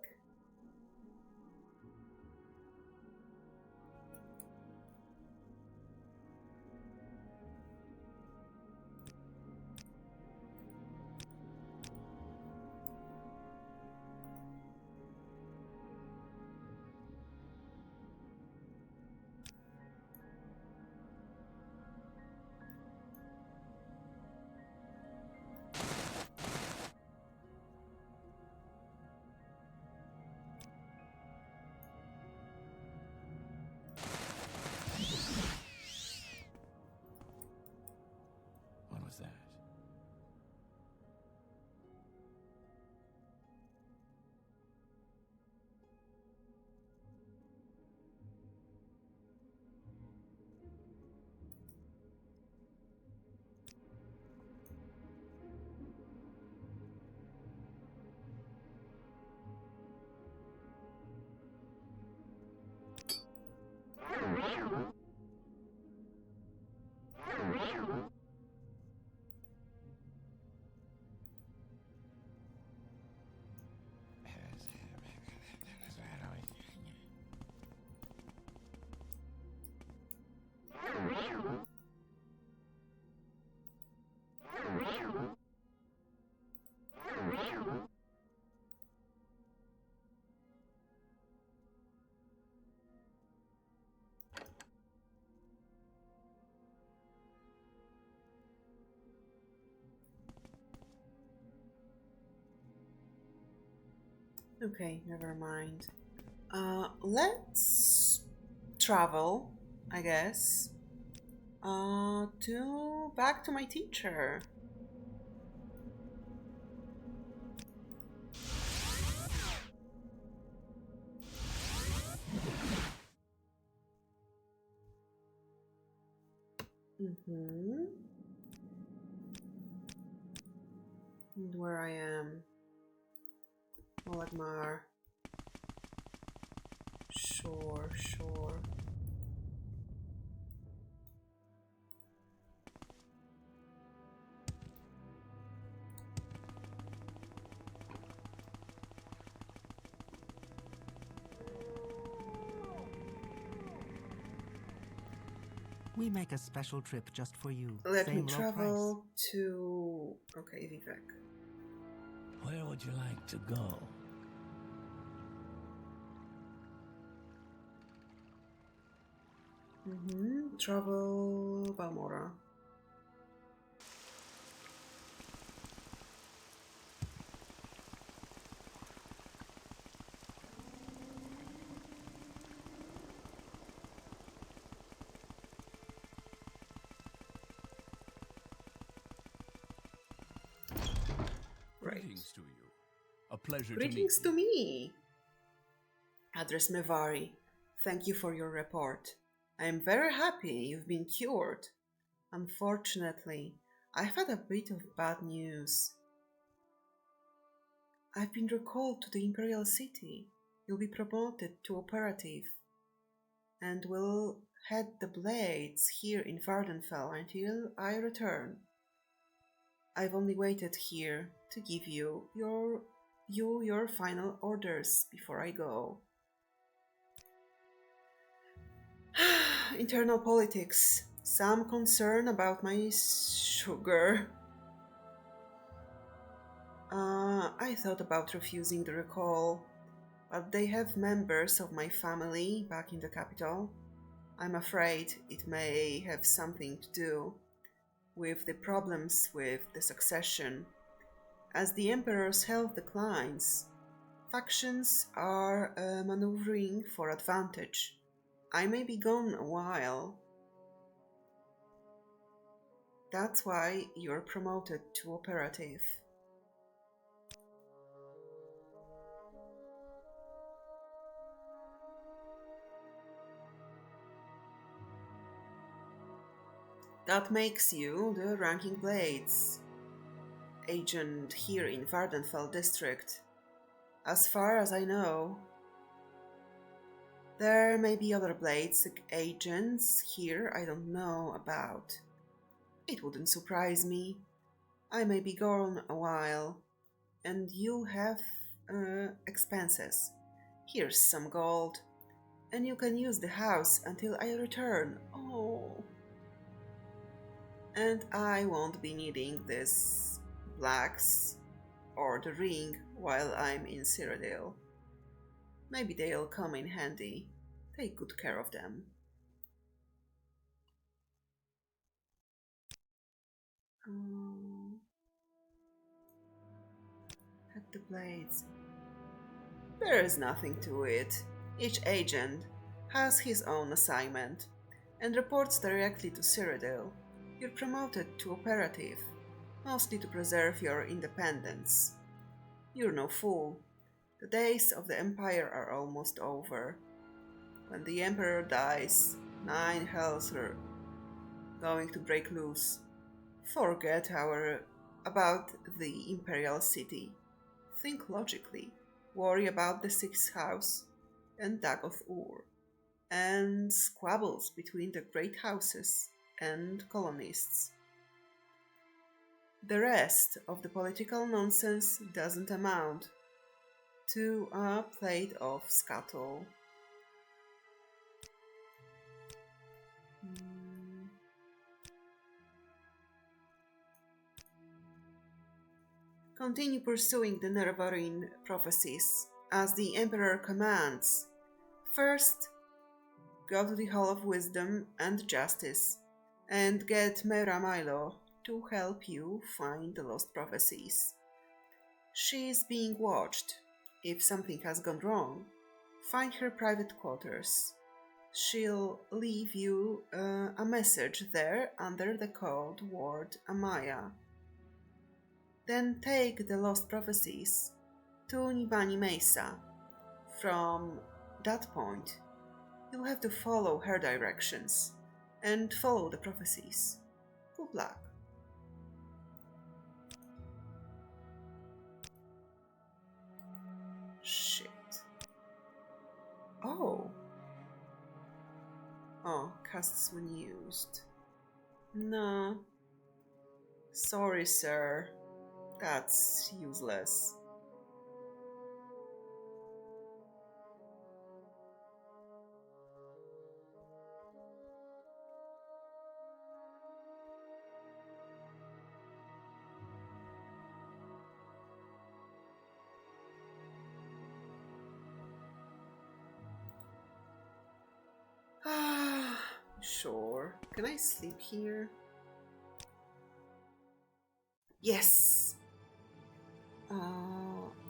Okay, never mind. Let's travel, I guess. To back to my teacher. Mm-hmm. And where I am. Molagmar. Sure, sure. We make a special trip just for you. Let Same me low travel to... Okay, Vivek. Where would you like to go? Mm-hmm. Travel Balmora. Right. Greetings to you. A pleasure Greetings to to meet you. me. Address Mevari. Thank you for your report. I am very happy you've been cured. Unfortunately, I've had a bit of bad news. I've been recalled to the Imperial City. You'll be promoted to operative and will head the blades here in Vardenfell until I return. I've only waited here to give you your final orders before I go. Internal politics. Some concern about my sugar. I thought about refusing the recall, but they have members of my family back in the capital. I'm afraid it may have something to do with the problems with the succession. As the Emperor's health declines, factions are maneuvering for advantage. I may be gone a while. That's why you're promoted to operative. That makes you the ranking blades agent here in Vardenfell district. As far as I know, there may be other blades agents here I don't know about. It wouldn't surprise me. I may be gone a while, and you'll have expenses. Here's some gold, and you can use the house until I return. Oh. And I won't be needing this blacks or the ring while I'm in Cyrodiil. Maybe they'll come in handy. Take good care of them. At the blades. There is nothing to it. Each agent has his own assignment and reports directly to Cyrodiil. You're promoted to operative, mostly to preserve your independence. You're no fool. The days of the Empire are almost over. When the Emperor dies, 9 hells are going to break loose. Forget about the Imperial City. Think logically. Worry about the Sixth House and Dagoth Ur, and squabbles between the great houses and colonists. The rest of the political nonsense doesn't amount to a plate of scuttle. Continue pursuing the Nerevarine prophecies as the Emperor commands. First, go to the Hall of Wisdom and Justice and get Mera Milo to help you find the lost prophecies. She is being watched. If something has gone wrong, find her private quarters. She'll leave you a message there under the code word Amaya. Then take the lost prophecies to Nibani Mesa. From that point, you'll have to follow her directions and follow the prophecies. Good luck. Shit. Oh. Oh, casts when used. No. Sorry, sir. That's useless. Sure. Can I sleep here? Yes!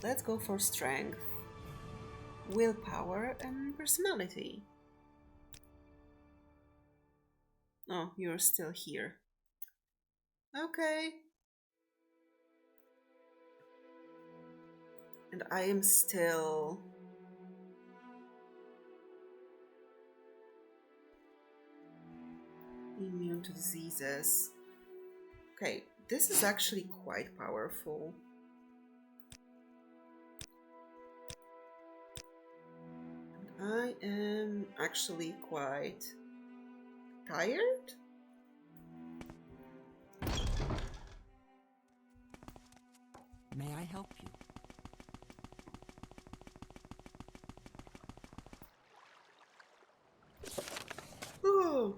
Let's go for strength, willpower, and personality. Oh, you're still here. Okay. And I am still... immune to diseases. Okay, this is actually quite powerful. And I am actually quite tired? May I help you? Oh!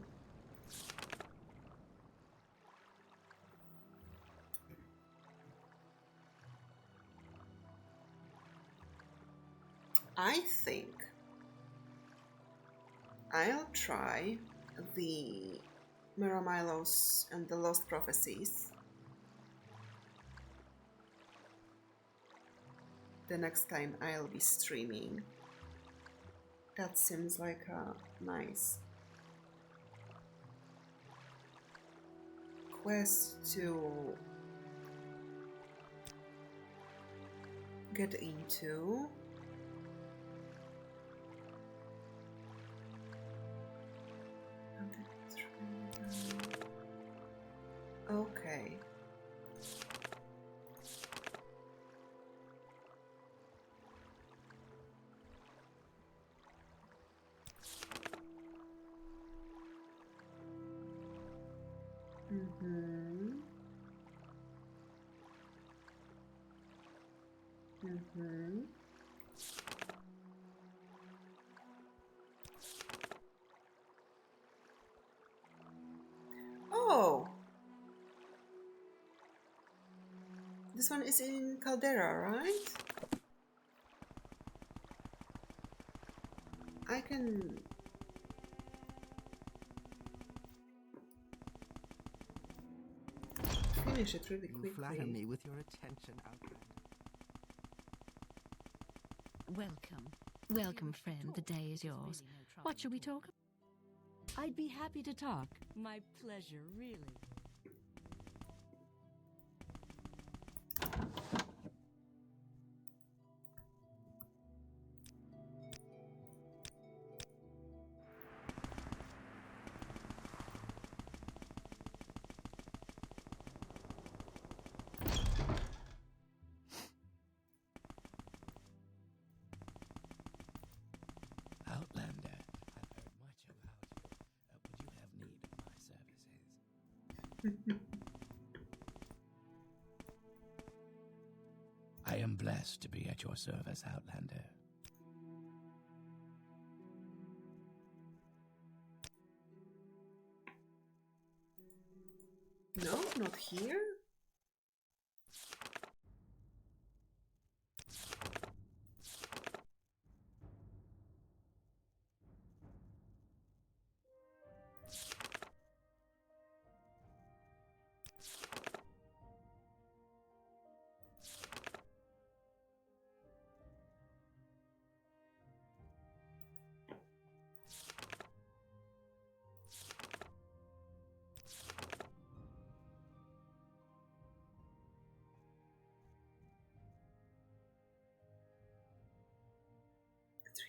I think I'll try the Miramilos and the Lost Prophecies the next time I'll be streaming. That seems like a nice quest to get into. Okay. Mm-hmm. Mm-hmm. Oh! This one is in Caldera, right? I can... finish it really quickly. You flatter me with your attention, Outlander. Welcome. Welcome, friend. The day is yours. What shall we talk about? I'd be happy to talk. My pleasure, really. Outlander, I've heard much about you. Would you have need of my services? I am blessed to be at your service, Outlander. No, not here.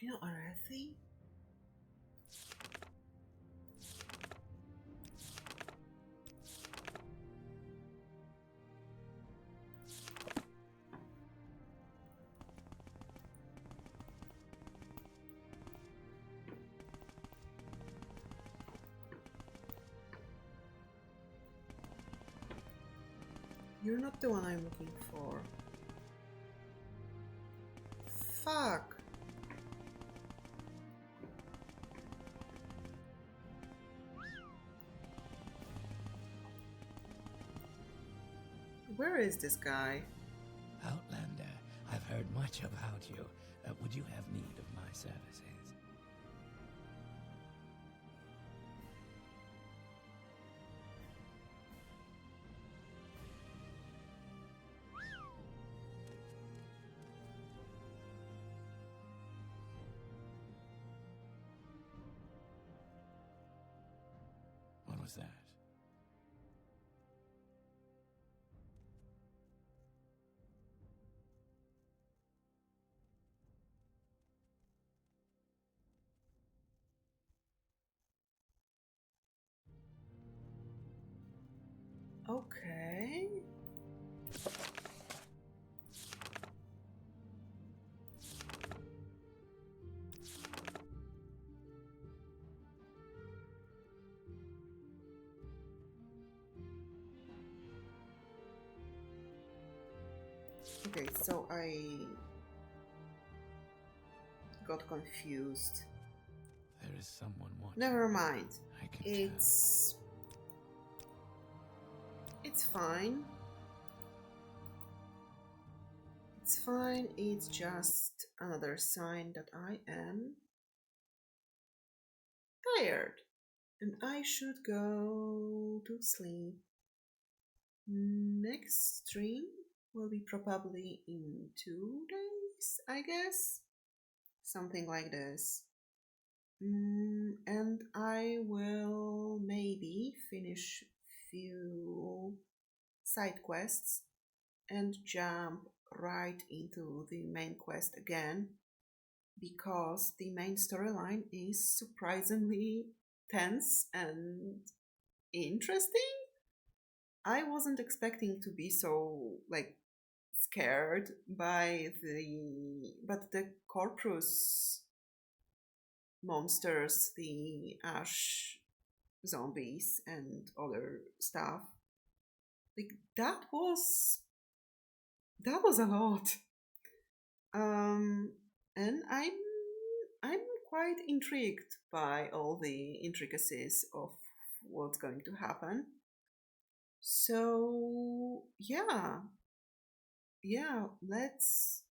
Do you know Arethi? You're not the one I'm looking for. Fuck. Where is this guy? Outlander, I've heard much about you. Would you have need of my services? What was that? Okay. Okay, so I got confused. There is someone watching. Never mind. I can It's fine. It's fine. It's just another sign that I am tired and I should go to sleep. Next stream will be probably in 2 days, I guess. Something like this. And I will maybe finish few side quests and jump right into the main quest again, because the main storyline is surprisingly tense and interesting. I wasn't expecting to be so scared by the corpus monsters, the ash zombies and other stuff. Like that was a lot. And I'm quite intrigued by all the intricacies of what's going to happen. So yeah, let's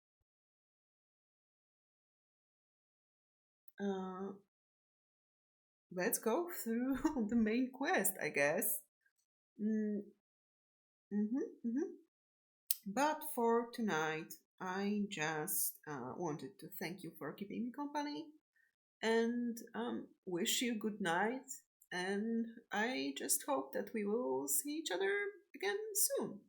uh, let's go through the main quest, I guess. Mm, mhm. But for tonight, I just wanted to thank you for keeping me company and wish you good night. And I just hope that we will see each other again soon.